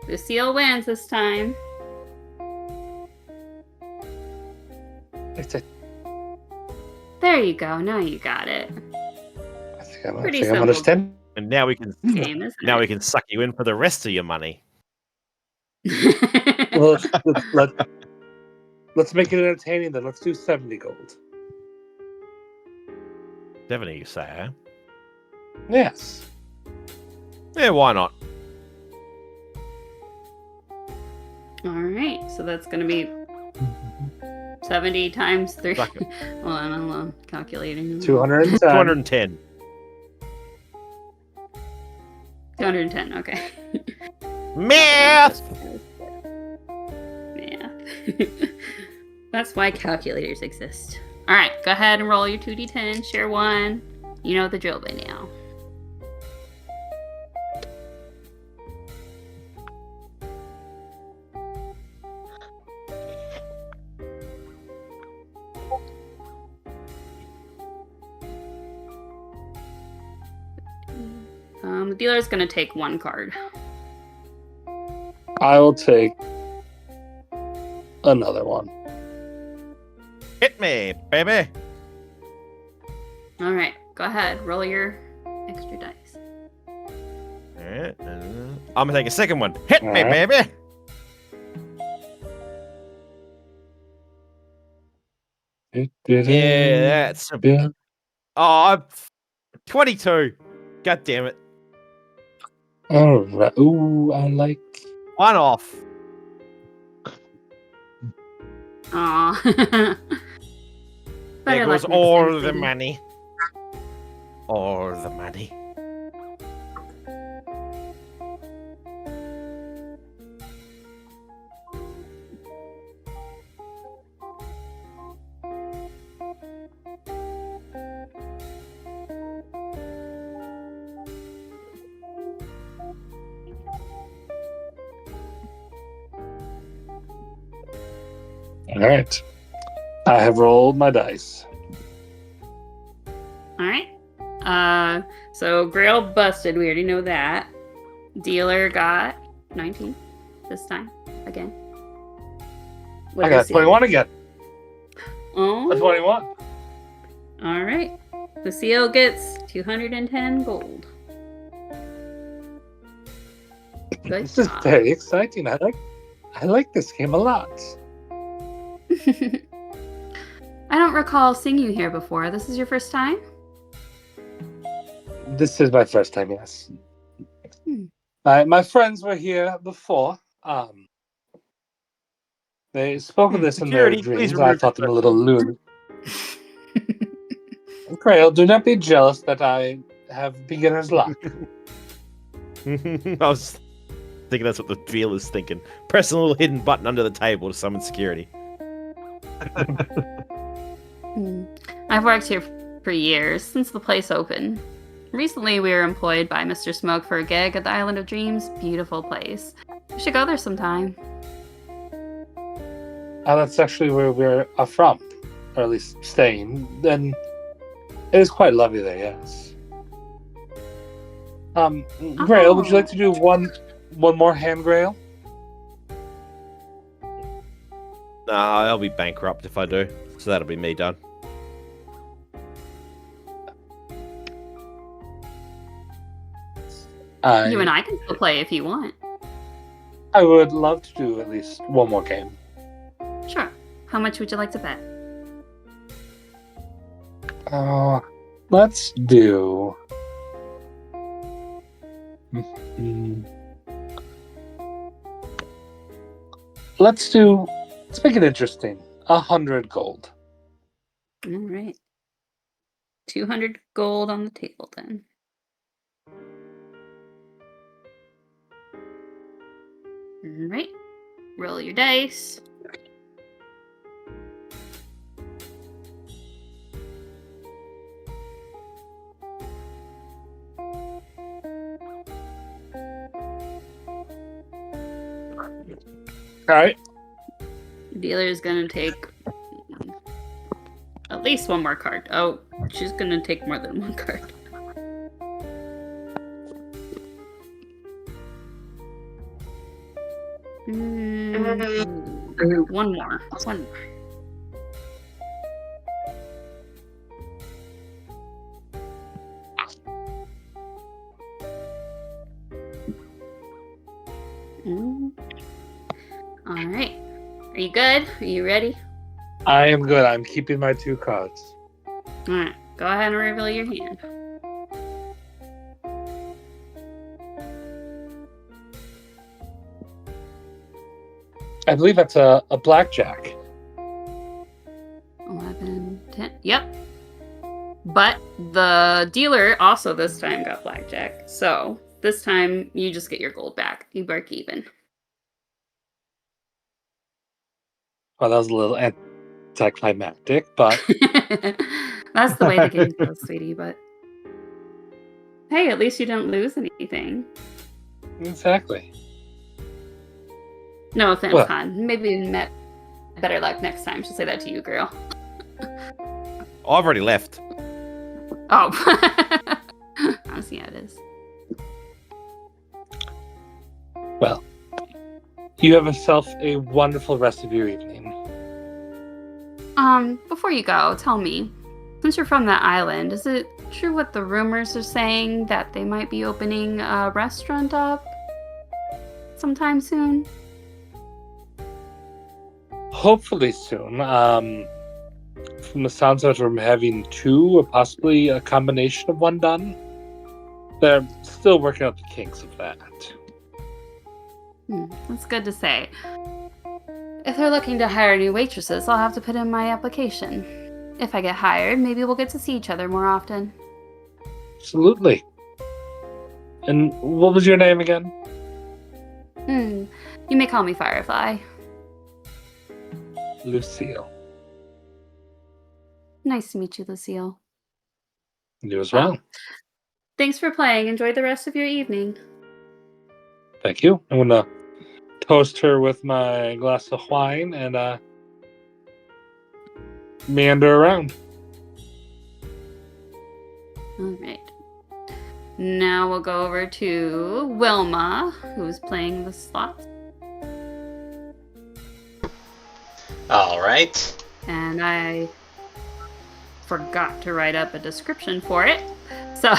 Lucille wins this time. There you go, now you got it. I think I'm Pretty simple. simple. Understand. And now we can Game, isn't we can suck you in for the rest of your money. it? Well, let's make it entertaining then. Let's do 70 gold. 70, you say, huh? Yes. Yeah, why not? Alright, so that's gonna be 70 times 3. Fuck it. Hold on, calculating. 210. 210. 210, okay. Math! Yeah. That's why calculators exist. Alright, go ahead and roll your 2d10, share one. You know the drill by now. The dealer's gonna take one card. I will take another one. Hit me, baby! Alright, go ahead, roll your extra dice. Alright, I'm gonna take a second one. Hit me, Alright. baby! Yeah, that's a... Yeah. Oh, I'm 22. God damn it. All right. Ooh, I like. One off. Aww. There goes all the money. All the money. All right. I have rolled my dice. Alright. So Grail busted, we already know that. Dealer got 19 this time. Again. What I got is it? 21 again. Oh. A 21. Alright. Lucille gets 210 gold. Good This is job. very exciting. I like this game a lot. I don't recall seeing you here before. This is your first time? This is my first time, yes. My friends were here before. They spoke of this in their Security, please dreams. I remove thought them a this little lewd. Grail, do not be jealous that I have beginner's luck. I was thinking that's what the dealer's thinking. Press a little hidden button under the table to summon security. I've worked here for years, since the place opened. Recently, we were employed by Mr. Smoke for a gig at the Island of Dreams. Beautiful place. We should go there sometime. That's actually where we are from, or at least staying. And it is quite lovely there, yes. Grail, would you like to do one more hand, Grail? Nah, I'll be bankrupt if I do. So that'll be me done. You and I can still play if you want. I would love to do at least one more game. Sure. How much would you like to bet? Let's do... Let's make it interesting. 100 gold. All right. 200 gold on the table then. All right. Roll your dice. All right. Dealer is going to take at least one more card. Oh, she's going to take more than one card. One more. All right. Are you good? Are you ready? I am good. I'm keeping my 2 cards. All right. Go ahead and reveal your hand. I believe that's a blackjack. 11, 10. Yep. But the dealer also this time got blackjack. So this time you just get your gold back. You break even. Well, that was a little anticlimactic, but... That's the way the game goes, sweetie, but... Hey, at least you didn't lose anything. Exactly. No offense, Well, hon. Maybe we met better luck next time. She'll say that to you, girl. I've already left. Oh. I see how it is. Well, you have yourself a wonderful rest of your evening. Before you go, tell me, since you're from that island, is it true what the rumors are saying that they might be opening a restaurant up sometime soon? Hopefully soon. From the sounds of it, we're having 2 or possibly a combination of one done. They're still working out the kinks of that. That's good to say. If they're looking to hire new waitresses, I'll have to put in my application. If I get hired, maybe we'll get to see each other more often. Absolutely. And what was your name again? You may call me Firefly. Lucille. Nice to meet you, Lucille. You as well. Thanks for playing. Enjoy the rest of your evening. Thank you. I'm gonna toast her with my glass of wine and meander around. All right. Now we'll go over to Wilma, who's playing the slot. All right. And I forgot to write up a description for it. So,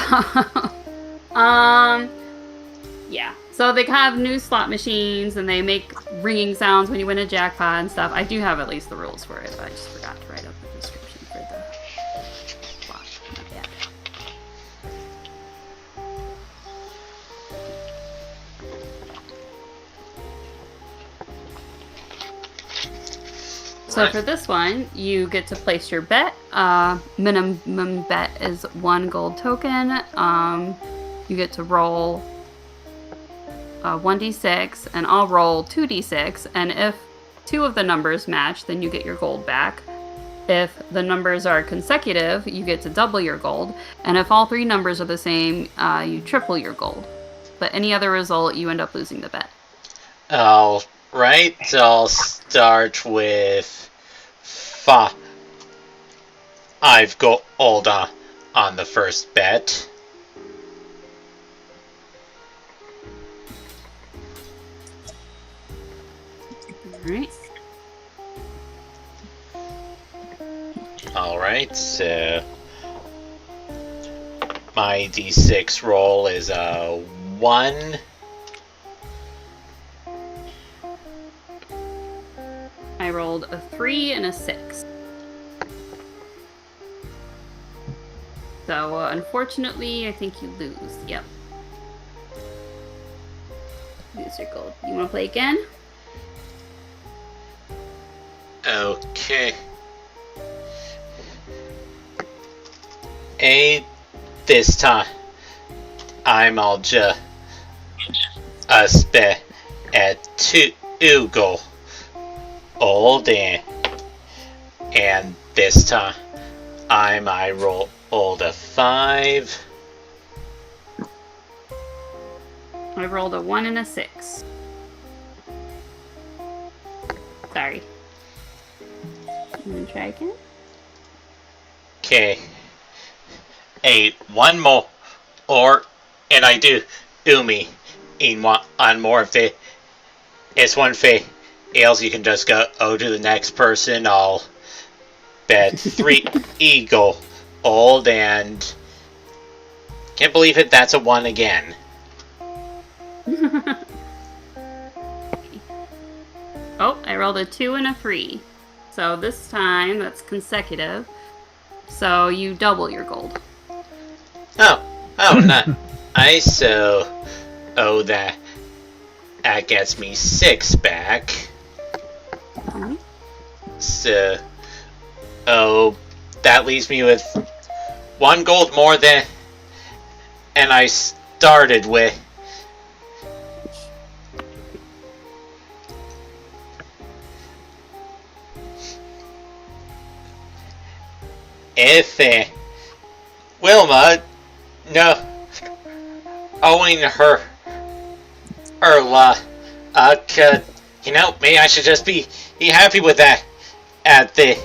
yeah. So they have new slot machines, and they make ringing sounds when you win a jackpot and stuff. I do have at least the rules for it, but I just forgot to write up the description for the slot. Not bad. So for this one, you get to place your bet. Minimum bet is 1 gold token. You get to roll 1d6, and I'll roll 2d6. And if 2 of the numbers match, then you get your gold back. If the numbers are consecutive, you get to double your gold. And if all 3 numbers are the same, you triple your gold. But any other result, you end up losing the bet. Alright, I'll start with 5. I've got gold on the first bet. Alright. Alright, so my d6 roll is a 1. I rolled a 3 and a 6. So, unfortunately, I think you lose. Yep. Lose your gold. You want to play again? Okay. This time, I'll just spend at 2 gold. And this time, I roll a 5. I rolled a 1 and a 6. Sorry. I'm gonna try again. Okay. 1 more, and I do me on more of it. It's one fate. Else you can just go to the next person. I'll bet 3 eagle old, and can't believe it. That's a 1 again. Oh, I rolled a 2 and a 3. So this time that's consecutive. So you double your gold. Oh, nice. So, that gets me 6 back. Mm-hmm. So, that leaves me with 1 gold more than I started with. If Wilma, no, owing her luck, maybe I should just be happy with that. At the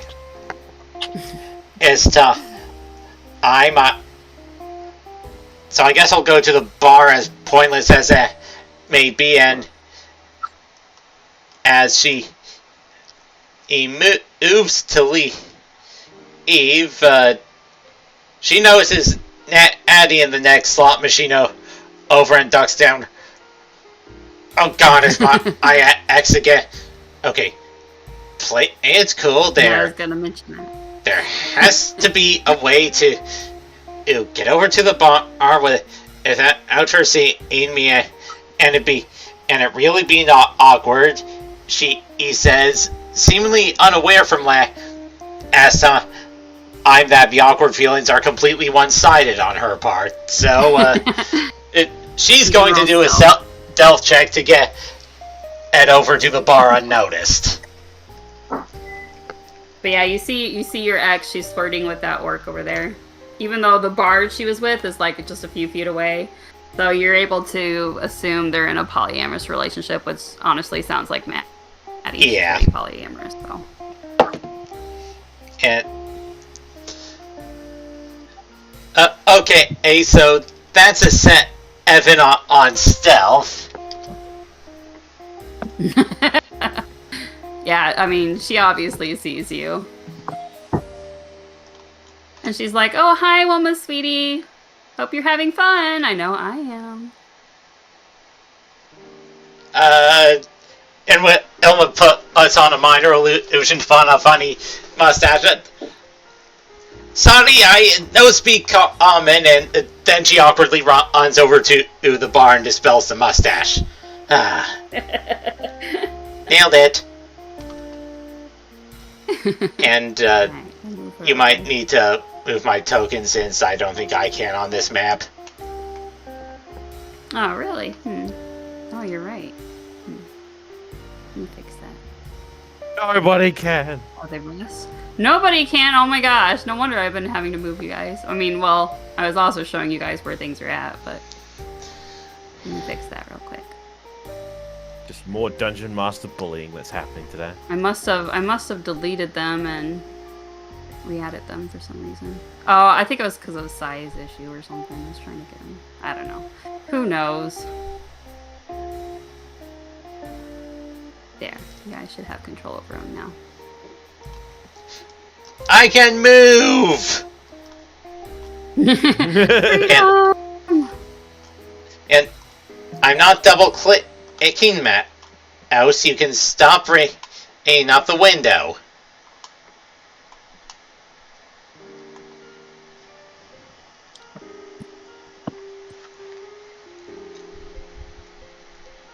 it's tough. So I guess I'll go to the bar, as pointless as that may be, and as she moves to leave, Eve, she notices Addie in the next slot machine over and ducks down. Oh god, it's my ex again. Okay, it's cool. Yeah, I was gonna mention that. There has to be a way to get over to the bar without her seeing me, and it really being awkward. He says, seemingly unaware from last time, that the awkward feelings are completely one-sided on her part. So she's going to do a stealth check to head over to the bar unnoticed. But yeah, you see your ex. She's flirting with that orc over there, even though the bar she was with is like just a few feet away. So you're able to assume they're in a polyamorous relationship, which honestly sounds like Maddie. Yeah, pretty polyamorous. So. And okay, so that's a set Evan on stealth. Yeah, I mean, she obviously sees you. And she's like, oh, hi, Wilma, sweetie. Hope you're having fun. I know I am. And when Elma puts on a minor illusion fun, a funny mustache. Sorry, I no speak common, and then she awkwardly runs over to the bar and dispels the mustache. Nailed it. And you might need to move my token since I don't think I can on this map. Oh, really? Oh, you're right. Let me fix that. Nobody can. Oh, they missed. Nobody can? Oh my gosh. No wonder I've been having to move you guys. I mean, well, I was also showing you guys where things are at, but let me fix that real quick. Just more Dungeon Master bullying that's happening today. I must have deleted them and re-added them for some reason. Oh, I think it was because of a size issue or something. I was trying to get them. I don't know. Who knows? There. You guys should have control over them now. I can move! and I'm not double-clicking mouse. You can stop bringing up the window.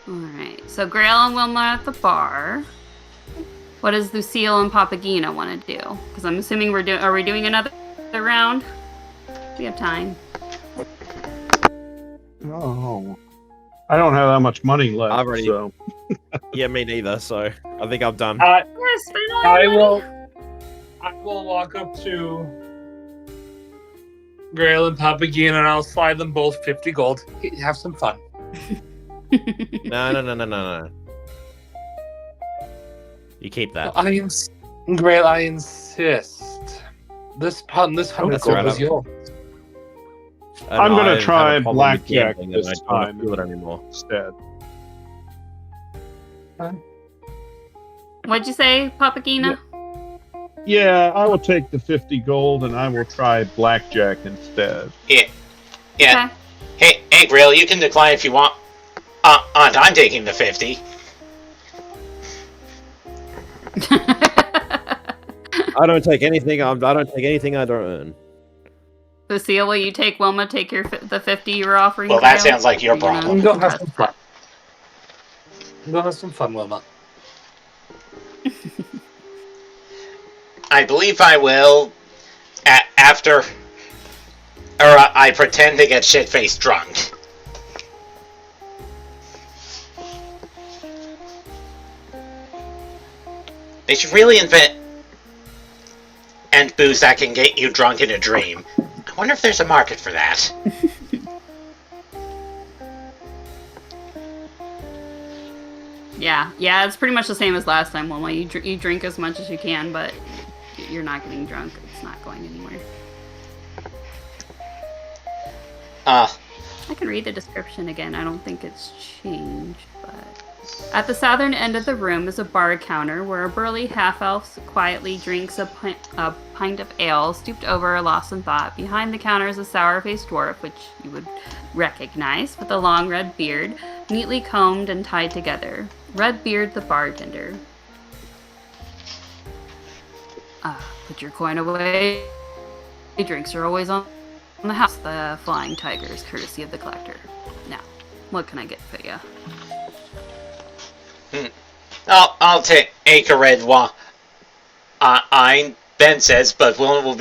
Alright, so Grail and Wilma are at the bar. What does Lucille and Papagena want to do? Because I'm assuming are we doing another round? We have time. Oh, I don't have that much money left. I've already. So. Yeah, me neither. So I think I'm done. I I will walk up to Grail and Papagena and I'll slide them both 50 gold. Have some fun. No. You keep that. Grail, I insist. This 100 gold right, is yours. I'm going to try blackjack blackjack this this time. I don't time feel it anymore. instead. What'd you say, Papagena? Yeah, I will take the 50 gold and I will try blackjack instead. Yeah. Okay. Hey, Grail, you can decline if you want. I'm taking the 50. I don't take anything. I don't take anything I don't earn. Lucille, will you take Wilma? Take the 50 you were offering. Well, that Grail? sounds like your problem. Go have some fun. Go have some fun, Wilma. I believe I will after, or I pretend to get shit-faced drunk. They should really invent booze that can get you drunk in a dream. I wonder if there's a market for that. Yeah, it's pretty much the same as last time, Wilma. You drink as much as you can, but you're not getting drunk. It's not going anywhere. I can read the description again. I don't think it's changed, but... At the southern end of the room is a bar counter where a burly half-elf quietly drinks a pint of ale, stooped over, lost in thought. Behind the counter is a sour-faced dwarf, which you would recognize, with a long red beard, neatly combed and tied together. Redbeard the bartender. Put your coin away. Drinks are always on the house. The Flying Tigers, courtesy of the collector. Now, what can I get for you? I'll take a red wine. Ben says, but will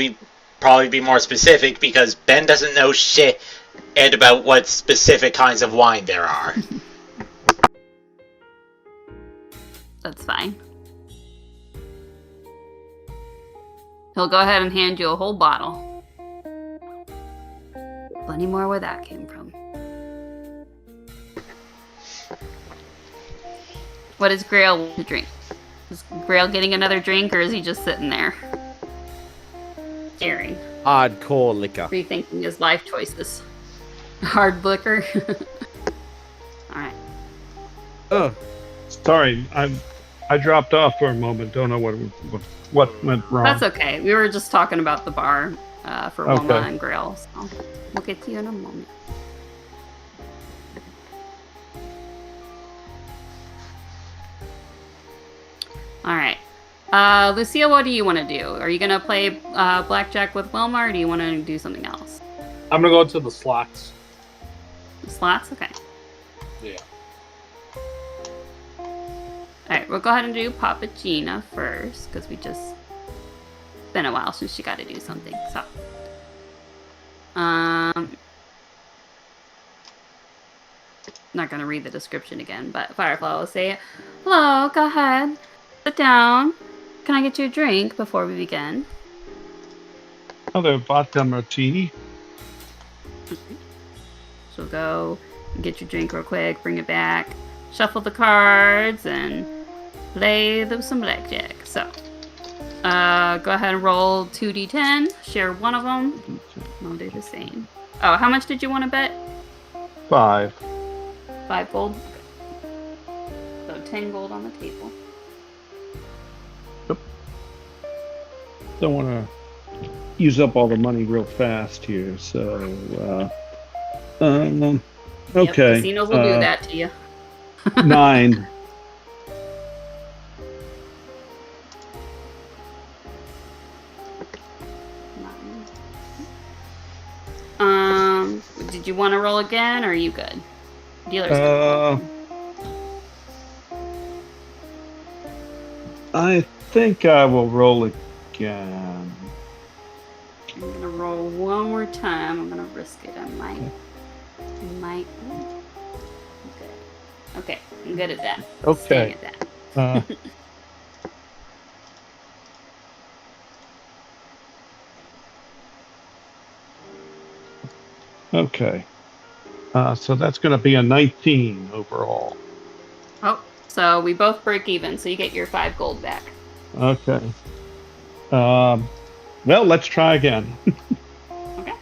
probably be more specific because Ben doesn't know shit about what specific kinds of wine there are. That's fine. He'll go ahead and hand you a whole bottle. Plenty more where that came from. What does Grail want to drink? Is Grail getting another drink, or is he just sitting there? Staring. Hardcore liquor. Rethinking his life choices. Hard liquor? Alright. Oh, sorry, I dropped off for a moment. Don't know what went wrong. That's okay. We were just talking about the bar. for Wilma and Grail. So we'll get to you in a moment. All right. Lucille, what do you want to do? Are you going to play blackjack with Wilma, or do you want to do something else? I'm going to go into the slots. The slots? Okay. Yeah. Alright, we'll go ahead and do Papa Gina first, because we just... It's been a while since she got to do something, so... Not gonna read the description again, but Firefly will say, "Hello, go ahead. Sit down. Can I get you a drink before we begin?" Hello, vodka martini. So go get your drink real quick, bring it back, shuffle the cards, and play some blackjack. So, go ahead and roll 2d10, share one of them. I'll do the same. Oh, how much did you want to bet? 5. 5 gold. So 10 gold on the table. Yep. Don't want to use up all the money real fast here, so okay. Yep, casinos will do that to you. 9. Did you want to roll again, or are you good? Dealer's I think I will roll again. I'm gonna roll one more time. I'm gonna risk it. I might. Okay. Okay, I'm good at that. Okay. Staying at that. Okay. So that's going to be a 19 overall. Oh, so we both break even, so you get your 5 gold back. Okay. Well, let's try again. Okay.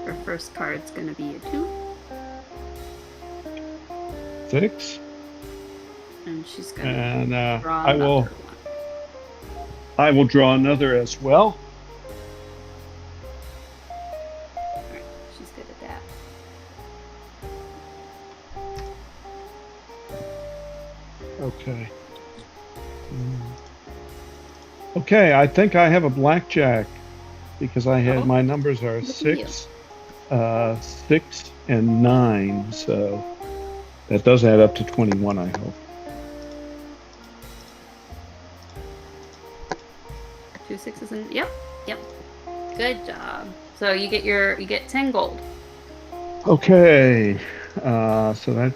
Our first card's gonna be a 2. 6. And she's gonna And draw I will draw another as well. Alright, she's good at that. Okay. Okay, I think I have a blackjack because I had my numbers are 6, 6, and 9, so that does add up to 21, I hope. 2 6s and yep. Good job. So you get 10 gold. Okay, so that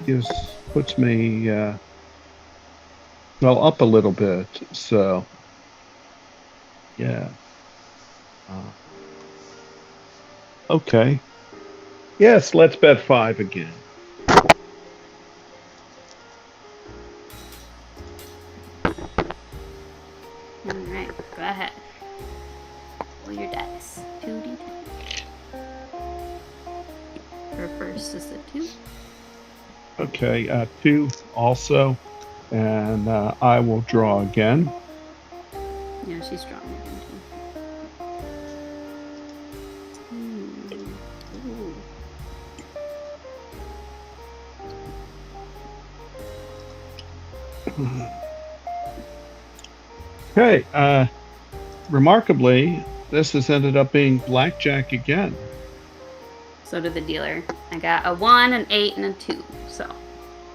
puts me well up a little bit. So yeah. Okay. Yes, let's bet 5 again. All right, go ahead. Roll your dice. 2d10. Her first is a 2. Okay, 2 also, and I will draw again. Yeah, she's drawing again too. Okay, remarkably, this has ended up being blackjack again. So did the dealer. I got a 1, an 8, and a 2. So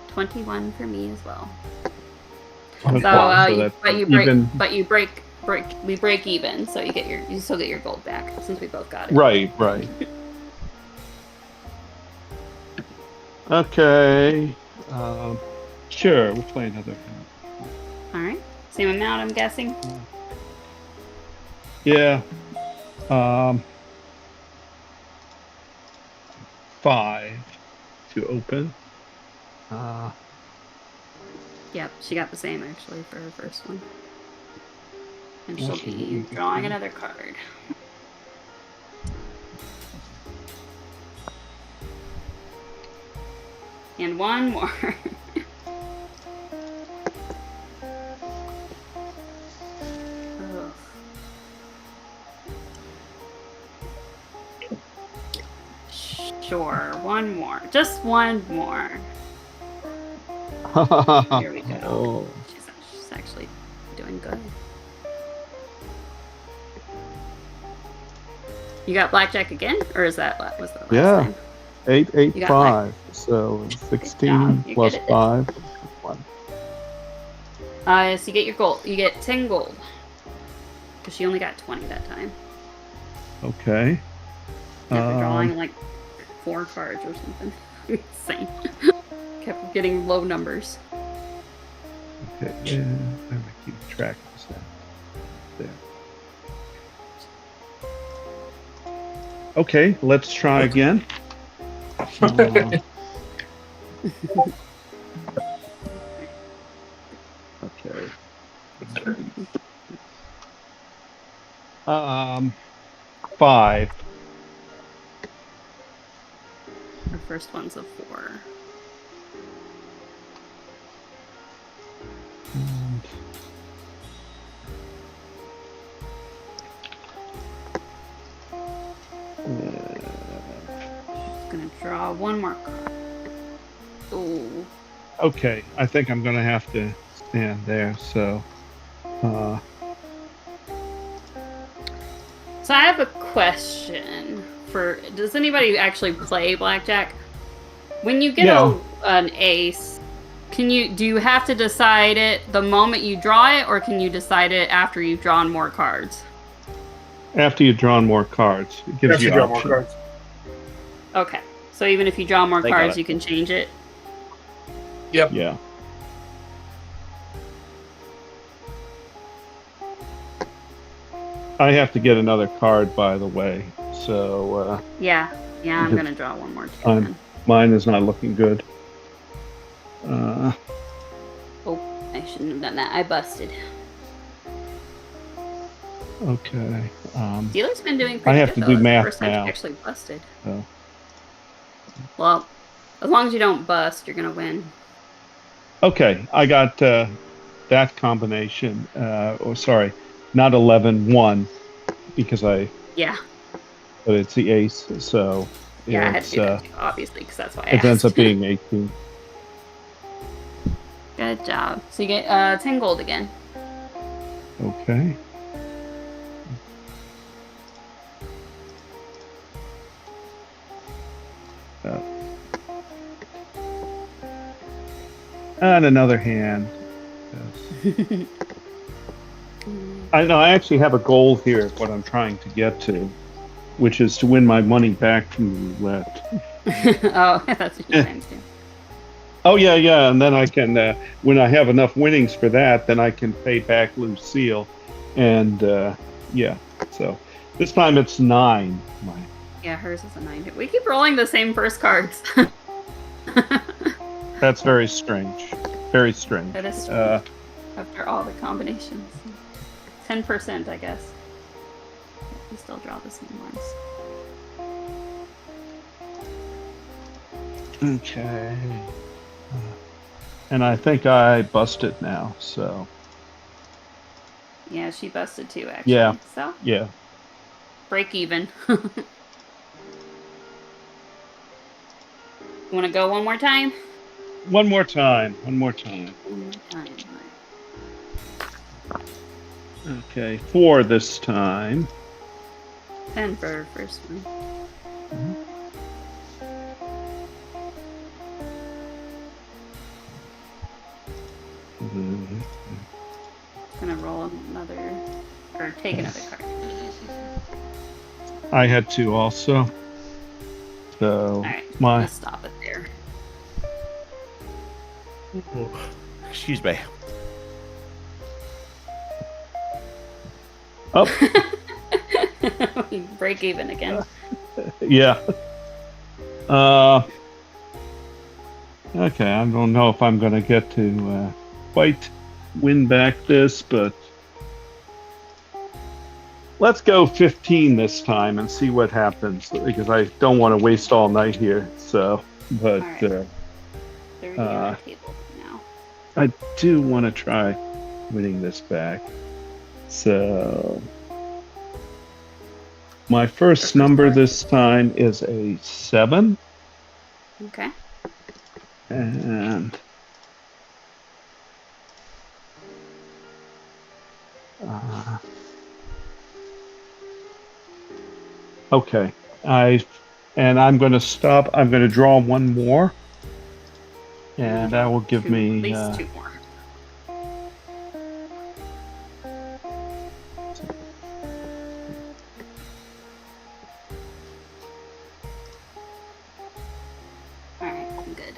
21 for me as well. Okay, we break even. So you still get your gold back since we both got it. Right. Okay, sure, we'll play another one. All right, same amount, I'm guessing. Yeah. 5 to open. Yep, she got the same actually for her first one. And she'll be drawing another card. And one more. Ugh. Sure, one more. Just one more. Here we go. Oh. She's actually doing good. You got blackjack again, or is that was the last time? 8, 8, You got 5. So 16 You're plus good at 5. 1. So you get your gold. You get 10 gold. Because she only got 20 that time. Okay. After drawing like 4 cards or something. Insane. Kept getting low numbers. Okay. Yeah, I'm gonna keep track of that. There. Okay, let's try again. Okay. 5. The first one's a 4. Gonna draw one more card. Ooh. Okay, I think I'm gonna have to stand there. So, So I have a question for. Does anybody actually play blackjack? When you get an ace, do you have to decide it the moment you draw it, or can you decide it after you've drawn more cards? after you've drawn more cards, it gives you draw more option. cards. Okay. So even if you draw more They got cards, it. you can change it. Yep. Yeah. I have to get another card, by the way. So Yeah. Yeah, I'm Because gonna draw one more too. I'm- then. mine is not looking good. Oh, I shouldn't have done that. I busted. Okay. Dealer's been doing I pretty have good, to though. do It's the math first time now. she actually busted. So. Well, as long as you don't bust, you're gonna win. Okay, I got that combination. Sorry, not 11, 1, because but Yeah. it's the ace, so Yeah, I had to it's, do that too, obviously, because that's why I it ends asked. up being 18. Good job. So you get 10 gold again. Okay. And another hand. Yes. I know. I actually have a goal here. What I'm trying to get to, which is to win my money back from the roulette. Oh, that's what you're trying to do. Oh yeah, and then I can, when I have enough winnings for that, then I can pay back Lucille, and yeah. So this time it's 9. Yeah, hers is a 9. We keep rolling the same first cards. That's very strange. Very strange. That is strange. After all the combinations. 10%, I guess. We still draw the same ones. Okay. And I think I busted now, so Yeah, she busted too, actually. Yeah. So, yeah. break even. You want to go one more time? One more time. One more time. Right. Okay, 4 this time. 10 for first one. Gonna roll another, or take another card. I had to also. So Alright, my let's stop it there. Excuse me. oh We break even again. yeah. Okay, I don't know if I'm gonna get to quite win back this, but let's go 15 this time and see what happens, because I don't want to waste all night here. So, but Alright. already on our table now. I do want to try winning this back. So my first number this time is a 7. Okay. And okay. I'm going to stop. I'm going to draw one more. And that will give me at least 2 more. Alright, I'm good.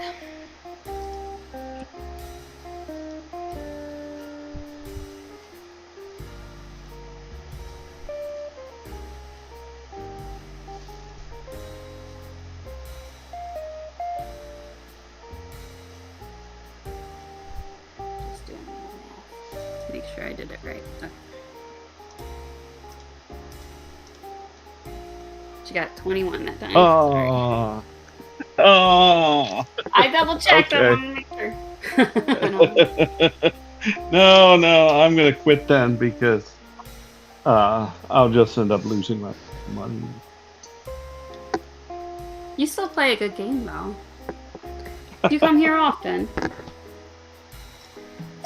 Just doing the math to make sure I did it right. Okay. She got 21 that time. Oh. Oh. I double checked. Okay. I wanted to make sure. No, I'm going to quit then because I'll just end up losing my money. You still play a good game, though. You come here often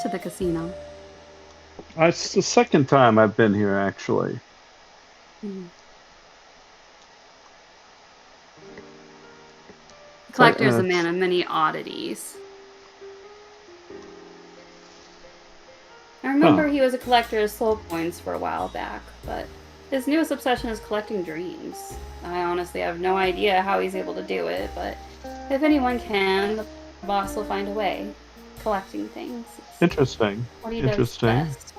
to the casino. It's the second time I've been here, actually. Collector's a man of many oddities. I remember he was a collector of soul coins for a while back, but his newest obsession is collecting dreams. I honestly have no idea how he's able to do it, but if anyone can, the boss will find a way. Collecting things. It's Interesting. what he does best.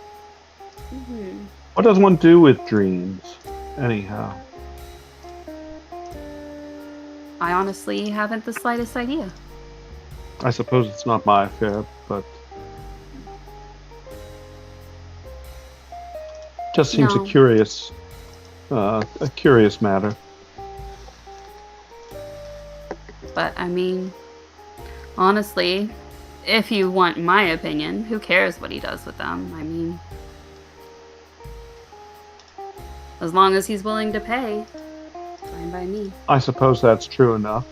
Mm-hmm. What does one do with dreams, anyhow? I honestly haven't the slightest idea. I suppose it's not my affair, but just seems No. a curious matter. But I mean, honestly, if you want my opinion, who cares what he does with them? I mean, as long as he's willing to pay, fine by me. I suppose that's true enough.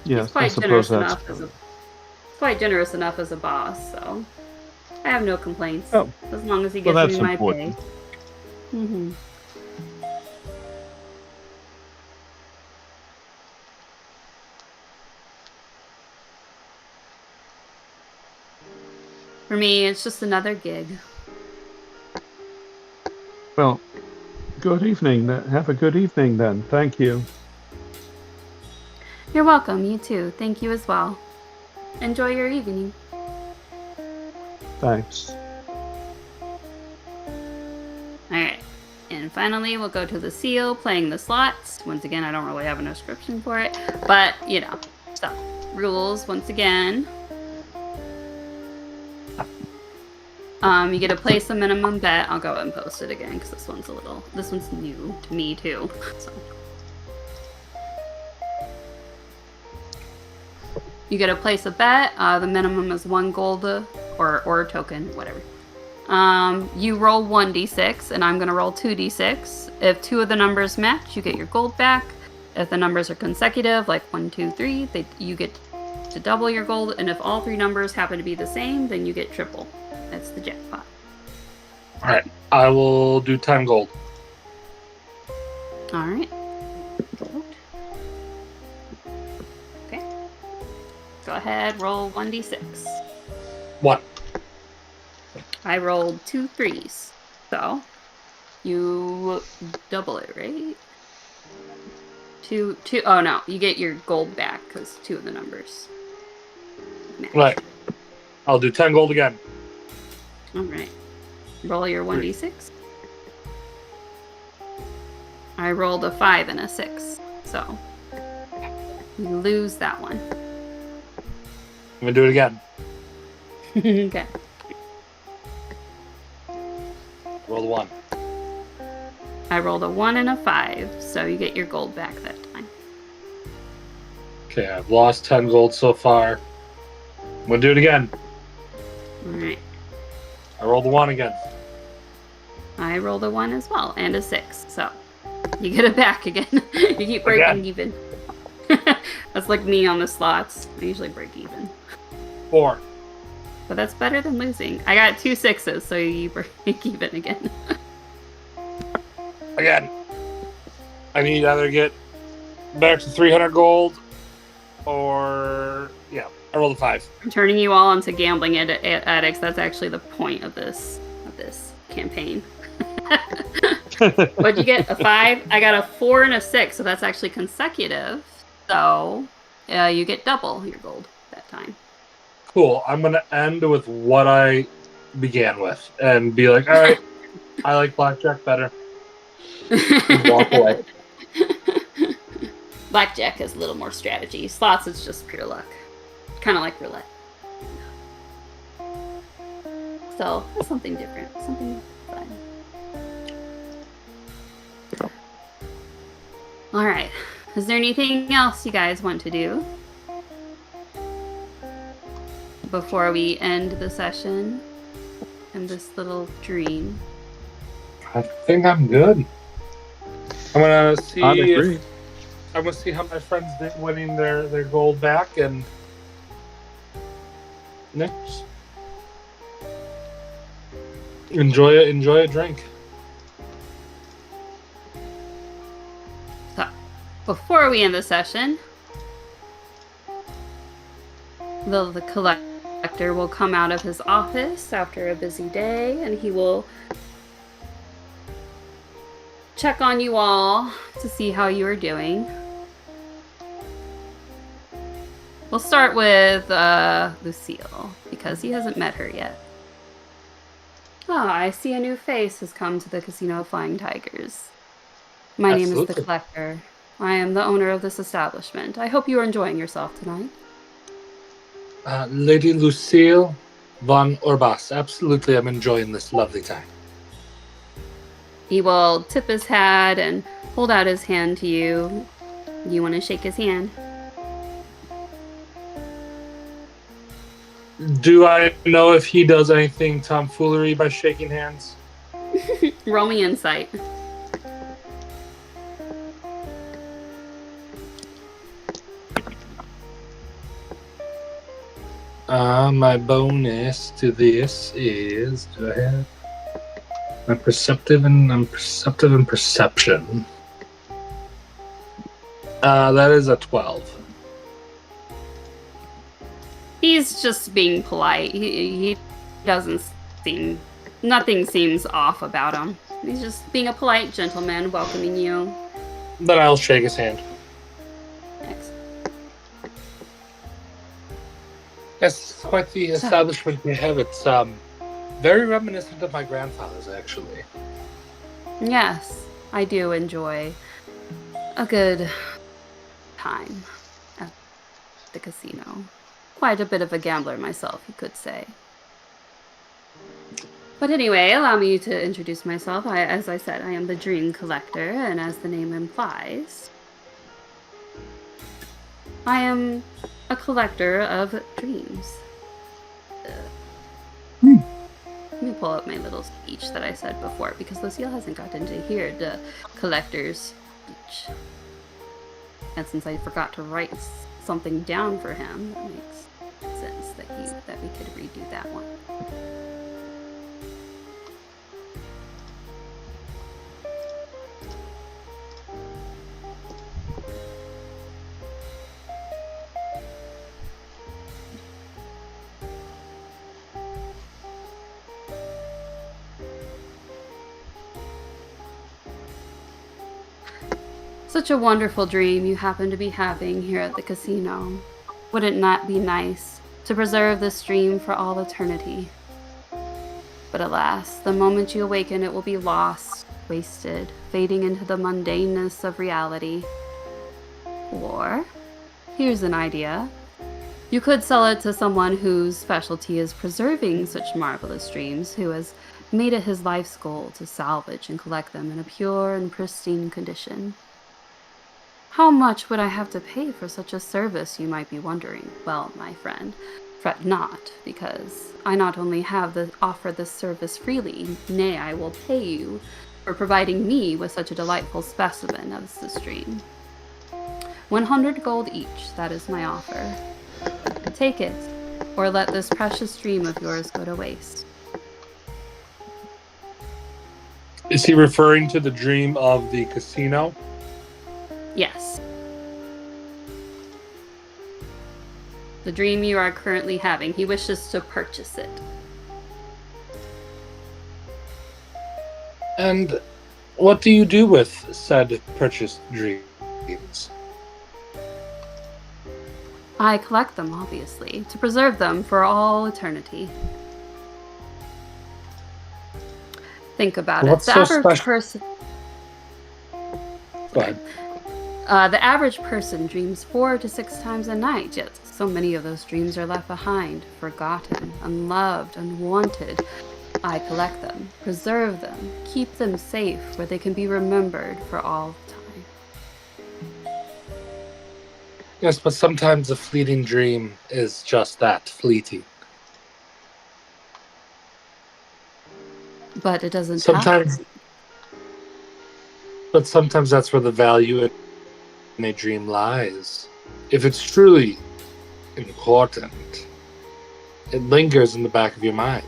Yes, I suppose that's true. Quite generous enough as a boss, so I have no complaints. Oh. As long as he Well, gives that's me my important. pay. Mm-hmm. For me, it's just another gig. Well, good evening. Have a good evening then. Thank you. You're welcome, you too. Thank you as well. Enjoy your evening. Thanks. Alright. And finally, we'll go to the seal, playing the slots. Once again, I don't really have a description for it. But, you know. So, rules, once again. You get to place a minimum bet. I'll go ahead and post it again, because this one's new to me, too. So. You get to place a bet. The minimum is 1 gold or a token, whatever. You roll 1d6, and I'm going to roll 2d6. If 2 of the numbers match, you get your gold back. If the numbers are consecutive, like 1, 2, 3, you get to double your gold. And if all 3 numbers happen to be the same, then you get triple. That's the jackpot. Alright, I will do 10 gold. Alright. Okay. Go ahead, roll 1d6. 1. I rolled 2 3s. So, you double it, right? 2, oh no, you get your gold back, because 2 of the numbers match. Right. I'll do 10 gold again. Alright. Roll your 1d6. I rolled a 5 and a 6, so you lose that one. I'm gonna do it again. Okay. Roll the 1. I rolled a 1 and a 5, so you get your gold back that time. Okay, I've lost 10 gold so far. I'm gonna do it again. Alright. I rolled a 1 again. I rolled a 1 as well, and a 6, so you get it back again. You keep breaking even. That's like me on the slots. I usually break even. 4. But that's better than losing. I got 2 6s, so you break even again. Again. I need to either get back to 300 gold or... Yeah, I rolled a 5. I'm turning you all into gambling addicts. That's actually the point of this campaign. What'd you get? A 5? I got a 4 and a 6, so that's actually consecutive. So you get double your gold that time. Cool. I'm going to end with what I began with and be like, all right, I like blackjack better. And walk away. Blackjack has a little more strategy. Slots is just pure luck. Kind of like roulette. So, something different. Something fun. Alright. Is there anything else you guys want to do before we end the session and this little dream? I think I'm good. I'm gonna see agree. I'm gonna see how my friends did winning their gold back, and next enjoy a drink. So, before we end the session, the collector will come out of his office after a busy day, and he will check on you all to see how you are doing. We'll start with Lucille, because he hasn't met her yet. Ah, I see a new face has come to the Casino of Flying Tigers. My name is the Collector. I am the owner of this establishment. I hope you are enjoying yourself tonight. Lady Lucille von Orbas. Absolutely, I'm enjoying this lovely time. He will tip his hat and hold out his hand to you. You want to shake his hand? Do I know if he does anything tomfoolery by shaking hands? Roll me insight. My bonus to this is, do I have? I'm perceptive and perception. That is a 12. He's just being polite. He doesn't seem... Nothing seems off about him. He's just being a polite gentleman, welcoming you. Then I'll shake his hand. Excellent. Yes, quite the establishment we have. It's very reminiscent of my grandfather's, actually. Yes, I do enjoy a good time at the casino. Quite a bit of a gambler myself, you could say. But anyway, allow me to introduce myself. As I said, I am the Dream Collector, and as the name implies, I am a collector of dreams. Let me pull up my little speech that I said before, because Lucille hasn't gotten to hear the collector's speech. And since I forgot to write something down for him, that makes sense that we could redo that one. Such a wonderful dream you happen to be having here at the casino. Wouldn't that be nice to preserve this dream for all eternity? But alas, the moment you awaken, it will be lost, wasted, fading into the mundaneness of reality. Or, here's an idea. You could sell it to someone whose specialty is preserving such marvelous dreams, who has made it his life's goal to salvage and collect them in a pure and pristine condition. How much would I have to pay for such a service, you might be wondering? Well, my friend, fret not, because I not only have offer this service freely, nay, I will pay you for providing me with such a delightful specimen as the stream. 100 gold each, that is my offer. Take it, or let this precious dream of yours go to waste. Is he referring to the dream of the casino? Yes. The dream you are currently having. He wishes to purchase it. And what do you do with said purchased dreams? I collect them, obviously, to preserve them for all eternity. Think about it. The average person... Go ahead. The average person dreams 4 to 6 times a night, yet so many of those dreams are left behind, forgotten, unloved, unwanted. I collect them, preserve them, keep them safe where they can be remembered for all time. Yes, but sometimes a fleeting dream is just that, fleeting. But it doesn't sometimes, but sometimes that's where the value in a dream lies. If it's truly important, it lingers in the back of your mind.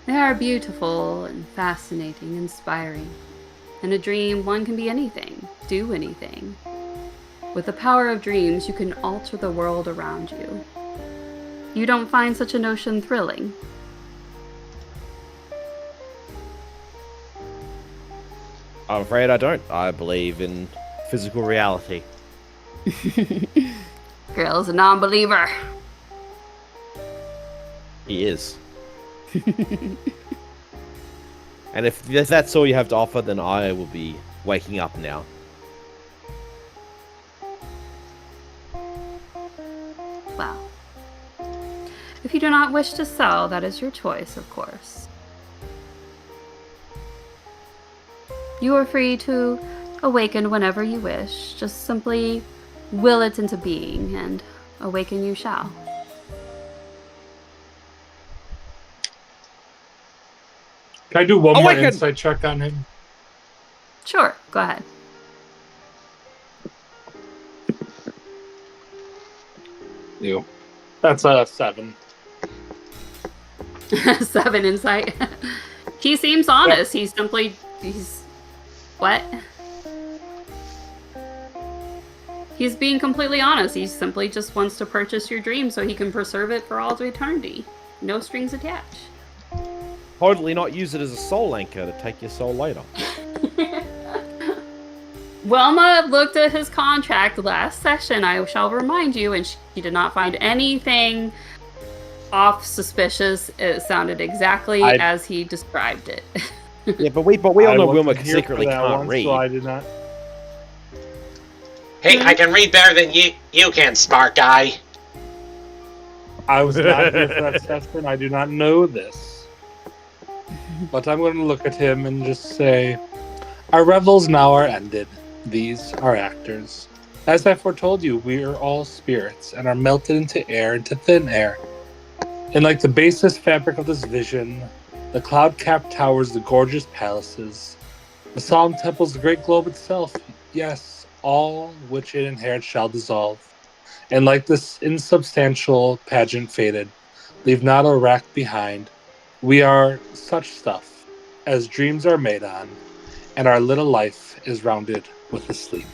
They are beautiful and fascinating, inspiring. In a dream, one can be anything, do anything. With the power of dreams, you can alter the world around you. You don't find such a notion thrilling? I'm afraid I don't. I believe in physical reality. Girl's a non-believer. He is. And if that's all you have to offer, then I will be waking up now. Well, if you do not wish to sell, that is your choice, of course. You are free to awaken whenever you wish. Just simply will it into being, and awaken you shall. Can I do one more insight check on him? Sure, go ahead. You. That's a 7. 7 insight. He seems honest. Yep. He's what? He's being completely honest. He simply just wants to purchase your dream so he can preserve it for all to eternity. No strings attached. Totally not use it as a soul anchor to take your soul later. Wilma looked at his contract last session, I shall remind you, and she did not find anything off suspicious. It sounded exactly as he described it. Yeah, but we all know Wilma secretly can't read. So I did not. Hey, I can read better than you can, smart guy. I was not here for that session. I do not know this. But I'm going to look at him and just say, our revels now are ended. These are actors. As I foretold you, we are all spirits and are melted into air, into thin air. And like the basest fabric of this vision, the cloud-capped towers, the gorgeous palaces, the solemn temples, the great globe itself, yes, all which it inherits shall dissolve. And like this insubstantial pageant faded, leave not a rack behind. We are such stuff as dreams are made on, and our little life is rounded with a sleep.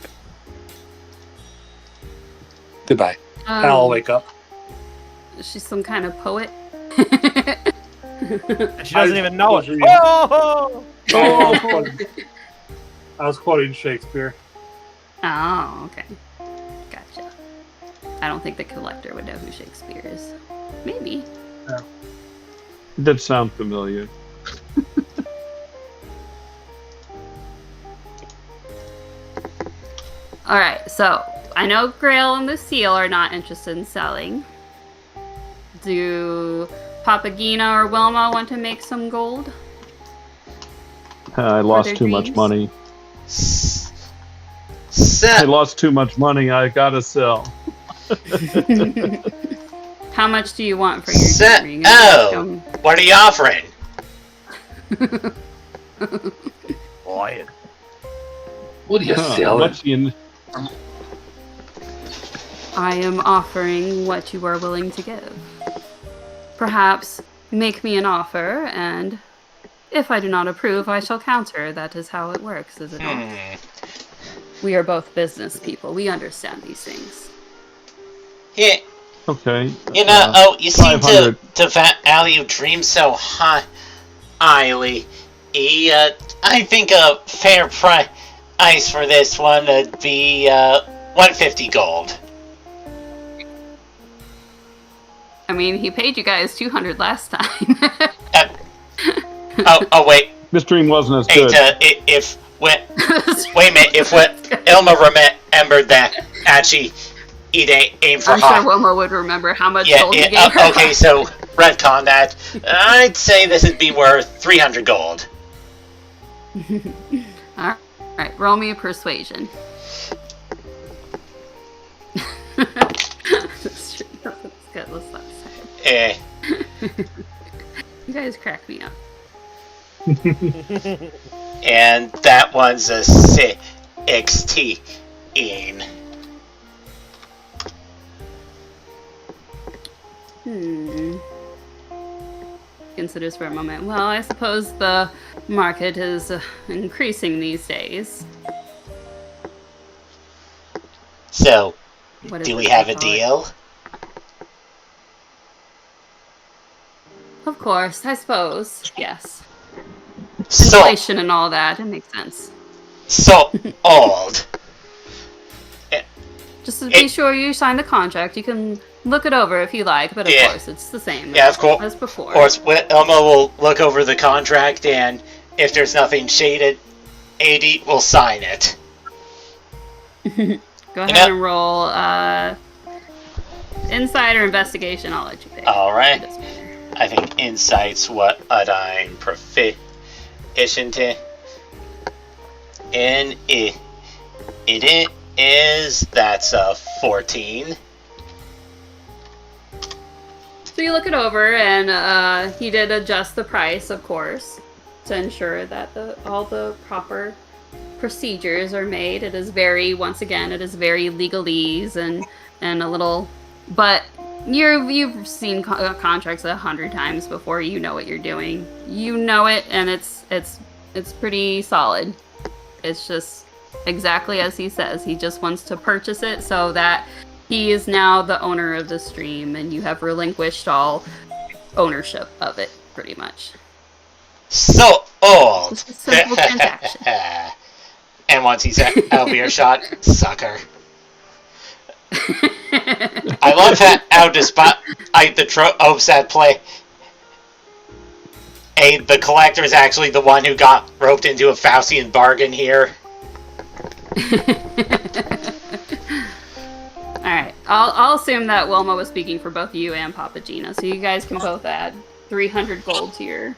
Goodbye. I'll wake up. She's some kind of poet. She doesn't even know it. I was quoting Shakespeare. Oh, okay. Gotcha. I don't think the collector would know who Shakespeare is. Maybe. Yeah. That sounds familiar. Alright, so I know Grail and the Seal are not interested in selling. Do Papagina or Wilma want to make some gold? I lost too much money. I So, lost too much money. I gotta sell. How much do you want for your so dream? Are you gonna what are you offering? Lion. What are you How selling? much you- I am offering what you are willing to give. Perhaps make me an offer, and if I do not approve, I shall counter. That is how it works, is it not? We are both business people. We understand these things. Yeah, Okay. you seem 500. to value dreams so highly. I think a fair price for this one would be 150 gold. I mean, he paid you guys 200 last time. Oh wait, This dream wasn't as hey, good. wait a minute, if Ilma remembered that actually he'd aim for I'm sure Wilma would remember how much gold you gave her. okay, so retcon that. I'd say this would be worth 300 gold. Alright, roll me a persuasion. That's good, let's not say. You guys crack me up. And that one's a 16. Considers for a moment. Well, I suppose the market is increasing these days. So, What is do it we have they a call it? deal? Of course, I suppose. Yes. So, Inflation and all that, it makes sense. so old. Just to be sure you sign the contract, you can look it over if you like, but of Yeah. course it's the same Yeah, of course. as before. Of course, Elmo will look over the contract, and if there's nothing shaded, AD will sign it. Go ahead and roll insider investigation. I'll let you pick. Alright. It doesn't matter. I think insight's what I'm proficient in. It is, that's a 14. So you look it over, and he did adjust the price, of course, to ensure that all the proper procedures are made. It is very, once again, it is very legalese and a little, but you've seen contracts 100 times before. You know what you're doing. You know it, and it's pretty solid. It's just exactly as he says. He just wants to purchase it so that he is now the owner of the stream, and you have relinquished all ownership of it, pretty much. So old! It's a simple transaction. And once he's out of earshot, sucker. I love how despite the tropes that play, the collector is actually the one who got roped into a Faustian bargain here. Alright, I'll assume that Wilma was speaking for both you and Papa Gina, so you guys can both add 300 gold to your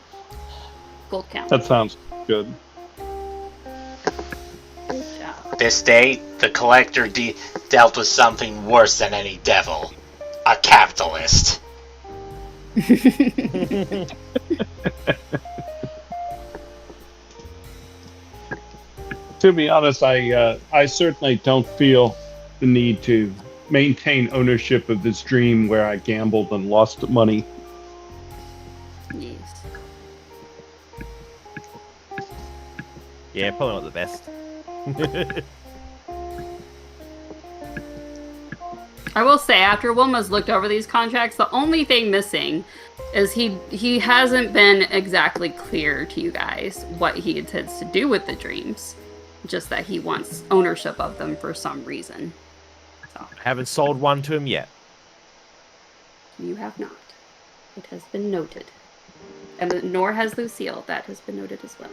gold count. That sounds good. Good job. This day, the collector dealt with something worse than any devil. A capitalist. To be honest, I certainly don't feel the need to maintain ownership of this dream where I gambled and lost money. Yes. Yeah, probably not the best. I will say, after Wilma's looked over these contracts, the only thing missing is he hasn't been exactly clear to you guys what he intends to do with the dreams. Just that he wants ownership of them for some reason. So, Haven't sold one to him yet. you have not. It has been noted. And nor has Lucille. That has been noted as well.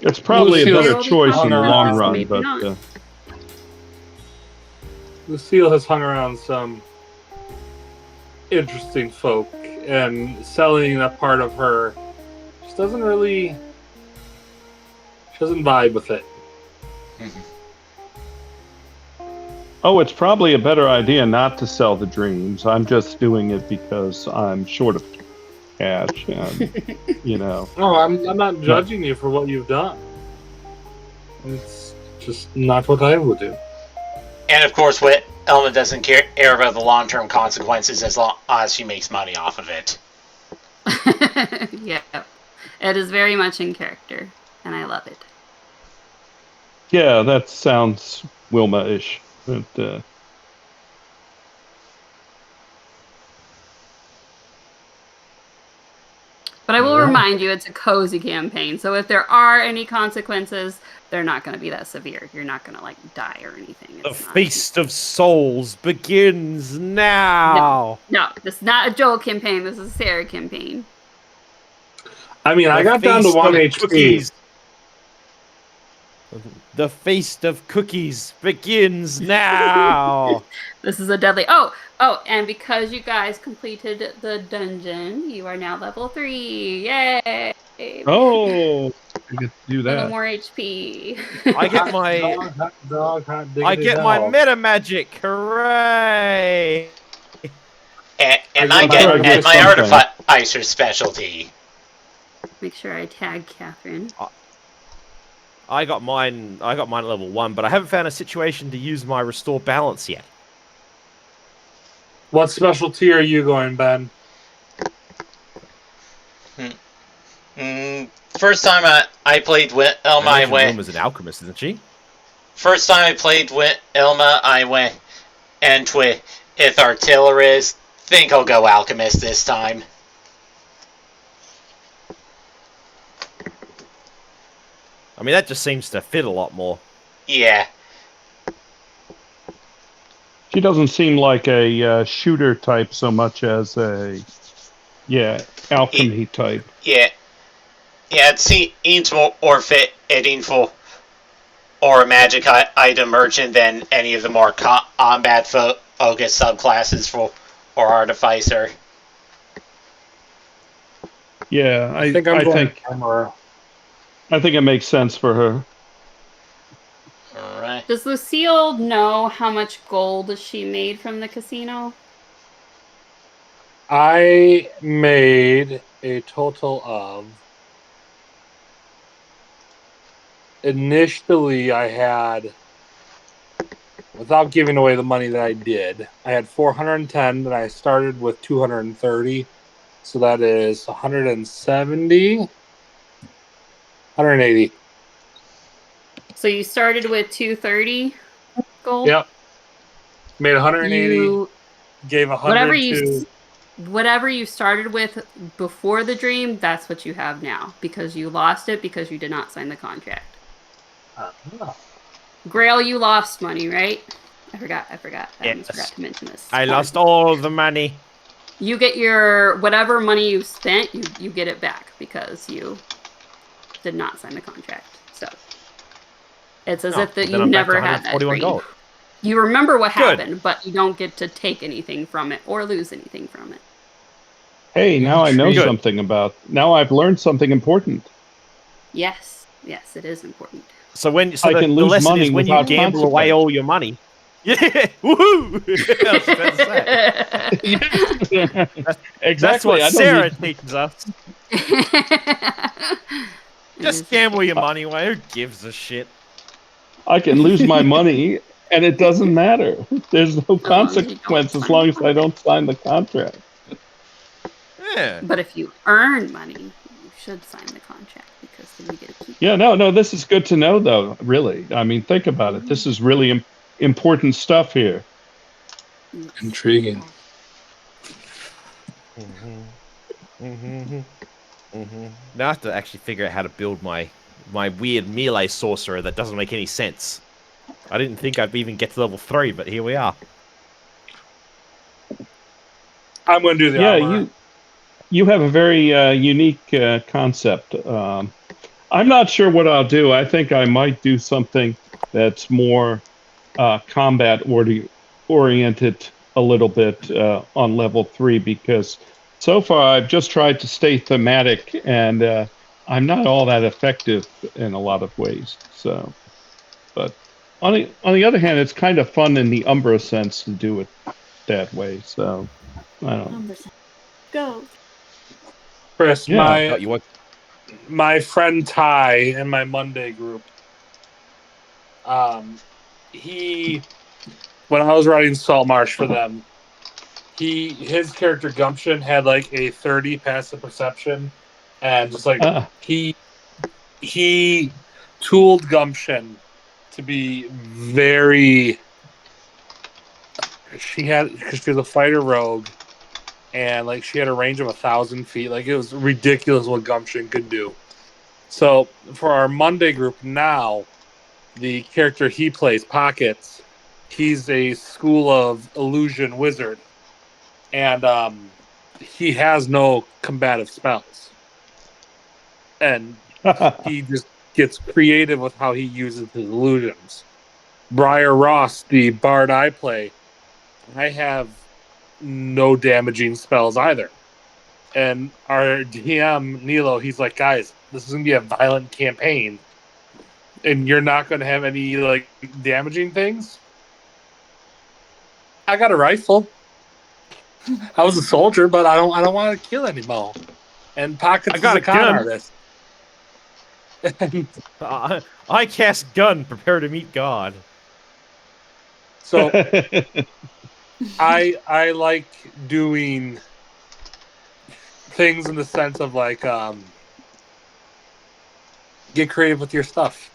It's probably a Lucille better will be choice in the confident, long so run, maybe but not. Lucille has hung around some interesting folk, and selling that part of her Just doesn't really... doesn't vibe with it. Oh, it's probably a better idea not to sell the dreams. I'm just doing it because I'm short of cash, and No, I'm not judging you for what you've done. It's just not what I would do. And of course, Elma doesn't care about the long-term consequences as long as she makes money off of it. Yeah, it is very much in character, and I love it. Yeah, that sounds Wilma-ish. But, But I will remind you, it's a cozy campaign, so if there are any consequences, they're not going to be that severe. You're not going to, die or anything. The Feast of Souls begins now! No, this is not a Joel campaign. This is a Sarah campaign. I mean, I got down to 1 HP. Cookies. The Feast of Cookies begins now! This is a deadly... Oh, and because you guys completed the dungeon, you are now level 3. Yay! oh, I get to do A little that. more HP. I get my... I get my meta magic! Hooray! And I get my artificer specialty. Make sure I tag Catherine. I got mine at level 1, but I haven't found a situation to use my restore balance yet. What specialty are you going, Ben? First time I played with Elma, I went... Wilma's an alchemist, isn't she? First time I played with Elma, I went and with artillerist. Think I'll go alchemist this time. I mean, that just seems to fit a lot more. Yeah. She doesn't seem like a shooter type so much as a, alchemy type. Yeah. Yeah, it seems more fitting for or a magic item merchant than any of the more combat focused subclasses for or artificer. Yeah, I think it makes sense for her. Alright. Does Lucille know how much gold she made from the casino? I made a total of... Initially, I had... Without giving away the money that I did, I had 410, and I started with 230. So that is 170... 180. So you started with 230 gold? Yep. Made 180. Gave 100 whatever you started with before the dream, that's what you have now. Because you lost it because you did not sign the contract. Grail, you lost money, right? I forgot. I almost forgot to mention this. I lost all the money. You get your... Whatever money you spent, you get it back because you... did not sign the contract. So it's as if that you never had that dream. Gold. You remember what happened, but you don't get to take anything from it or lose anything from it. Hey, now I know something about... Now I've learned something important. Yes, it is important. So the lesson is when you gamble away all your money. Yeah, woohoo! Exactly. That's what Sarah teaches us. Just gamble your money away. Who gives a shit? I can lose my money, and it doesn't matter. There's no consequence as long as I don't sign the contract. Yeah. But if you earn money, you should sign the contract because then you get to keep it. Yeah, no, this is good to know, though, really. I mean, think about it. This is really important stuff here. Intriguing. Now I have to actually figure out how to build my weird melee sorcerer that doesn't make any sense. I didn't think I'd even get to level 3, but here we are. I'm going to do the armor. You have a very unique concept. I'm not sure what I'll do. I think I might do something that's more combat oriented a little bit on level 3 because so far I've just tried to stay thematic and I'm not all that effective in a lot of ways. So, but on the other hand, it's kind of fun in the Umbra sense to do it that way. So, I don't know. Go. Chris, Yeah. Oh, you want? my friend Ty in my Monday group, he when I was writing Salt Marsh for them, his character Gumption had like a 30 passive perception, and just like Ah. he tooled Gumption to be very. Because she was a fighter rogue, and like she had a range of 1,000 feet. Like it was ridiculous what Gumption could do. So for our Monday group now, the character he plays, Pockets, he's a school of illusion wizard, and he has no combative spells, and he just gets creative with how he uses his illusions. Briar Ross, the bard I play, I have no damaging spells either. And our DM Nilo, he's like, guys, this is gonna be a violent campaign, and you're not gonna have any like damaging things. I got a rifle. I was a soldier, but I don't want to kill anymore. And Pockets I is got a a con gun. artist. I cast gun. Prepare to meet God. So I like doing things in the sense of like get creative with your stuff.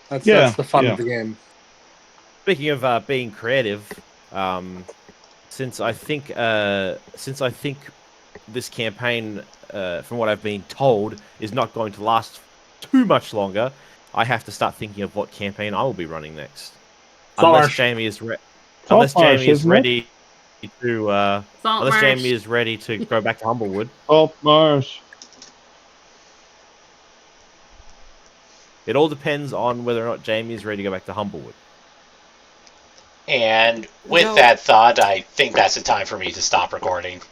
That's Yeah. the fun of Yeah. the game. Speaking of being creative, since I think this campaign, from what I've been told, is not going to last too much longer, I have to start thinking of what campaign I will be running next. Unless Marsh. Jamie is Salt marsh, isn't it? ready to Salt unless marsh. Jamie is ready to go back to Humblewood. Salt marsh. It all depends on whether or not Jamie is ready to go back to Humblewood. And with Go. that thought, I think that's the time for me to stop recording.